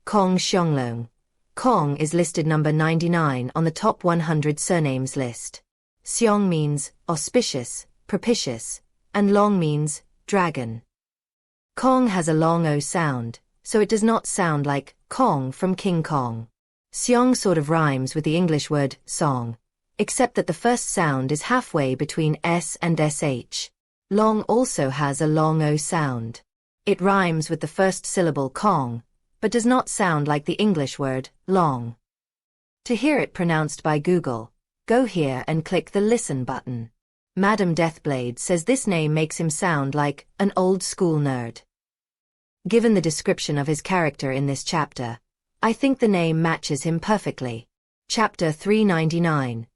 Kong Xianglong. Kong is listed number 99 on the top 100 surnames list. Xiang means auspicious, propitious, and Long means dragon. Kong has a long O sound, so it does not sound like Kong from King Kong. Xiang sort of rhymes with the English word song, except that the first sound is halfway between S and SH. Long also has a long O sound. It rhymes with the first syllable Kong, but does not sound like the English word long. To hear it pronounced by Google, go here and click the Listen button. Madam Deathblade says this name makes him sound like an old-school nerd. Given the description of his character in this chapter, I think the name matches him perfectly. Chapter 399.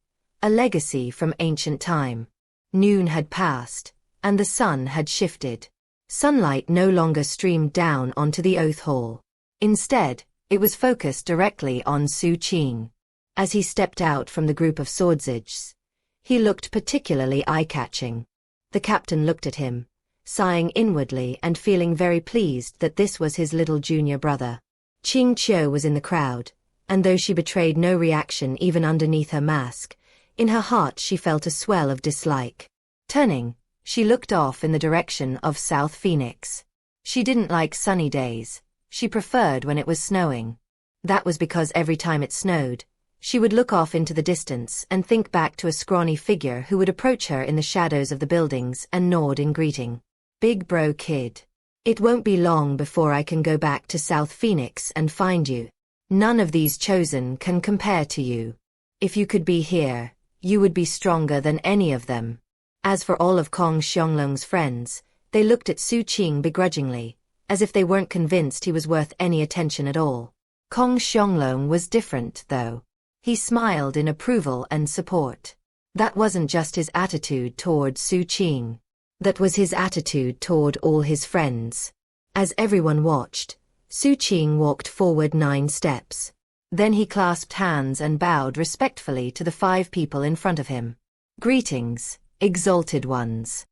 A Legacy from Ancient Time. Noon had passed, and the sun had shifted. Sunlight no longer streamed down onto the Oath Hall. Instead, it was focused directly on Xu Qing. As he stepped out from the group of swordsages, he looked particularly eye-catching. The captain looked at him, sighing inwardly and feeling very pleased that this was his little junior brother. Qing Qiu was in the crowd, and though she betrayed no reaction even underneath her mask, in her heart she felt a swell of dislike. Turning, she looked off in the direction of South Phoenix. She didn't like sunny days. She preferred when it was snowing. That was because every time it snowed, she would look off into the distance and think back to a scrawny figure who would approach her in the shadows of the buildings and nod in greeting. Big bro kid. It won't be long before I can go back to South Phoenix and find you. None of these chosen can compare to you. If you could be here, you would be stronger than any of them. As for all of Kong Xianglong's friends, they looked at Xu Qing begrudgingly, as if they weren't convinced he was worth any attention at all. Kong Xianglong was different, though. He smiled in approval and support. That wasn't just his attitude toward Xu Qing. That was his attitude toward all his friends. As everyone watched, Xu Qing walked forward 9 steps. Then he clasped hands and bowed respectfully to the 5 people in front of him. Greetings, exalted ones.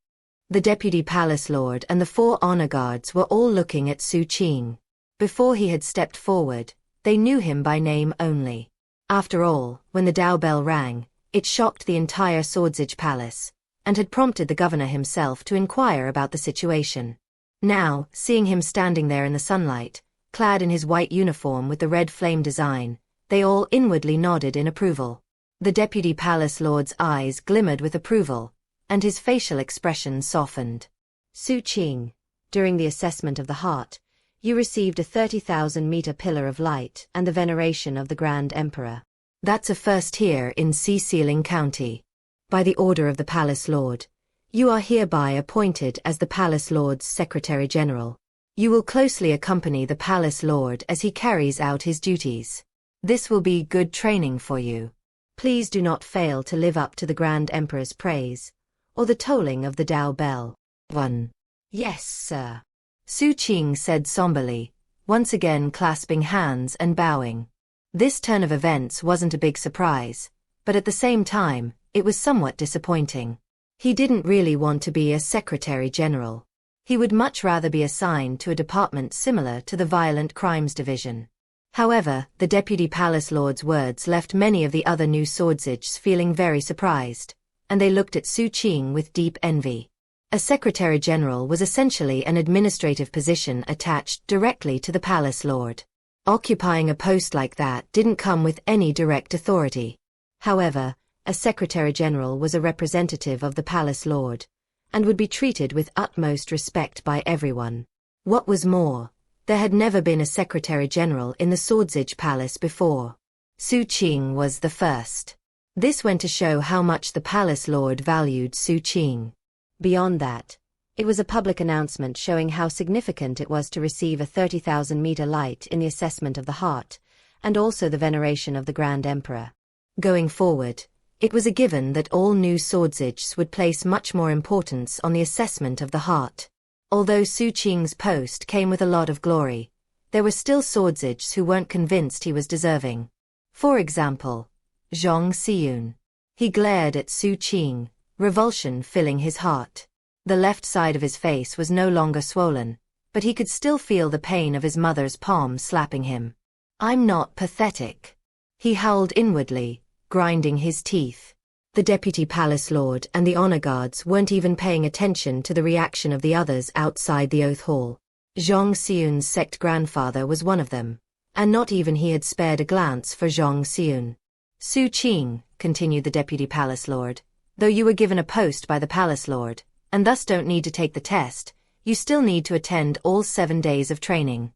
The deputy palace lord and the 4 honor guards were all looking at Xu Qing. Before he had stepped forward, they knew him by name only. After all, when the Dao bell rang, it shocked the entire Swordsage Palace, and had prompted the governor himself to inquire about the situation. Now, seeing him standing there in the sunlight, clad in his white uniform with the red flame design, they all inwardly nodded in approval. The deputy palace lord's eyes glimmered with approval, and his facial expression softened. Xu Qing, during the assessment of the heart, you received a 30,000-meter pillar of light and the veneration of the Grand Emperor. That's a first here in Xi County. By the order of the palace lord, You are hereby appointed as the Palace Lord's Secretary General. You will closely accompany the Palace Lord as he carries out his duties. This will be good training for you. Please do not fail to live up to the Grand Emperor's praise, or the tolling of the Dao bell. 1. Yes, sir. Xu Qing said somberly, once again clasping hands and bowing. This turn of events wasn't a big surprise, but at the same time, it was somewhat disappointing. He didn't really want to be a Secretary General. He would much rather be assigned to a department similar to the Violent Crimes Division. However, the Deputy Palace Lord's words left many of the other new Swordsages feeling very surprised, and they looked at Xu Qing with deep envy. A Secretary General was essentially an administrative position attached directly to the Palace Lord. Occupying a post like that didn't come with any direct authority. However, a Secretary General was a representative of the Palace Lord, and would be treated with utmost respect by everyone. What was more, there had never been a Secretary General in the Swordsage Palace before. Xu Qing was the first. This went to show how much the Palace Lord valued Xu Qing. Beyond that, it was a public announcement showing how significant it was to receive a 30,000-meter light in the assessment of the heart, and also the veneration of the Grand Emperor. Going forward, it was a given that all new Swordsages would place much more importance on the assessment of the heart. Although Xu Qing's post came with a lot of glory, there were still Swordsages who weren't convinced he was deserving. For example, Xianxia. He glared at Xu Qing, revulsion filling his heart. The left side of his face was no longer swollen, but he could still feel the pain of his mother's palm slapping him. "I'm not pathetic," he howled inwardly, grinding his teeth. The Deputy Palace Lord and the honor guards weren't even paying attention to the reaction of the others outside the Oath Hall. Xianxia's sect grandfather was one of them, and not even he had spared a glance for Xianxia. "Xu Qing," continued the Deputy Palace Lord, "though you were given a post by the Palace Lord, and thus don't need to take the test, you still need to attend all 7 days of training."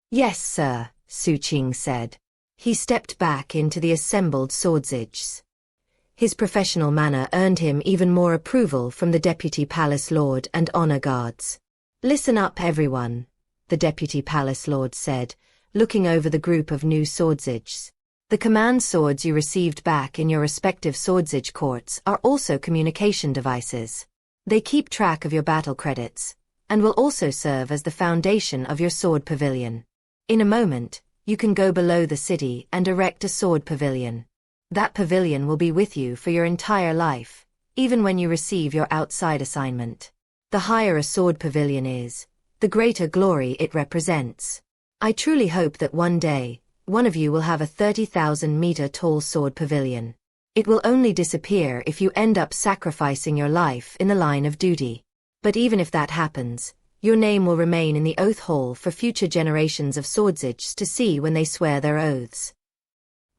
"Yes, sir," Xu Qing said. He stepped back into the assembled Swordsages. His professional manner earned him even more approval from the Deputy Palace Lord and honor guards. "Listen up, everyone," the Deputy Palace Lord said, looking over the group of new Swordsages. "The command swords you received back in your respective Swordsage courts are also communication devices. They keep track of your battle credits, and will also serve as the foundation of your sword pavilion. In a moment, you can go below the city and erect a sword pavilion. That pavilion will be with you for your entire life, even when you receive your outside assignment. The higher a sword pavilion is, the greater glory it represents. I truly hope that one day, one of you will have a 30,000-meter tall sword pavilion. It will only disappear if you end up sacrificing your life in the line of duty. But even if that happens, your name will remain in the Oath Hall for future generations of Swordsages to see when they swear their oaths."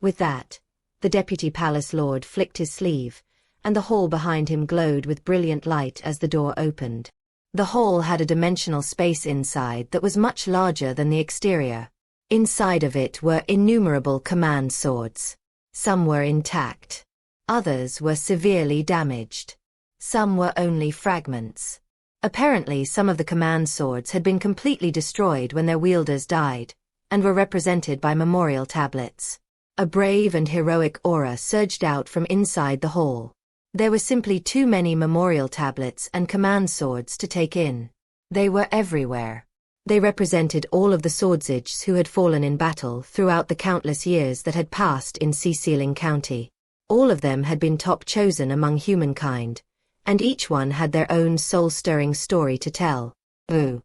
With that, the Deputy Palace Lord flicked his sleeve, and the hall behind him glowed with brilliant light as the door opened. The hall had a dimensional space inside that was much larger than the exterior. Inside of it were innumerable command swords. Some were intact. Others were severely damaged. Some were only fragments. Apparently some of the command swords had been completely destroyed when their wielders died, and were represented by memorial tablets. A brave and heroic aura surged out from inside the hall. There were simply too many memorial tablets and command swords to take in. They were everywhere. They represented all of the Swordsages who had fallen in battle throughout the countless years that had passed in Sealing County. All of them had been top chosen among humankind, and each one had their own soul-stirring story to tell. Boo!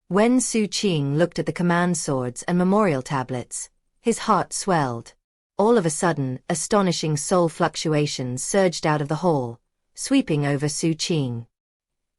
When Xu Qing looked at the command swords and memorial tablets, his heart swelled. All of a sudden, astonishing soul fluctuations surged out of the hall, sweeping over Xu Qing.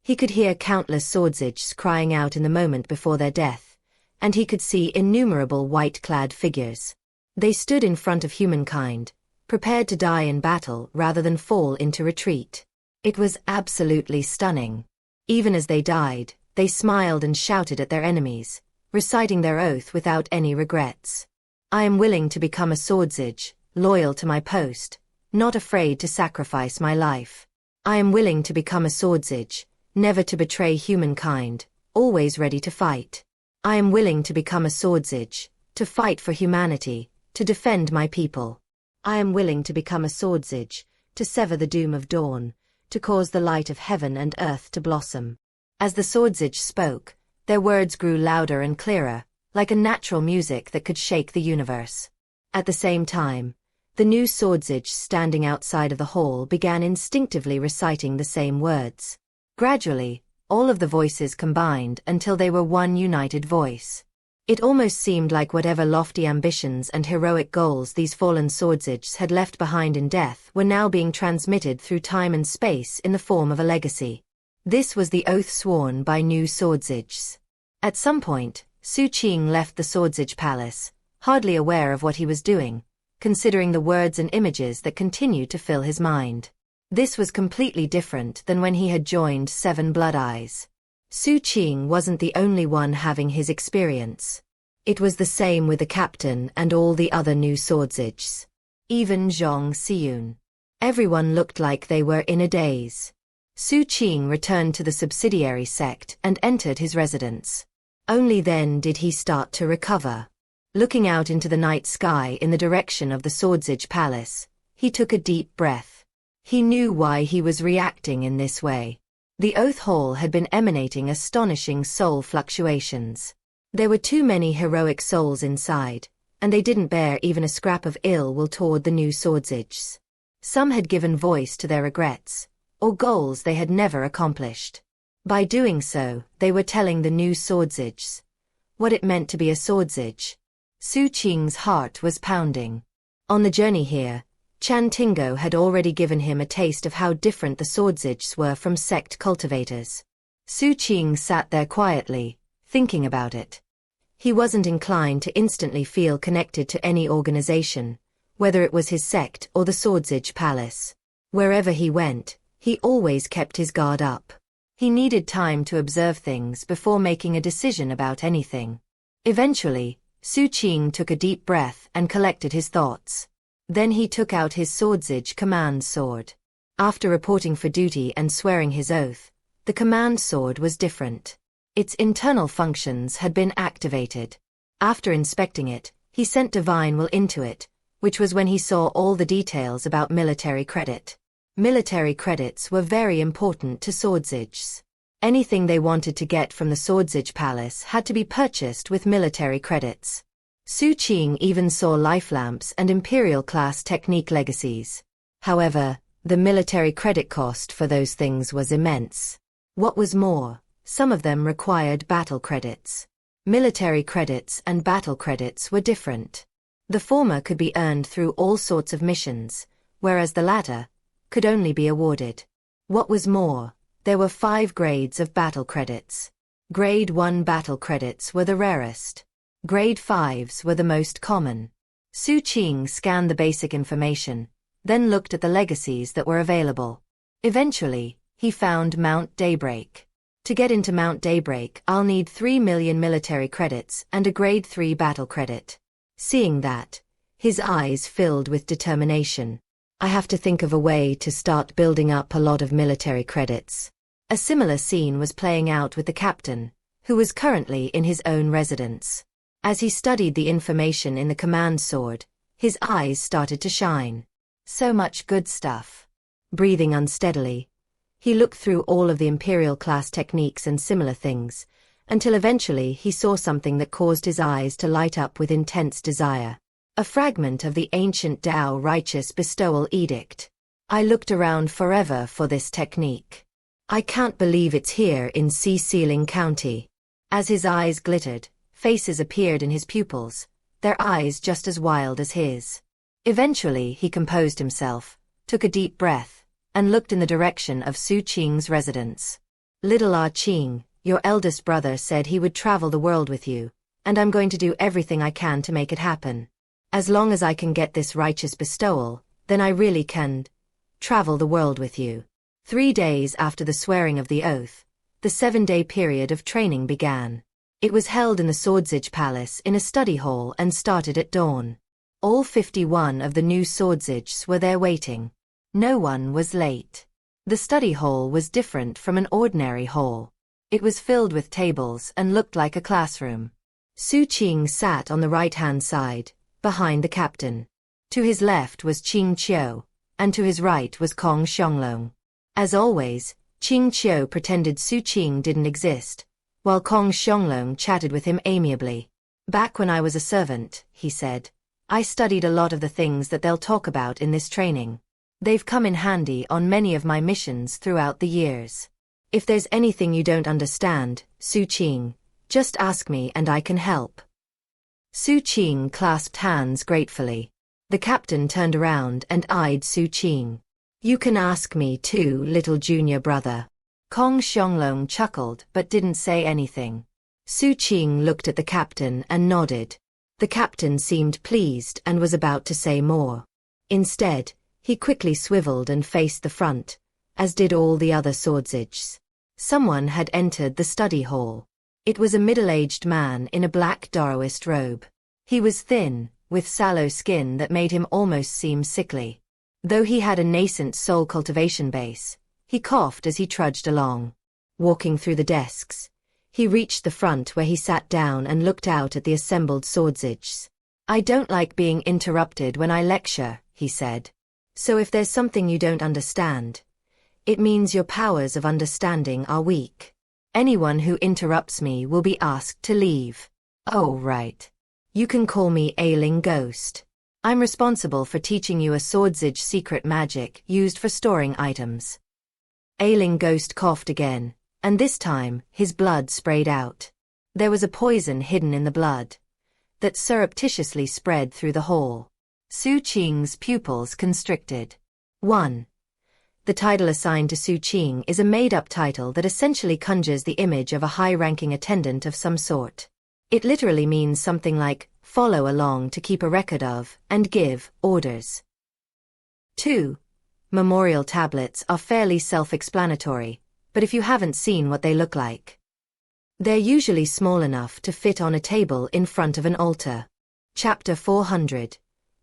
He could hear countless Swordsages crying out in the moment before their death, and he could see innumerable white-clad figures. They stood in front of humankind, prepared to die in battle rather than fall into retreat. It was absolutely stunning. Even as they died, they smiled and shouted at their enemies, reciting their oath without any regrets. "I am willing to become a Swordsage, loyal to my post, not afraid to sacrifice my life. I am willing to become a swordsage, never to betray humankind, always ready to fight. I am willing to become a swordsage, to fight for humanity, to defend my people. I am willing to become a swordsage, to sever the doom of dawn, to cause the light of heaven and earth to blossom. As the swordsage spoke, their words grew louder and clearer, like a natural music that could shake the universe. At the same time, the new swordsage standing outside of the hall began instinctively reciting the same words. Gradually, all of the voices combined until they were one united voice. It almost seemed like whatever lofty ambitions and heroic goals these fallen swordsages had left behind in death were now being transmitted through time and space in the form of a legacy. This was the oath sworn by new swordsages. At some point, Xu Qing left the swordsage palace, hardly aware of what he was doing, considering the words and images that continued to fill his mind. This was completely different than when he had joined Seven Blood Eyes. Xu Qing wasn't the only one having his experience. It was the same with the captain and all the other new swordsages. Even Zhang Xiyun. Everyone looked like they were in a daze. Xu Qing returned to the subsidiary sect and entered his residence. Only then did he start to recover. Looking out into the night sky in the direction of the swordsage palace, he took a deep breath. He knew why he was reacting in this way. The Oath Hall had been emanating astonishing soul fluctuations. There were too many heroic souls inside, and they didn't bear even a scrap of ill will toward the new swordsages. Some had given voice to their regrets, or goals they had never accomplished. By doing so, they were telling the new swordsages what it meant to be a swordsage. Xu Qing's heart was pounding. On the journey here, Chan Tingo had already given him a taste of how different the swordsages were from sect cultivators. Xu Qing sat there quietly, thinking about it. He wasn't inclined to instantly feel connected to any organization, whether it was his sect or the swordsage palace. Wherever he went, he always kept his guard up. He needed time to observe things before making a decision about anything. Eventually, Xu Qing took a deep breath and collected his thoughts. Then he took out his swordsage command sword. After reporting for duty and swearing his oath, the command sword was different. Its internal functions had been activated. After inspecting it, he sent divine will into it, which was when he saw all the details about military credit. Military credits were very important to swordsages. Anything they wanted to get from the swordsage palace had to be purchased with military credits. Xu Qing even saw life lamps and imperial-class technique legacies. However, the military credit cost for those things was immense. What was more, some of them required battle credits. Military credits and battle credits were different. The former could be earned through all sorts of missions, whereas the latter could only be awarded. What was more, there were 5 grades of battle credits. Grade 1 battle credits were the rarest. Grade 5s were the most common. Xu Qing scanned the basic information, then looked at the legacies that were available. Eventually, he found Mount Daybreak. To get into Mount Daybreak, I'll need 3 million military credits and a Grade 3 battle credit. Seeing that, his eyes filled with determination. I have to think of a way to start building up a lot of military credits. A similar scene was playing out with the captain, who was currently in his own residence. As he studied the information in the command sword, his eyes started to shine. So much good stuff. Breathing unsteadily, he looked through all of the imperial-class techniques and similar things, until eventually he saw something that caused his eyes to light up with intense desire. A fragment of the ancient Tao Righteous Bestowal Edict. I looked around forever for this technique. I can't believe it's here in Sealing County. As his eyes glittered, faces appeared in his pupils, their eyes just as wild as his. Eventually he composed himself, took a deep breath, and looked in the direction of Xu Qing's residence. Little Ah Qing, your eldest brother said he would travel the world with you, and I'm going to do everything I can to make it happen. As long as I can get this righteous bestowal, then I really can travel the world with you. 3 days after the swearing of the oath, the 7-day period of training began. It was held in the Swordsage Palace in a study hall and started at dawn. All 51 of the new Swordsages were there waiting. No one was late. The study hall was different from an ordinary hall. It was filled with tables and looked like a classroom. Xu Qing sat on the right-hand side, behind the captain. To his left was Qing Qiu, and to his right was Kong Xianglong. As always, Qing Qiu pretended Xu Qing didn't exist, while Kong Xianglong chatted with him amiably. Back when I was a servant, he said, I studied a lot of the things that they'll talk about in this training. They've come in handy on many of my missions throughout the years. If there's anything you don't understand, Xu Qing, just ask me and I can help. Xu Qing clasped hands gratefully. The captain turned around and eyed Xu Qing. You can ask me too, little junior brother. Kong Xianglong chuckled but didn't say anything. Xu Qing looked at the captain and nodded. The captain seemed pleased and was about to say more. Instead, he quickly swiveled and faced the front, as did all the other swordsages. Someone had entered the study hall. It was a middle-aged man in a black Daoist robe. He was thin, with sallow skin that made him almost seem sickly. Though he had a nascent soul cultivation base, he coughed as he trudged along. Walking through the desks, he reached the front where he sat down and looked out at the assembled swordsages. I don't like being interrupted when I lecture, he said. So if there's something you don't understand, it means your powers of understanding are weak. Anyone who interrupts me will be asked to leave. Oh, right. You can call me Ailing Ghost. I'm responsible for teaching you a swordsage secret magic used for storing items. Ailing Ghost coughed again, and this time his blood sprayed out. There was a poison hidden in the blood that surreptitiously spread through the hall. Xu Qing's pupils constricted. 1. The title assigned to Xu Qing is a made-up title that essentially conjures the image of a high-ranking attendant of some sort. It literally means something like, follow along to keep a record of, and give, orders. 2. Memorial tablets are fairly self-explanatory, but if you haven't seen what they look like, they're usually small enough to fit on a table in front of an altar. Chapter 400.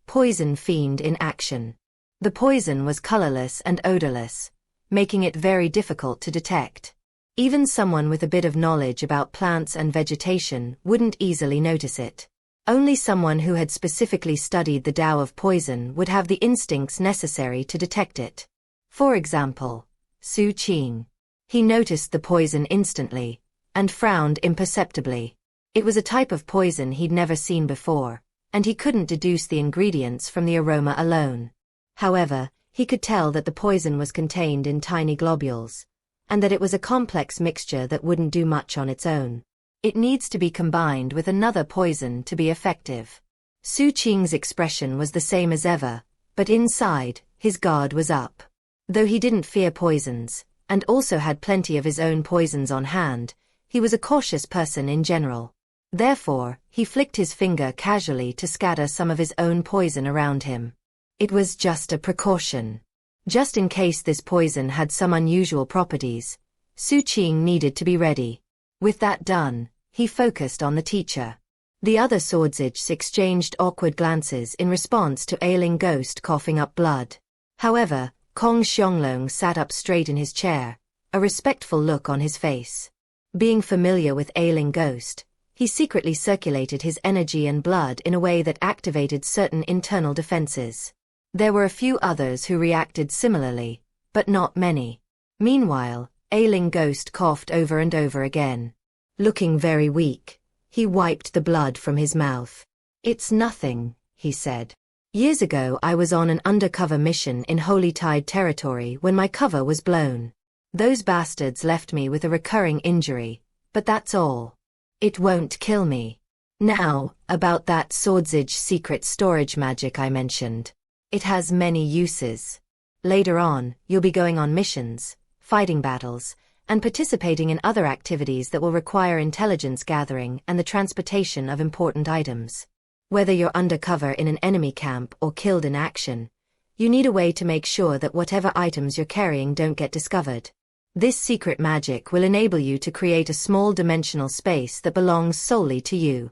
Poison Fiend in Action. The poison was colorless and odorless, making it very difficult to detect. Even someone with a bit of knowledge about plants and vegetation wouldn't easily notice it. Only someone who had specifically studied the Tao of poison would have the instincts necessary to detect it. For example, Xu Qing. He noticed the poison instantly, and frowned imperceptibly. It was a type of poison he'd never seen before, and he couldn't deduce the ingredients from the aroma alone. However, he could tell that the poison was contained in tiny globules, and that it was a complex mixture that wouldn't do much on its own. It needs to be combined with another poison to be effective. Xu Qing's expression was the same as ever, but inside, his guard was up. Though he didn't fear poisons, and also had plenty of his own poisons on hand, he was a cautious person in general. Therefore, he flicked his finger casually to scatter some of his own poison around him. It was just a precaution. Just in case this poison had some unusual properties, Xu Qing needed to be ready. With that done, he focused on the teacher. The other swordsages exchanged awkward glances in response to Ailing Ghost coughing up blood. However, Kong Xianglong sat up straight in his chair, a respectful look on his face. Being familiar with Ailing Ghost, he secretly circulated his energy and blood in a way that activated certain internal defenses. There were a few others who reacted similarly, but not many. Meanwhile, Ailing Ghost coughed over and over again. Looking very weak, he wiped the blood from his mouth. It's nothing, he said. Years ago I was on an undercover mission in Holy Tide territory when my cover was blown. Those bastards left me with a recurring injury, but that's all. It won't kill me. Now, about that swordsage secret storage magic I mentioned. It has many uses. Later on, you'll be going on missions, fighting battles, and participating in other activities that will require intelligence gathering and the transportation of important items. Whether you're undercover in an enemy camp or killed in action, you need a way to make sure that whatever items you're carrying don't get discovered. This secret magic will enable you to create a small dimensional space that belongs solely to you.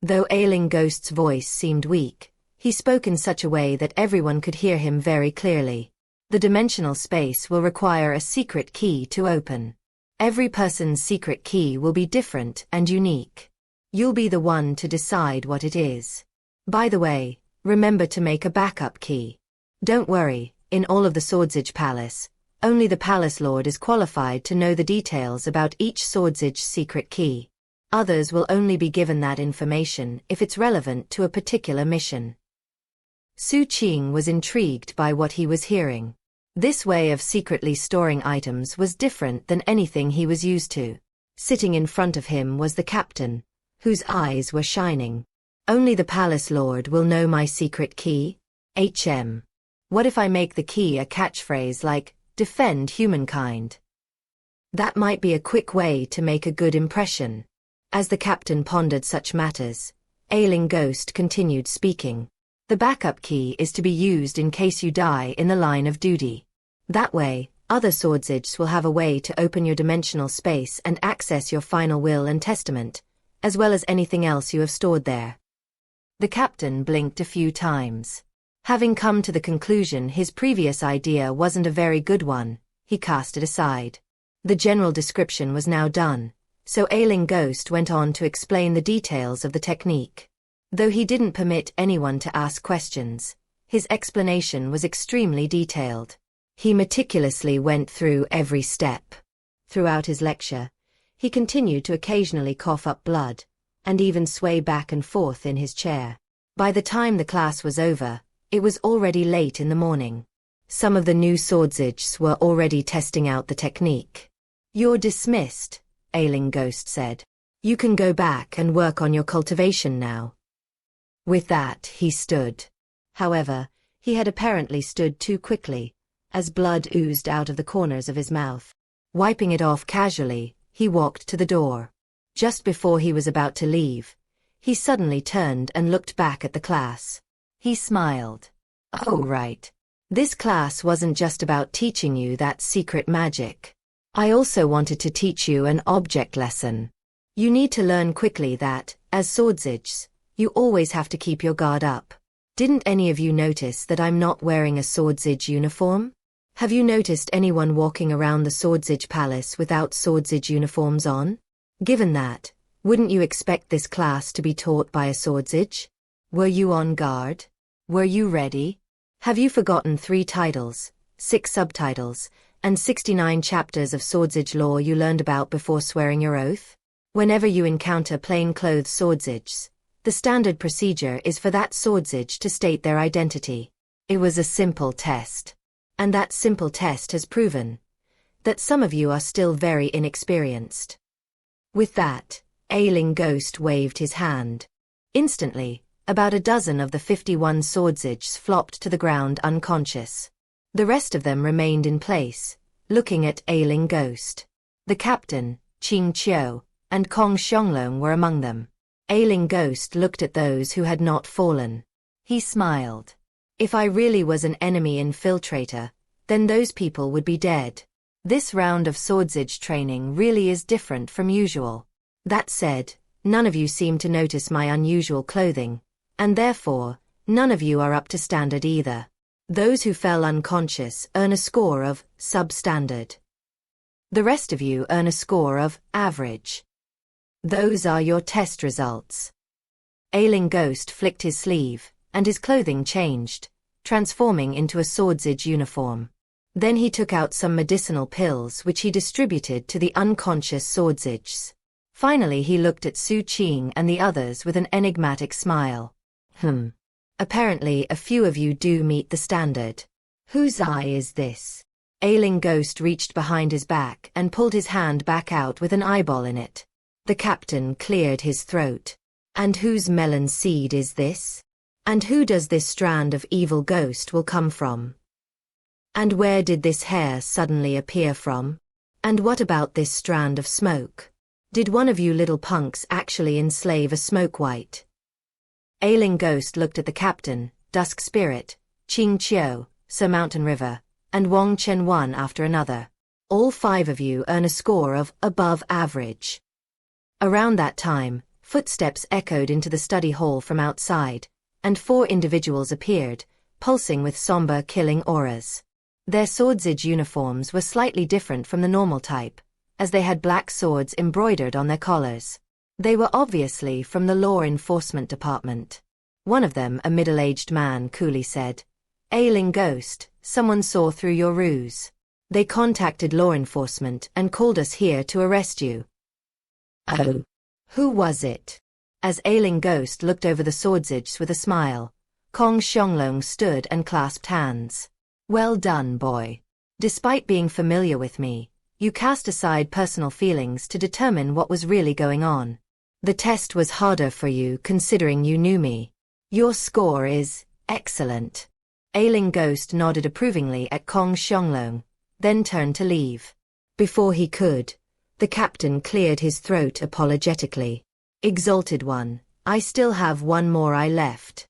Though Ailing Ghost's voice seemed weak, he spoke in such a way that everyone could hear him very clearly. The dimensional space will require a secret key to open. Every person's secret key will be different and unique. You'll be the one to decide what it is. By the way, remember to make a backup key. Don't worry, in all of the Swordsage Palace, only the Palace Lord is qualified to know the details about each Swordsage secret key. Others will only be given that information if it's relevant to a particular mission. Xu Qing was intrigued by what he was hearing. This way of secretly storing items was different than anything he was used to. Sitting in front of him was the captain, whose eyes were shining. Only the Palace Lord will know my secret key? What if I make the key a catchphrase like, defend humankind? That might be a quick way to make a good impression. As the captain pondered such matters, Ailing Ghost continued speaking. The backup key is to be used in case you die in the line of duty. That way, other Swordsages will have a way to open your dimensional space and access your final will and testament, as well as anything else you have stored there. The captain blinked a few times. Having come to the conclusion his previous idea wasn't a very good one, he cast it aside. The general description was now done, so Ailing Ghost went on to explain the details of the technique. Though he didn't permit anyone to ask questions, his explanation was extremely detailed. He meticulously went through every step. Throughout his lecture, he continued to occasionally cough up blood, and even sway back and forth in his chair. By the time the class was over, it was already late in the morning. Some of the new Swordsages were already testing out the technique. You're dismissed, Ailing Ghost said. You can go back and work on your cultivation now. With that, he stood. However, he had apparently stood too quickly, as blood oozed out of the corners of his mouth. Wiping it off casually, he walked to the door. Just before he was about to leave, he suddenly turned and looked back at the class. He smiled. Oh right. This class wasn't just about teaching you that secret magic. I also wanted to teach you an object lesson. You need to learn quickly that, as Swordsages, you always have to keep your guard up. Didn't any of you notice that I'm not wearing a Swordsage uniform? Have you noticed anyone walking around the Swordsage Palace without Swordsage uniforms on? Given that, wouldn't you expect this class to be taught by a Swordsage? Were you on guard? Were you ready? Have you forgotten 3 titles, 6 subtitles, and 69 chapters of Swordsage lore you learned about before swearing your oath? Whenever you encounter plainclothes Swordsages, the standard procedure is for that Swordsage to state their identity. It was a simple test. And that simple test has proven that some of you are still very inexperienced. With that, Ailing Ghost waved his hand. Instantly, about a dozen of the 51 Swordsages flopped to the ground unconscious. The rest of them remained in place, looking at Ailing Ghost. The captain, Qing Qiu, and Kong Xianglong were among them. Ailing Ghost looked at those who had not fallen. He smiled. If I really was an enemy infiltrator, then those people would be dead. This round of Swordsage training really is different from usual. That said, none of you seem to notice my unusual clothing, and therefore, none of you are up to standard either. Those who fell unconscious earn a score of substandard. The rest of you earn a score of average. Those are your test results. Ailing Ghost flicked his sleeve, and his clothing changed, transforming into a Swordsage uniform. Then he took out some medicinal pills which he distributed to the unconscious Swordsages. Finally he looked at Xu Qing and the others with an enigmatic smile. Apparently a few of you do meet the standard. Whose eye is this? Ailing Ghost reached behind his back and pulled his hand back out with an eyeball in it. The captain cleared his throat. And whose melon seed is this? And who does this strand of evil ghost will come from? And where did this hair suddenly appear from? And what about this strand of smoke? Did one of you little punks actually enslave a smoke white? Ailing Ghost looked at the captain, Dusk Spirit, Qing Qiu, Sir Mountain River, and Wang Chen one after another. All 5 of you earn a score of above average. Around that time, footsteps echoed into the study hall from outside, and 4 individuals appeared, pulsing with somber killing auras. Their swordsage uniforms were slightly different from the normal type, as they had black swords embroidered on their collars. They were obviously from the law enforcement department. One of them, a middle-aged man, coolly said, "Ailing Ghost, someone saw through your ruse. They contacted law enforcement and called us here to arrest you." Oh. Who was it? As Ailing Ghost looked over the swordsages with a smile, Kong Xianglong stood and clasped hands. "Well done, boy. Despite being familiar with me, you cast aside personal feelings to determine what was really going on. The test was harder for you considering you knew me. Your score is excellent." Ailing Ghost nodded approvingly at Kong Xianglong, then turned to leave. Before he could, the captain cleared his throat apologetically. "Exalted One, I still have one more eye left."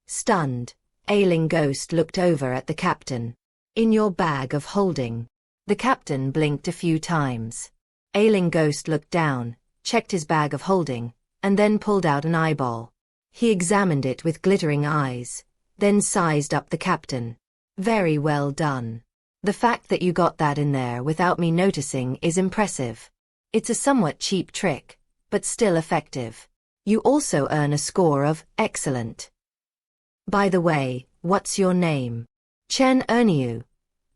Stunned, Ailing Ghost looked over at the captain. "In your bag of holding." The captain blinked a few times. Ailing Ghost looked down, checked his bag of holding, and then pulled out an eyeball. He examined it with glittering eyes, then sized up the captain. "Very well done. The fact that you got that in there without me noticing is impressive. It's a somewhat cheap trick, but still effective. You also earn a score of excellent. By the way, what's your name?" "Chen Erniu,"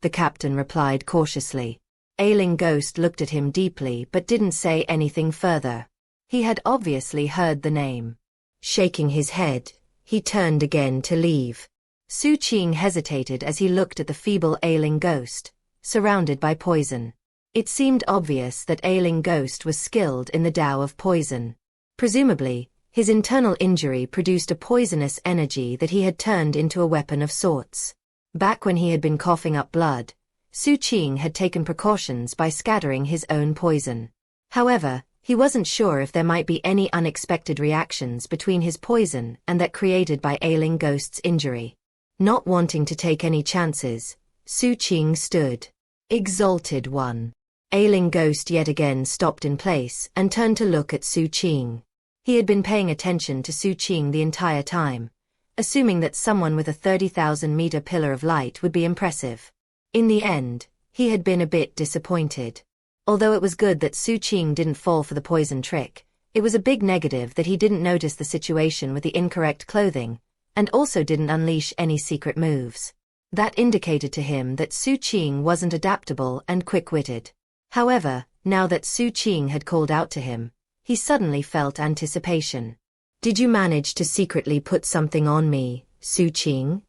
the captain replied cautiously. Ailing Ghost looked at him deeply but didn't say anything further. He had obviously heard the name. Shaking his head, he turned again to leave. Xu Qing hesitated as he looked at the feeble Ailing Ghost, surrounded by poison. It seemed obvious that Ailing Ghost was skilled in the Tao of poison. Presumably, his internal injury produced a poisonous energy that he had turned into a weapon of sorts. Back when he had been coughing up blood, Xu Qing had taken precautions by scattering his own poison. However, he wasn't sure if there might be any unexpected reactions between his poison and that created by Ailing Ghost's injury. Not wanting to take any chances, Xu Qing stood. "Exalted One." Ailing Ghost yet again stopped in place and turned to look at Xu Qing. He had been paying attention to Xu Qing the entire time, assuming that someone with a 30,000-meter pillar of light would be impressive. In the end, he had been a bit disappointed. Although it was good that Xu Qing didn't fall for the poison trick, it was a big negative that he didn't notice the situation with the incorrect clothing, and also didn't unleash any secret moves. That indicated to him that Xu Qing wasn't adaptable and quick-witted. However, now that Xu Qing had called out to him, he suddenly felt anticipation. "Did you manage to secretly put something on me, Xu Qing?"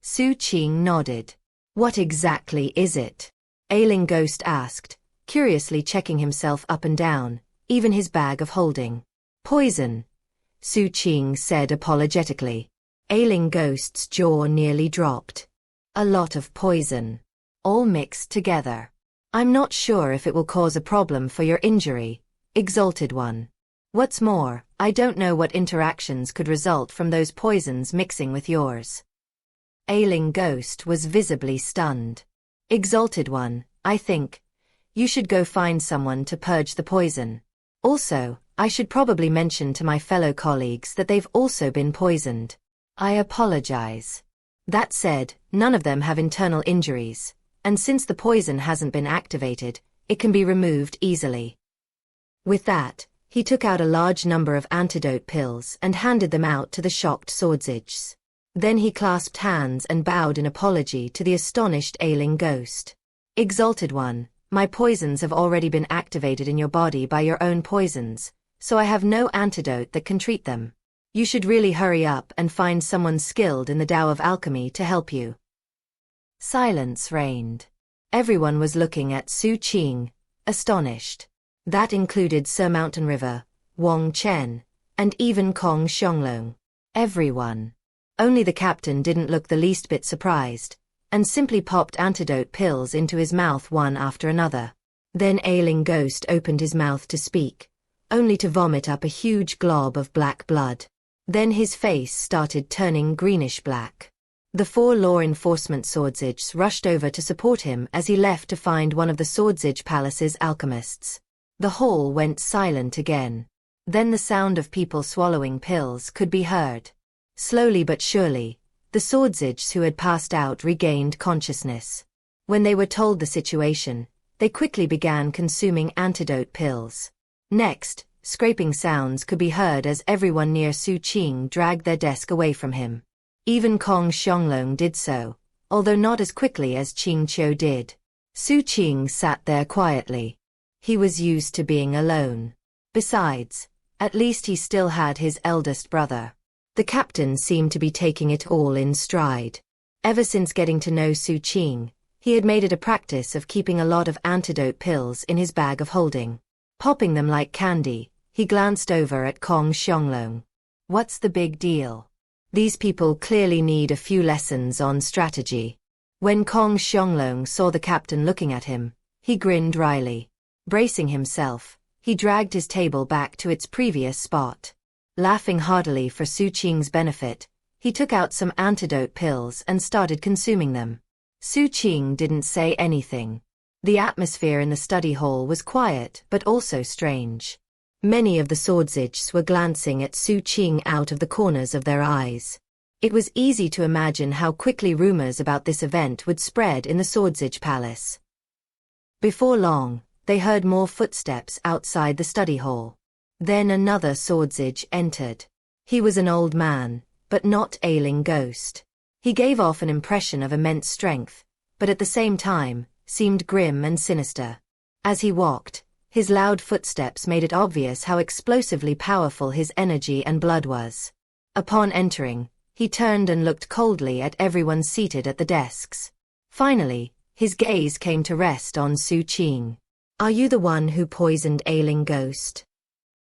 Xu Qing nodded. "What exactly is it?" Ailing Ghost asked, curiously checking himself up and down, even his bag of holding. "Poison," Xu Qing said apologetically. Ailing Ghost's jaw nearly dropped. "A lot of poison. All mixed together. I'm not sure if it will cause a problem for your injury, Exalted One. What's more, I don't know what interactions could result from those poisons mixing with yours." Ailing Ghost was visibly stunned. "Exalted One, I think you should go find someone to purge the poison. Also, I should probably mention to my fellow colleagues that they've also been poisoned. I apologize. That said, none of them have internal injuries, and since the poison hasn't been activated, it can be removed easily." With that, he took out a large number of antidote pills and handed them out to the shocked swordsages. Then he clasped hands and bowed in apology to the astonished Ailing Ghost. "Exalted One, my poisons have already been activated in your body by your own poisons, so I have no antidote that can treat them. You should really hurry up and find someone skilled in the Tao of alchemy to help you." Silence reigned. Everyone was looking at Xu Qing, astonished. That included Sir Mountain River, Wang Chen, and even Kong Xianglong. Everyone. Only the captain didn't look the least bit surprised, and simply popped antidote pills into his mouth one after another. Then Ailing Ghost opened his mouth to speak, only to vomit up a huge glob of black blood. Then his face started turning greenish-black. The 4 law enforcement swordsages rushed over to support him as he left to find one of the Swordsage Palace's alchemists. The hall went silent again. Then the sound of people swallowing pills could be heard. Slowly but surely, the The swordsage who had passed out regained consciousness. When they were told the situation, they quickly began consuming antidote pills. Next, scraping sounds could be heard as everyone near Xu Qing dragged their desk away from him. Even Kong Xianglong did so, although not as quickly as Qing Qiu did. Xu Qing sat there quietly. He was used to being alone. Besides, at least he still had his eldest brother. The captain seemed to be taking it all in stride. Ever since getting to know Xu Qing, he had made it a practice of keeping a lot of antidote pills in his bag of holding. Popping them like candy, he glanced over at Kong Xianglong. What's the big deal? These people clearly need a few lessons on strategy. When Kong Xianglong saw the captain looking at him, he grinned wryly. Bracing himself, he dragged his table back to its previous spot. Laughing heartily for Xu Qing's benefit, he took out some antidote pills and started consuming them. Xu Qing didn't say anything. The atmosphere in the study hall was quiet but also strange. Many of the swordsages were glancing at Xu Qing out of the corners of their eyes. It was easy to imagine how quickly rumors about this event would spread in the swordsage palace. Before long, they heard more footsteps outside the study hall. Then another swordsage entered. He was an old man, but not ailing ghost. He gave off an impression of immense strength, but at the same time, seemed grim and sinister. As he walked, his loud footsteps made it obvious how explosively powerful his energy and blood was. Upon entering, he turned and looked coldly at everyone seated at the desks. Finally, his gaze came to rest on Xu Qing. Are you the one who poisoned ailing ghost?